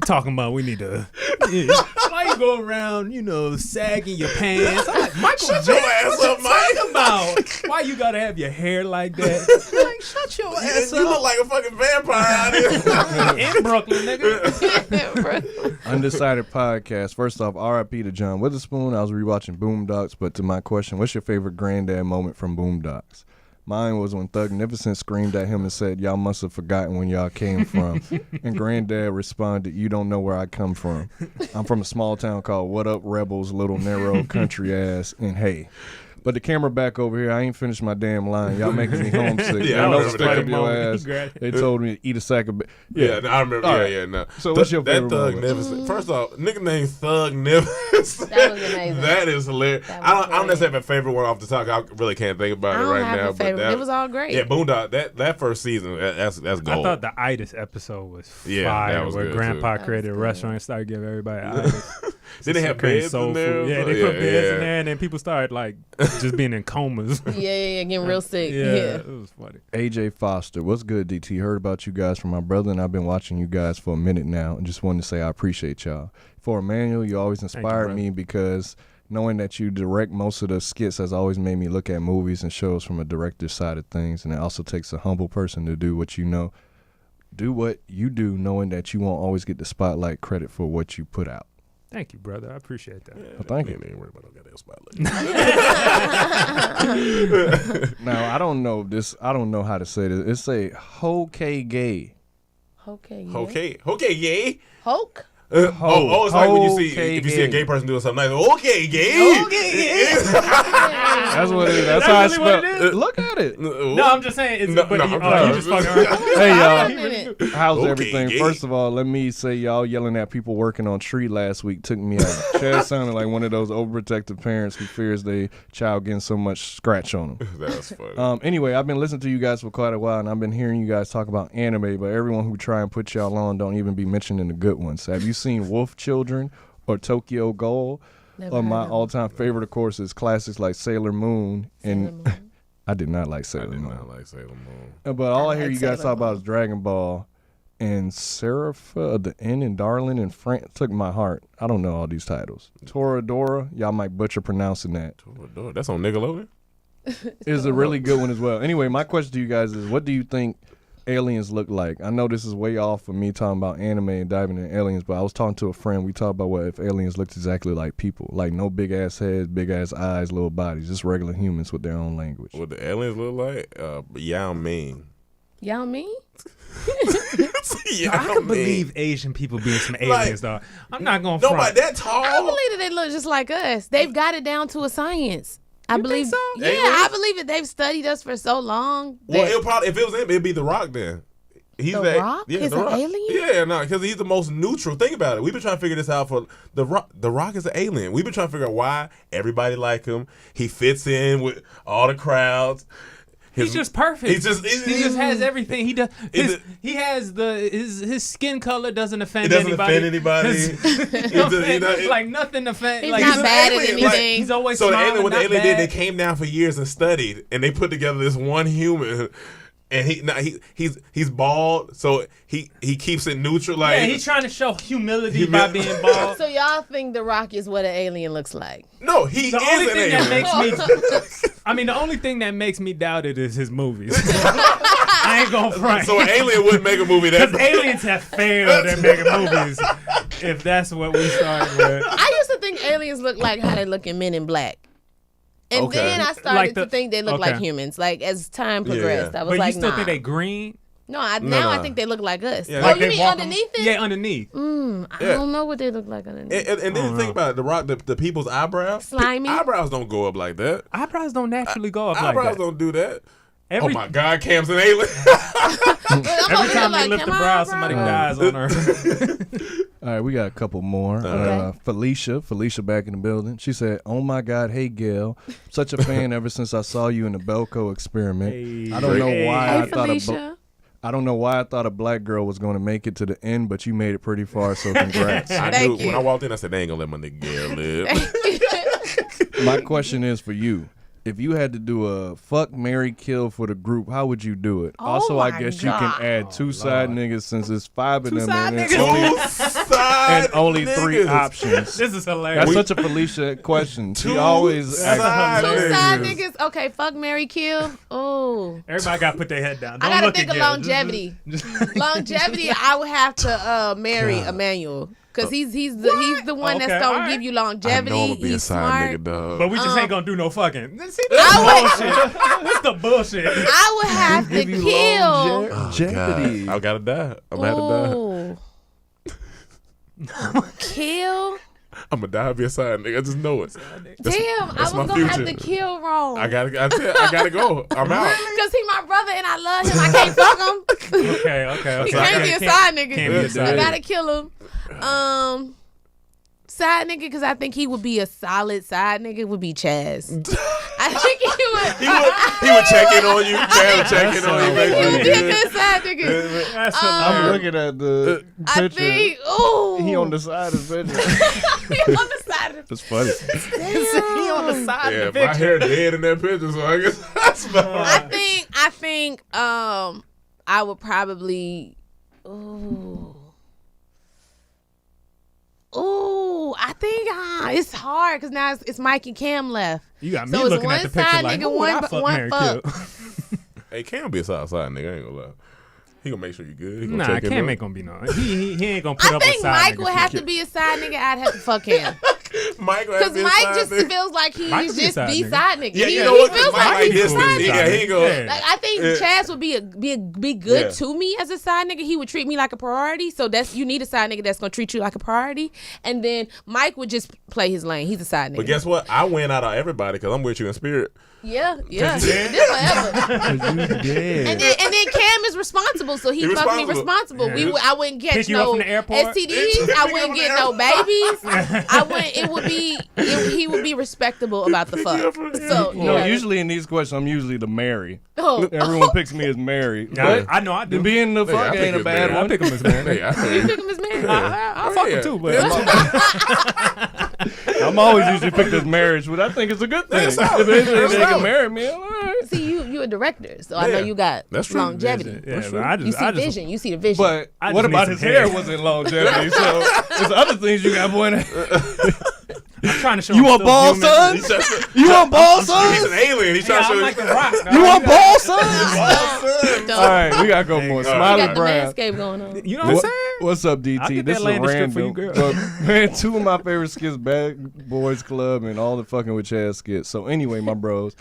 Talking about we need to. Why you go around, sagging your pants? I'm like, Michael, shut your ass up, Mike. Talking about why you gotta have your hair like that? Like, shut your ass up. You look like a fucking vampire out here. In Brooklyn, nigga. Undecided podcast. First off, R.I.P. to John Witherspoon. I was rewatching Boondocks, but to my question, what's your favorite granddad moment from Boondocks? Mine was when Thugnificent screamed at him and said, "Y'all must have forgotten when y'all came from." And Granddad responded, "You don't know where I come from. I'm from a small town called What Up Rebels, little narrow country ass, and hey." But the camera back over here, I ain't finished my damn line. Y'all making me homesick. Yeah, I I know remember stick that. up your ass. They told me to eat a sack of Yeah, I remember. No. So what's your favorite That moment? Thugnificent. First off, nigga named Thugnificent. That was amazing. That is hilarious. That was I don't great. necessarily have a favorite one off the top. I really can't think about I it don't right have now. a favorite. But It was all great. Yeah, Boondock. That first season, that's gold. I thought the itis episode was Yeah, fire, that was where good, Grandpa too. created a good. restaurant and started giving everybody itis. Did they have Creating beds soul in there? food. Yeah, they put beds in there, and then people started like just being in comas. Yeah, getting real sick. Yeah, Yeah. it was funny. AJ Foster, what's good, DT? Heard about you guys from my brother, and I've been watching you guys for a minute now, and just wanted to say I appreciate y'all. For Emmanuel, you always inspired brother. me because knowing that you direct most of the skits has always made me look at movies and shows from a director's side of things, and it also takes a humble person to do what you know. Do what you do, knowing that you won't always get the spotlight credit for what you put out. Thank you, brother. I appreciate that. Well, thank you. Ain't worried about no goddamn spotlight. Now I don't know this. I don't know how to say this. It's a okay gay. Okay. Yeah. Okay, yay. Hulk. It's like when you see Okay, if you see a gay. gay person doing something nice. Okay, gay. That's what it is. That's how I really what spell. it is? Look at it. No, I'm just saying. It's, No, but no, you I'm just fucking around. Hey Wait a y'all. minute. How's Okay, everything? gay. First of all, let me say y'all yelling at people working on tree last week took me out. Chad sounded like one of those overprotective parents who fears their child getting so much scratch on them. That's funny. Anyway, I've been listening to you guys for quite a while, and I've been hearing you guys talk about anime, but everyone who try and put y'all on don't even be mentioning the good ones. Have you seen Wolf Children or Tokyo Ghoul? Never Or my heard of all-time favorite, of course, is classics like Sailor Moon. And Sailor Moon. I did not like I Sailor did Moon. not like Sailor Moon. But all I, I hear like you guys Sailor talk about Moon. is Dragon Ball and Serapha of the End and Darling and Frank took my heart. I don't know all these titles. Toradora, y'all might butcher pronouncing that. That's on Nickelodeon. Is a really good one as well. Anyway, my question to you guys is, what do you think aliens look like? I know this is way off for me talking about anime and diving into aliens, but I was talking to a friend. We talked about what if aliens looked exactly like people, like no big ass heads, big ass eyes, little bodies, just regular humans with their own language. What the aliens look like? Yao Ming. Y'all mean? Yao I can Ming. believe Asian people being some Like, aliens, though. I'm not gonna Nobody front. that tall. I believe that they look just like us. They've got it down to a science. I You believe think so? Yeah, Aliens? I believe it. They've studied us for so long. Well, that- it'll probably if it was him, it'd be The Rock then. He's The that, Rock yeah, is The an Rock. alien? Yeah, no, because he's the most neutral. Think about it. We've been trying to figure this out for The Rock. The Rock is an alien. We've been trying to figure out why everybody like him. He fits in with all the crowds. He's just perfect. He just has everything. He does. It- He has his skin color doesn't offend It doesn't anybody. offend anybody. Like nothing offend. He's like not bad at alien, like, anything. He's always So the smiling. alien, what the not alien did, bad. they came down for years and studied, and they put together this one human. And he's bald, so he keeps it neutral. Like Yeah, he's trying to show humility by being bald. So y'all think The Rock is what an alien looks like? no, he The is only an thing alien. that makes me, I mean, the only thing that makes me doubt it is his movies. I ain't gonna front. So an alien wouldn't make a movie that. Because aliens have failed at making movies. If that's what we started with. I used to think aliens look like how they look in Men in Black. And Okay. then I started Like to think they look like humans. Like as time progressed, I was But like, you still nah. think they green? No, now I no. think they look like us. Yeah, Oh, like you they mean walk underneath it? Yeah, underneath. I Yeah. don't know what they look like underneath. And then think about it, The Rock, the people's eyebrows. Slimy. Eyebrows don't go up like that. Eyebrows don't naturally go up like Eyebrows that. don't do that. Every, Oh my God, Cam's an alien. every time they lift a brow, somebody dies on Earth. All right, we got a couple more. Okay. Felicia back in the building. She said, "Oh my God, hey Gail, such a fan ever since I saw you in the Belco experiment. Hey. I don't know why Hey, I thought Felicia. I don't know why I thought a black girl was going to make it to the end, but you made it pretty far. So congrats." I Thank knew you. when I walked in, I said they ain't gonna let my nigga Gail live. My question is for you. If you had to do a fuck, marry, kill for the group, how would you do it? Oh Also, I my guess God. you can add two side niggas since it's 5 of them side and, niggas? and only 3 options. This is hilarious. That's such a Felicia question. She Two always side asks. Two side niggas. niggas. Okay, fuck, marry, kill. Oh. Everybody got to put their head down. I Don't gotta look think of again. longevity. Longevity, I would have to marry Emmanuel. Cause he's the one that's gonna give you longevity. I know I'm gonna be a He's side smart. nigga, dog. But we just ain't gonna do no fucking. See, that's bullshit. That's the bullshit. I would have to kill. Longevity. I gotta die. I'm gonna have to die. Kill. I'm gonna die. Be a side nigga. I just know it. Damn, I was my gonna have future. to kill wrong. I gotta go. I'm out. Cause he my brother and I love him. I can't fuck him. Okay. He can't be a side nigga. Can't be a side I nigga. gotta kill him. Side nigga, because I think he would be a solid side nigga. Would be Chaz. I think he would. He would check in on you. Chad would check in on you. He would Make be a sure you good side nigga. That's I'm looking at the I picture. think. Ooh. He on the side of the picture. He on the side of the That's funny. He on the side Yeah, of the my picture. hair dead in that picture, so I guess that's about right. I think I would probably I think it's hard because now it's Mike and Cam left. You got me So it's looking one at the picture side like, nigga, ooh, I fuck, one marry, fuck. kill. Hey, Cam be a side nigga. I ain't gonna lie. He gonna make sure you good. He gonna Nah, check in Cam on ain't gonna be no. He ain't gonna put I up a think side Mike nigga would shit. have to be a side nigga. I'd have to fuck him. Mike Because Mike just feels like Mike he's could be a just side the nigga. side nigga. Yeah, he you know what? feels Mike like he's this a side nigga. nigga. Yeah, he go. Yeah. Like I think Chaz would be good Yeah. to me as a side nigga. He would treat me like a priority. So you need a side nigga that's gonna treat you like a priority. And then Mike would just play his lane. He's a side nigga. But guess what? I win out of everybody because I'm with you in spirit. Yeah. dead? This forever. Yeah. And then Cam is responsible, so he He fucked me responsible. responsible. Yeah. I wouldn't catch Pick you up no from the airport? STDs. I wouldn't get no babies. I wouldn't. It would be. He would be respectable about the fuck. So No, yeah. usually in these questions, I'm usually the Mary. Oh. Everyone picks me as Mary. Yeah, But I know I do. being the I fuck pick ain't a his bad Mary. I one. pick him as man. Hey, I You pick him as married. I fuck him too, but I'm always usually picked as marriage, but I think it's a good thing. If anything, they can marry me. I'm all right. See, you a director, so I know Yeah. you got That's true. longevity. yeah, but I You just, see I just vision. You see the vision. But I what just about need his some hair hair. wasn't longevity, so there's other things you got going. I'm trying to show You I'm want still ball, human. son? You want ball, He's son? an alien. He's trying Yeah, to I'm show like the Rock. dog. You want ball, son? Don't- All right, we gotta go more. You Smiley got the Brown. manscape going on. You know what I'm saying? What's up, I'll DT? get This that is landing strip for random. you, girl. But, man, two of my favorite skits, Bad Boys Club and all the fucking with Chaz skits. So anyway, my bros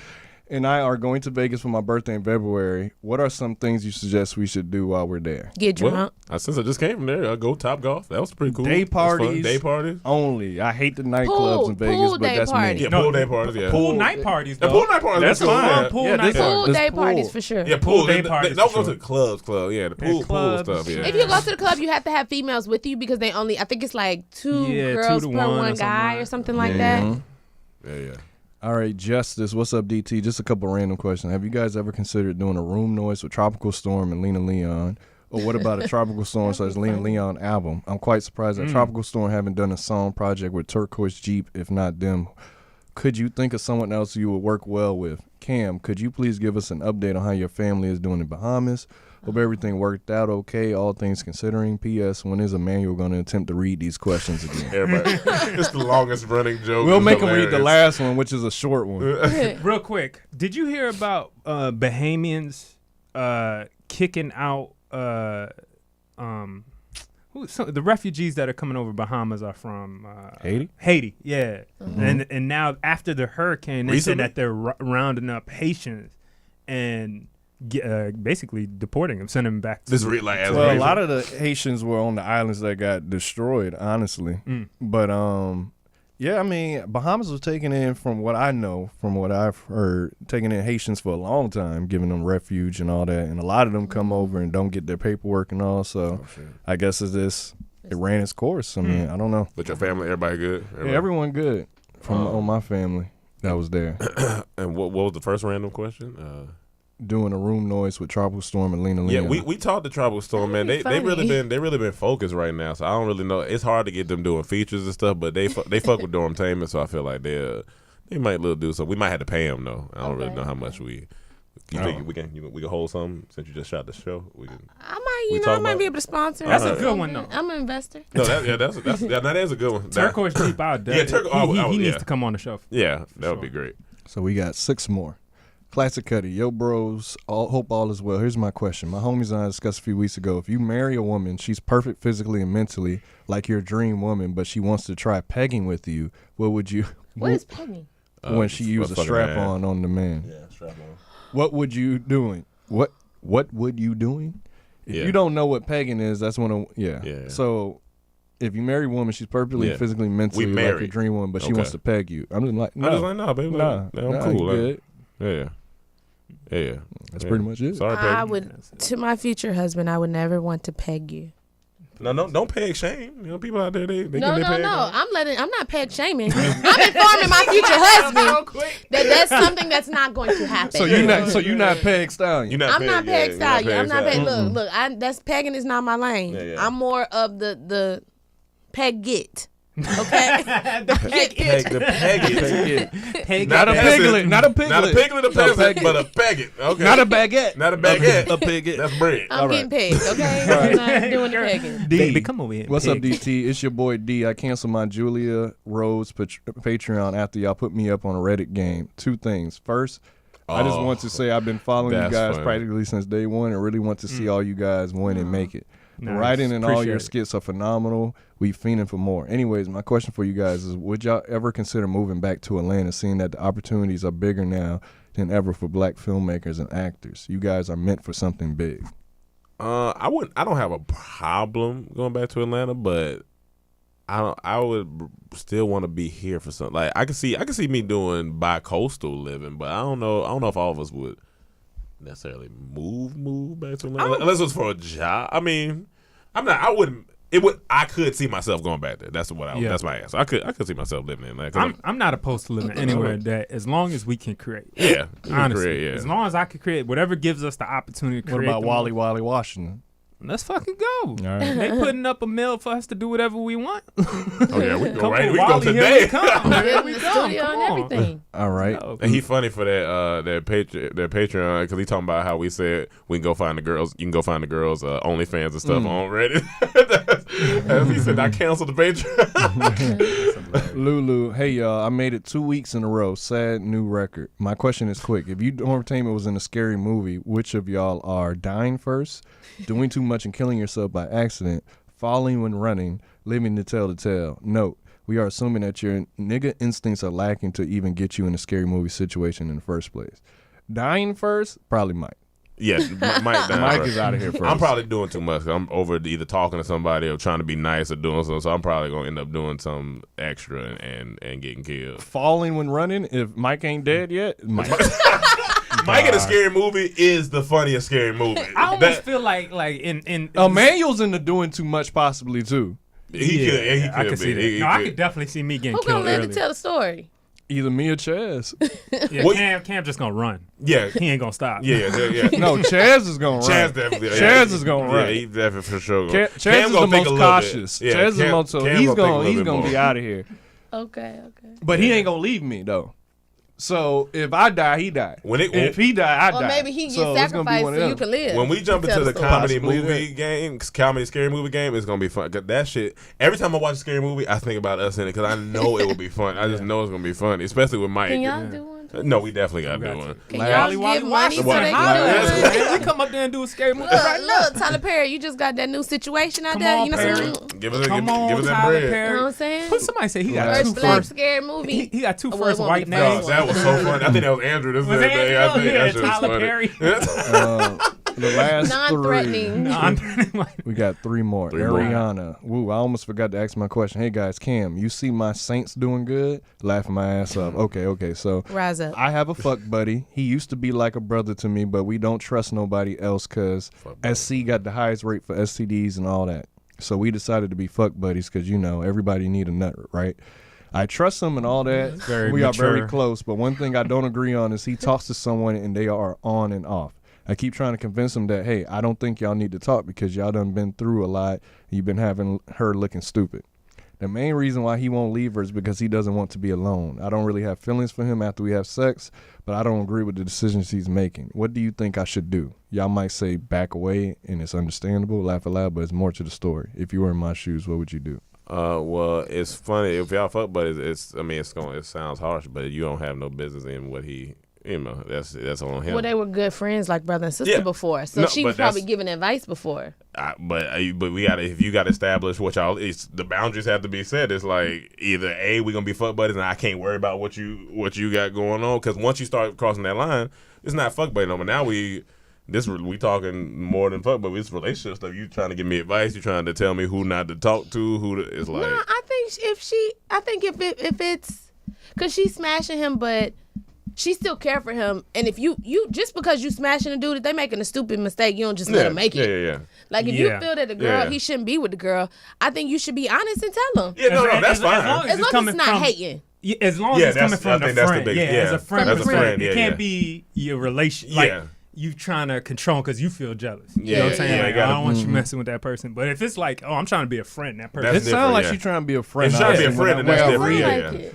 and I are going to Vegas for my birthday in February. What are some things you suggest we should do while we're there? Get drunk. Well, since I just came from there, I go Top Golf. That was pretty cool. Day That's fun. parties. Day parties. Only. I hate the nightclubs Pool- in Vegas, pool but day that's party. me. Yeah, No, pool day parties. Yeah. Pool night parties, Yeah, though. pool night parties. That's cool. fine. Yeah. Pool Yeah, night this- Pool There's day pool. parties for sure. Yeah, pool day They- parties Don't for go sure. to clubs. Yeah, the pool clubs. stuff. Yeah. If you go to the club, you have to have females with you because they only, I think it's like two Yeah, girls 2 per to 1 one or guy something or like- something like that. Yeah. All right, Justice. What's up, DT? Just a couple random questions. Have you guys ever considered doing a room noise with Tropical Storm and Lena Leon? Or what about a Tropical Storm / Lena Leon album? I'm quite surprised that Tropical Storm haven't done a song project with Turquoise Jeep, if not them. Could you think of someone else you would work well with? Cam, could you please give us an update on how your family is doing in Bahamas? Hope everything worked out okay, all things considering. P.S. When is Emmanuel going to attempt to read these questions again? Everybody. It's the longest running joke. We'll It's make him read the hilarious. last one, which is a short one. Real quick, did you hear about Bahamians kicking out the refugees that are coming over Bahamas are from Haiti? Haiti, yeah. And now after the hurricane, they Recently? said that they're rounding up Haitians and basically deporting them, sending them back to This read like as Well, a reason. lot of the Haitians were on the islands that got destroyed, honestly. But yeah, I mean, Bahamas was taking in, from what I know, from what I've heard, taking in Haitians for a long time, giving them refuge and all that. And a lot of them come over and don't get their paperwork and all. So I guess it ran its course. I mean, I don't know. But your family, everybody good? Yeah, everyone good from on my family that was there. And what was the first random question? Doing a room noise with Tropical Storm and Lena Yeah, Leon. we talked to Tropical Storm, man. They really been focused right now. So I don't really know. It's hard to get them doing features and stuff, but they fuck with Dormtainment, so I feel like they might do something. We might have to pay them though. I don't really know how much we. You think we can hold something since you just shot the show? We can. I might be able to sponsor. That's a or good one, something. though. I'm an investor. No, that is a good one. Turquoise Jeep out there. Yeah, He needs to come on the show. Yeah, that would be great. So we got 6 more. Classic Cuddy. Yo, bros. Hope all is well. Here's my question. My homies and I discussed a few weeks ago. If you marry a woman, she's perfect physically and mentally, like your dream woman, but she wants to try pegging with you, what would you... What is pegging? When she used a strap-on on the man. Yeah, strap-on. What would you doing? What would you doing? If you don't know what pegging is, that's one of... Yeah. So... If you marry a woman, she's perfectly, physically, mentally like your dream woman, but she wants to peg you. I'm just like, no, baby. I'm cool. Good. Yeah. That's pretty much it. Sorry, I would, to my future husband, I would never want to peg you. No, don't peg shame. You know, people out there, they No. I'm not peg shaming. I'm informing my future husband that's something that's not going to happen. So you're not peg stallion. I'm not peg stallion. I'm not peg. Look. That's pegging is not my lane. Yeah. I'm more of the peg get. Okay. The peg. Not a piglet. Not a piglet. Not a piglet, a peasant, but a pegget. Okay. Not a baguette. Not a baguette. A piglet. That's bread. I'm getting pegged, okay? I'm not doing the pegging. D, baby, come over here. What's up, DT? It's your boy D. I canceled my Julia Rose Patreon after y'all put me up on a Reddit game. Two things. First, I just want to say I've been following you guys practically since day one and really want to see all you guys win and make it. The writing and all your skits are phenomenal. We fiending for more. Anyways, my question for you guys is, would y'all ever consider moving back to Atlanta, seeing that the opportunities are bigger now than ever for black filmmakers and actors? You guys are meant for something big. I don't have a problem going back to Atlanta, but I would still want to be here for something. Like I could see me doing bi-coastal living, but I don't know if all of us would necessarily move back to Atlanta unless it was for a job. I mean, I could see myself going back there. That's that's my answer. I could see myself living in Atlanta. I'm not opposed to living anywhere that as long as we can create. Yeah, honestly, as long as I can create whatever gives us the opportunity to create. What about Wally Washington? Let's fucking go. All right. They putting up a mill for us to do whatever we want. Oh yeah, we go right. We go today. We come. Here we go. Studio and everything. All right. And he funny for that their Patreon because he talking about how we said we can go find the girls. You can go find the girls OnlyFans and stuff on Reddit. He said I canceled the Patreon. Lulu, hey y'all, I made it 2 weeks in a row. Sad new record. My question is quick. If you Dormtainment was in a scary movie, which of y'all are dying first, doing too much and killing yourself by accident, falling when running, living to tell the tale? Note, we are assuming that your nigga instincts are lacking to even get you in a scary movie situation in the first place. Dying first? Probably Mike. Yeah, Mike is out of here first. I'm probably doing too much. I'm over either talking to somebody or trying to be nice or doing something. So I'm probably gonna end up doing something extra and getting killed. Falling when running? If Mike ain't dead yet, Mike. Mike in a scary movie is the funniest scary movie. I almost feel like in Emmanuel's into doing too much possibly too. He could. I could see that. I could definitely see me getting Who killed gonna live early. to tell the story? Either me or Chaz. Yeah, Cam just gonna run. Yeah, he ain't gonna stop. Yeah. No, Chaz is gonna run. Chaz definitely. Chaz is gonna run. Yeah, he definitely for sure. Chaz is the most cautious. Yeah, Chaz is the most. He's gonna be out of here. Okay. But he ain't gonna leave me though. So if I die, he die. If he die, I die. Or maybe he gets sacrificed so you can live. When we jump into the comedy movie game, comedy scary movie game, it's gonna be fun. That shit. Every time I watch a scary movie, I think about us in it because I know it will be fun. I just know it's gonna be fun, especially with Mike. Can y'all do one? No, we definitely gotta do one. Can y'all give money so they can do We come up there and do a scary movie. Look, Tyler Perry, you just got that new situation out there. You know what I'm saying? Give us that bread. You know what I'm saying? Somebody say he got first black scary movie. He got two first white names. That was so funny. I think that was Andrew. This was Andrew? I think Yeah, that Tyler Perry. The last non-threatening. We got three more. Ariana. Woo, I almost forgot to ask my question. Hey guys, Cam, you see my Saints doing good? Laughing my ass up. Okay. So rise up. I have a fuck buddy. He used to be like a brother to me, but we don't trust nobody else because SC got the highest rate for STDs and all that. So we decided to be fuck buddies because, you know, everybody need a nut, right? I trust him and all that. We are very close. But one thing I don't agree on is he talks to someone and they are on and off. I keep trying to convince him that, hey, I don't think y'all need to talk because y'all done been through a lot. And you've been having her looking stupid. The main reason why he won't leave her is because he doesn't want to be alone. I don't really have feelings for him after we have sex, but I don't agree with the decisions he's making. What do you think I should do? Y'all might say back away, and it's understandable, laugh aloud, but it's more to the story. If you were in my shoes, what would you do? Well, it's funny if y'all fuck buddies. It sounds harsh, but you don't have no business in what he that's on him. Well, they were good friends, like brother and sister before, so she was probably giving advice before. But we got if you got to establish what y'all, the boundaries have to be set. It's like either we're gonna be fuck buddies, and I can't worry about what you got going on, because once you start crossing that line, it's not fuck buddy no more. Now we talking more than fuck, but it's relationship stuff. You trying to give me advice? You trying to tell me who not to talk to? It's like. No, I think if it's because she's smashing him, but she still care for him. And if you just because you smashing a dude, if they making a stupid mistake, you don't just let him make it. Yeah. Like if you feel that the girl he shouldn't be with the girl, I think you should be honest and tell him. Yeah, no, that's fine. As long as it's not hating. Yeah, as long as it's coming from the friend. As a friend. As a friend. It can't be your relation. Like, you trying to control because you feel jealous. You know what I'm saying? Like, I don't want you messing with that person. But if it's like, I'm trying to be a friend, that person. It sounds like she's trying to be a friend. It's trying to be a friend, and that's different.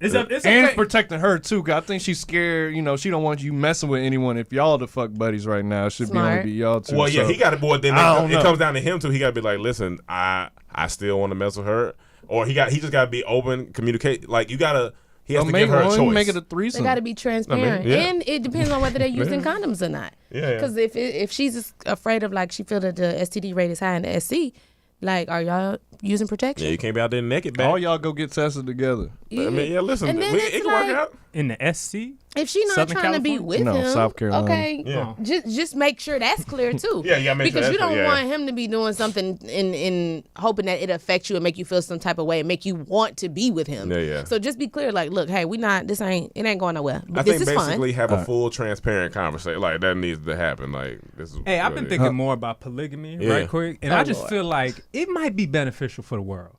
It's and protecting her too, cause I think she's scared. She don't want you messing with anyone. If y'all the fuck buddies right now, it should only be y'all two. Well, he got to. Boy, then it comes down to him too. He got to be like, listen, I still want to mess with her, or he just got to be open, communicate. Like he has to give her a choice. Make it a threesome. They got to be transparent, and it depends on whether they're using condoms or not. Because if she's afraid of, like, she feel that the STD rate is high in the SC, like, are y'all using protection? Yeah, you can't be out there naked, back. All y'all go get tested together. I mean, listen, and then it can work out. In the SC? If she's not Southern trying California? to be with him, South Carolina. Okay, just make sure that's clear too. Make sure because you don't want him to be doing something in hoping that it affects you and make you feel some type of way and make you want to be with him. So just be clear, like, look, hey, it ain't going nowhere. But I this think is basically fun. have a full, transparent conversation. Like, that needs to happen. Like, this is. Hey, I've been thinking more about polygamy, right quick, and I just feel like it might be beneficial for the world.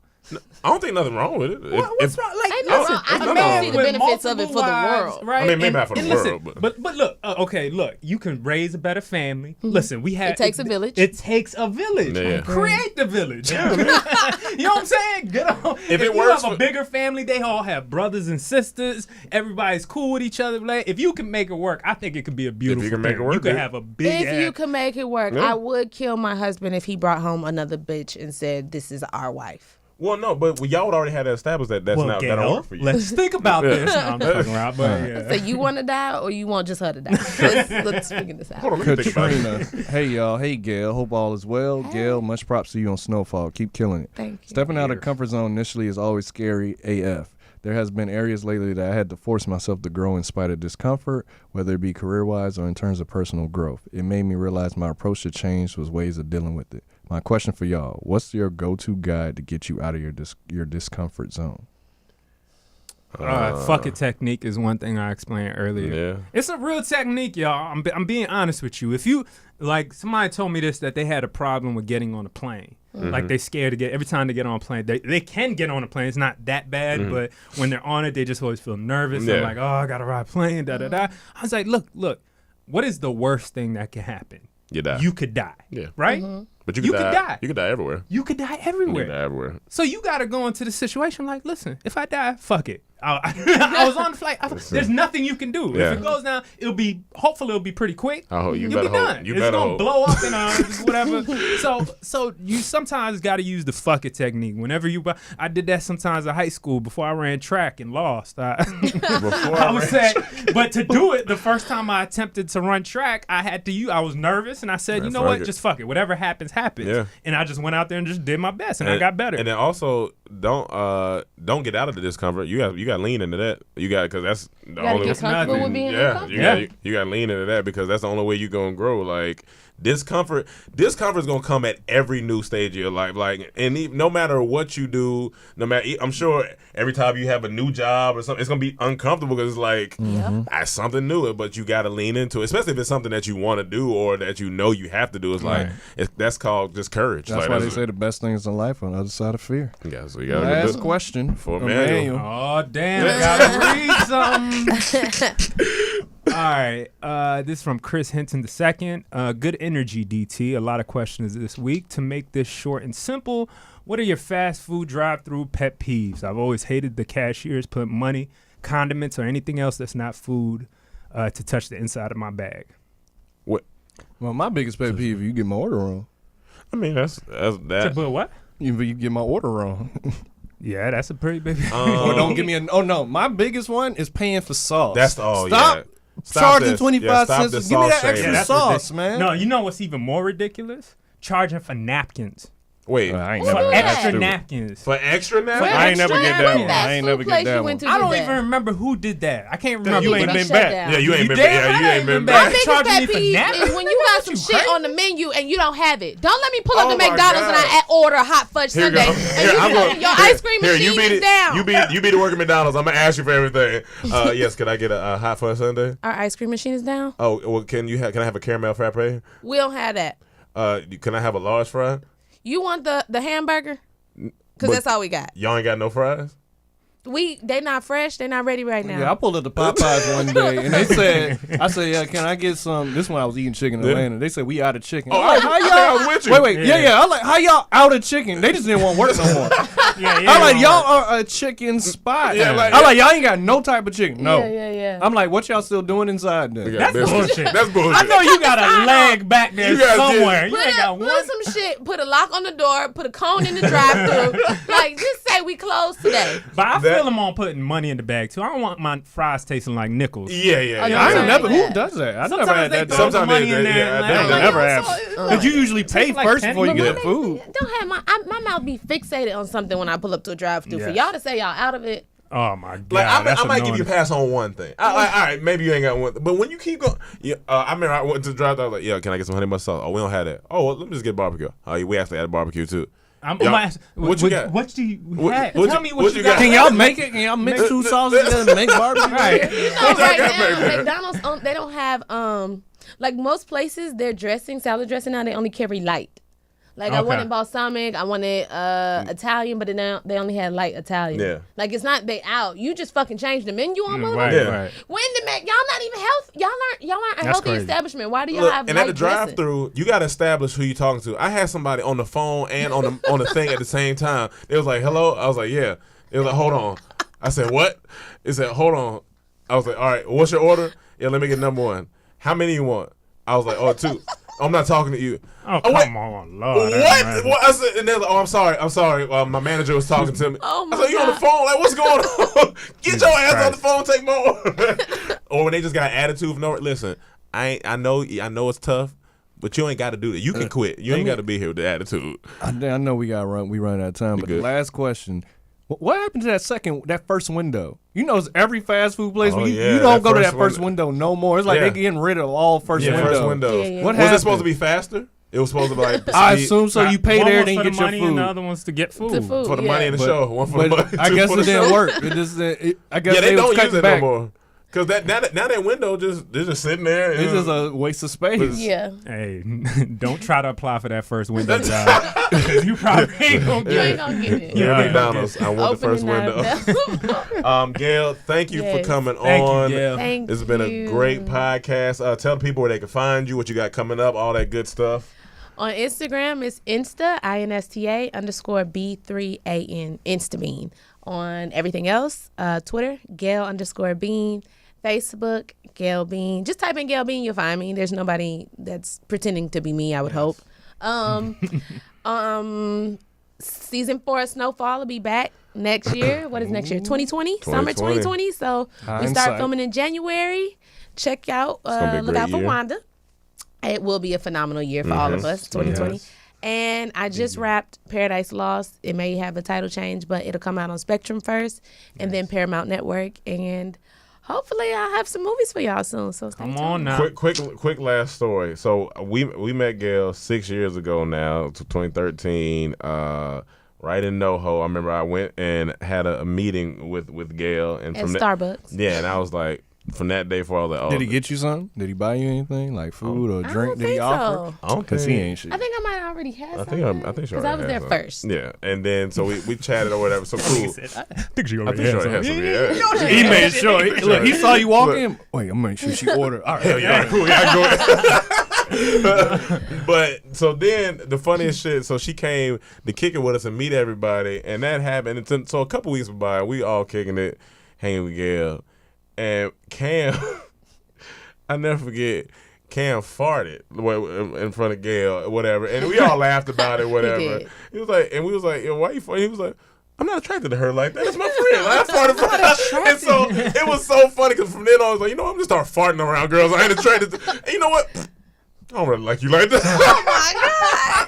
I don't think nothing wrong with it. What's wrong? Like, I can see the benefits of it for the world. Right? I mean, maybe not for the world. But look, look, you can raise a better family. Listen, it takes a village. It takes a village. Yeah. Create the village. You know what I'm saying? If it you works have a bigger family, they all have brothers and sisters. Everybody's cool with each other. Like, if you can make it work, I think it could be a beautiful thing. Make it work, you could have a big. If you can make it work, I would kill my husband if he brought home another bitch and said, "This is our wife." Well, no, but y'all would already have that established that that's not that don't work for you. Let's think about this. No, I'm fucking around, but So you want to die or you want just her to die? Let's figure this out. Hold on, let me think about it. Katrina. Hey, y'all. Hey, Gail. Hope all is well. Hey. Gail, much props to you on Snowfall. Keep killing it. Thank you. Stepping out of comfort zone initially is always scary AF. There has been areas lately that I had to force myself to grow in spite of discomfort, whether it be career-wise or in terms of personal growth. It made me realize my approach to change was ways of dealing with it. My question for y'all, what's your go-to guide to get you out of your discomfort zone? Fuck it technique is one thing I explained earlier. Yeah. It's a real technique, y'all. I'm being honest with you. If you, like, somebody told me this, that they had a problem with getting on a plane. Like, they scared to get, every time they get on a plane, they can get on a plane. It's not that bad, but when they're on it, they just always feel nervous. They're like, oh, I got to ride a plane, da-da-da. I was like, look, what is the worst thing that can happen? You die. You could die. Yeah. Right? But you could could die. You could die everywhere. You could die everywhere. You could die everywhere. So you got to go into the situation like, listen, if I die, fuck it. I was on the flight. There's nothing you can do. Yeah. If it goes down, hopefully it'll be pretty quick. Oh, You'll be done. It's going to blow up and whatever. So you sometimes got to use the fuck it technique. Whenever I did that sometimes in high school before I ran track and lost. But to do it, the first time I attempted to run track, I was nervous and I said, you know what, just fuck it. Whatever happens, happens. Yeah. And I just went out there and just did my best and I got better. And then also, don't get out of the discomfort. You got to lean into that. You got, because that's the only way. Get comfortable with being uncomfortable. You got to lean into that because that's the only way you're going to grow. Like, discomfort is going to come at every new stage of your life. Like, and no matter what you do, I'm sure every time you have a new job or something, it's going to be uncomfortable because it's like, that's something new, but you got to lean into it, especially if it's something that you want to do or that you know you have to do. It's like, that's called just courage. That's why they say the best things in life are on the other side of fear. Yeah, so you got last question for Manuel. Oh, damn. I gotta read something. All right. This is from Chris Hinton II. Good energy, DT. A lot of questions this week. To make this short and simple, what are your fast food drive-through pet peeves? I've always hated the cashiers put money, condiments, or anything else that's not food to touch the inside of my bag. What? Well, my biggest pet peeve, you get my order wrong. I mean, that's that. But what? You get my order wrong. Yeah, that's a pretty big. Or don't give me oh no, my biggest one is paying for sauce. That's Stop Charging 25 cents. this Give me that sauce extra shaming. sauce, man. No, you know what's even more ridiculous? Charging for napkins. Wait, I ain't For never Extra that. napkins. for extra now? I ain't never get that one. Fast I ain't food never place get that you one. went to I did don't that. even remember who did that. I can't remember. You ain't but been Shut back. down. Yeah, you ain't been damn back. right You I ain't been ain't My back. been biggest charging pet me for peeve napkins? is when you got some You shit crazy? on the menu and you don't have it. Don't let me pull up Oh to my McDonald's God. and I order a hot fudge Here you sundae. go. And Here, I'm gonna, your ice cream here, machine you beat is it. down. You beat it working McDonald's. I'm gonna ask you for everything. Yes, can I get a hot fudge sundae? Our ice cream machine is down. Oh, well, can I have a caramel frappe? We don't have that. Can I have a large fry? You want the hamburger? But- Because that's all we got. Y'all ain't got no fries? They not fresh. They not ready right now. Yeah, I pulled up the Popeyes one day, and they said, I said, yeah, can I get some? This one I was eating chicken in Atlanta. They said, we out of chicken. Oh, I'm like, I how think I was y'all? with you. Wait, yeah. I'm like, how y'all out of chicken? They just didn't want to work no more. Yeah, I'm like, y'all are a chicken spot. Yeah, like- I'm like, y'all ain't got no type of chicken. No. Yeah. I'm like, what y'all still doing inside then? That's bullshit. That's bullshit. I know you got a leg back there You guys did. somewhere. You Put, ain't got put one. some shit. Put a lock on the door. Put a cone in the drive-thru. Like, just say we closed today. But I That- feel them on putting money in the bag too. I don't want my fries tasting like nickels. Yeah. Oh, yeah. no, I ain't Yeah. never. Who does that? I never Sometimes had they that. throw done. some money in they- there. yeah, and they like, don't like, never oh, have. so- Because you usually pay Tastes like first penny. before you But get my food. Don't have my mouth be fixated on something when I pull up to a drive-thru. For Yes. y'all to say y'all out of it. Oh my god. Like I that's might give you annoying. a pass on one thing. All right, maybe you ain't got one, but when you keep going, I remember I went to the drive-thru. I was like, "Yeah, can I get some honey mustard sauce?" Oh, we don't have that. Oh, well, let me just get barbecue. Oh, we actually had barbecue too. I'm Y'all- gonna ask, what you got? What do you What- have? what Tell you- me what what you you got? got. Can y'all make it? Can y'all mix two sauces together and make barbecue? Right. You know, y'all right got back now, there? McDonald's they don't have like most places their dressing, salad dressing now they only carry light. Like I Okay. wanted balsamic, I wanted Italian, but they only had light Italian. Yeah. Like it's not they out. You just fucking change the menu on motherfucker. Right, Yeah. right. When the Mac, y'all not even health. Y'all aren't a That's healthy crazy. establishment. Why do y'all Look, have and light at the drive-through, you gotta establish who you talking to. I had somebody on the phone and on the thing at the same time. They was like, "Hello," I was like, "Yeah." They was like, "Hold on." I said, "What?" It said, "Hold on." I was like, "All right, what's your order?" "Yeah, let me get number one." "How many you want?" I was like, "Oh, 2." "I'm not talking to you." Oh, wait. come on, Lord. What? What? I said, and they're like, "Oh, I'm sorry. My manager was talking to me." Oh, my I said, "You on the God. phone? Like, what's going on? Get your ass on the Christ. phone. Take more." Or when they just got attitude. No, listen. I know it's tough, but you ain't got to do that. You can quit. You ain't got to be here with the attitude. I know we run out of time, but good. the last question. What happened to that first window? You know, it's every fast food place. Oh, you yeah, don't that go to first that first window no more. It's like Yeah. they're getting rid of all first windows. First windows. Yeah. What Was happened? it supposed to be faster? It was supposed to be like I speed- assume so. You pay One there, was then you for the get your money and the food. other one's to get food. The food. for the Yeah. money in the show. One for the But money. I two guess for it the didn't show. work. I guess Yeah, they was don't use cutting it back. no more. Cause now that window they're just sitting there. It's just a waste of space. Yeah. Hey, don't try to apply for that first window job. Because you probably ain't going to You get ain't it. gonna get it. Yeah, Yeah. McDonald's. I want the first Opening window. that- Gail, thank you for Yes. coming Thank on. you, Gail. Thank This has been a you. great podcast. Tell the people where they can find you, what you got coming up, all that good stuff. On Instagram, it's Insta, INSTA_B3AN, Instabean. On everything else, Twitter, Gail_Bean. Facebook, Gail Bean. Just type in Gail Bean, you'll find me. There's nobody that's pretending to be me, I would hope. Season 4 of Snowfall will be back next year. What is next year? 2020? Summer 2020. So we start Hindsight. filming in January. Check out, gonna be a look great out for year. Wanda. It will be a phenomenal year for all of us, 2020. Yes. And I just wrapped Paradise Lost. It may have a title change, but it'll come out on Spectrum first and then Paramount Network. And hopefully I'll have some movies for y'all soon. So stay Come tuned. on now. Quick last story. So we met Gail 6 years ago now, to 2013. Right in NoHo. I remember I went and had a meeting with Gail and At from Starbucks. yeah, and I was like, from that day forward, I was like, oh, Did he get you something? Did he buy you anything like food or I drink? don't Did he think offer? so. I don't Because think he ain't shit. I think I might already have I something. think she Because I was already there had first. some. Yeah, and then so we chatted or whatever. So cool. I think she I already think she has already had some. some. Yeah. He made sure. Look, he saw you walk Look. in. Wait, I'm gonna make sure she ordered. All right, Hell yeah, cool. Yeah, go ahead. But so then the funniest shit. So she came to kick it with us and meet everybody, and that happened. And then, so a couple weeks went by, we all kicking it, hanging with Gail, and Cam. I never forget. Cam farted in front of Gail, whatever, and we all laughed about it, whatever. did. He was like, and we was like, yo, why you farting? He was like, I'm not attracted to her like that. That's my friend. That's part of her. And so it was so funny because from then on, I was like, I'm just start farting around girls I ain't attracted to. And you know what? I don't really like you like that. Oh my God.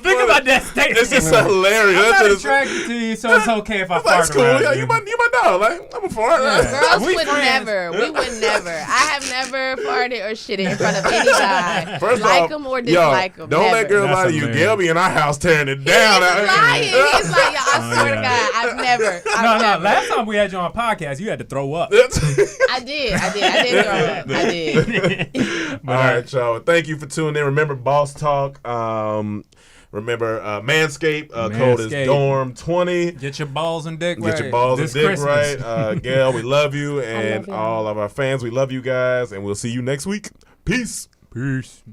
Think about that statement. It's just hilarious. I'm not attracted to you, so it's okay if I fart That's cool. around Yeah, you. you my dog. Like, I'm a fart. Girls We would friends. never. We would never. I have never farted or shitted in front of any guy. First like off, them or dislike them. Don't let girls That's lie to you. hilarious. Gail be in our house tearing it down. He's lying. He's like, yo, I swear to God, I've never. No. Last time we had you on a podcast, you had to throw up. I did throw up. I did. All right, y'all. Thank you for tuning in. Remember Boss Talk. Remember Manscaped. Code is Dorm20. Get your balls and dick right. Get your balls This and dick Christmas. right. Gail, we love you. And you. all of our fans, we love you guys. And we'll see you next week. Peace. Peace.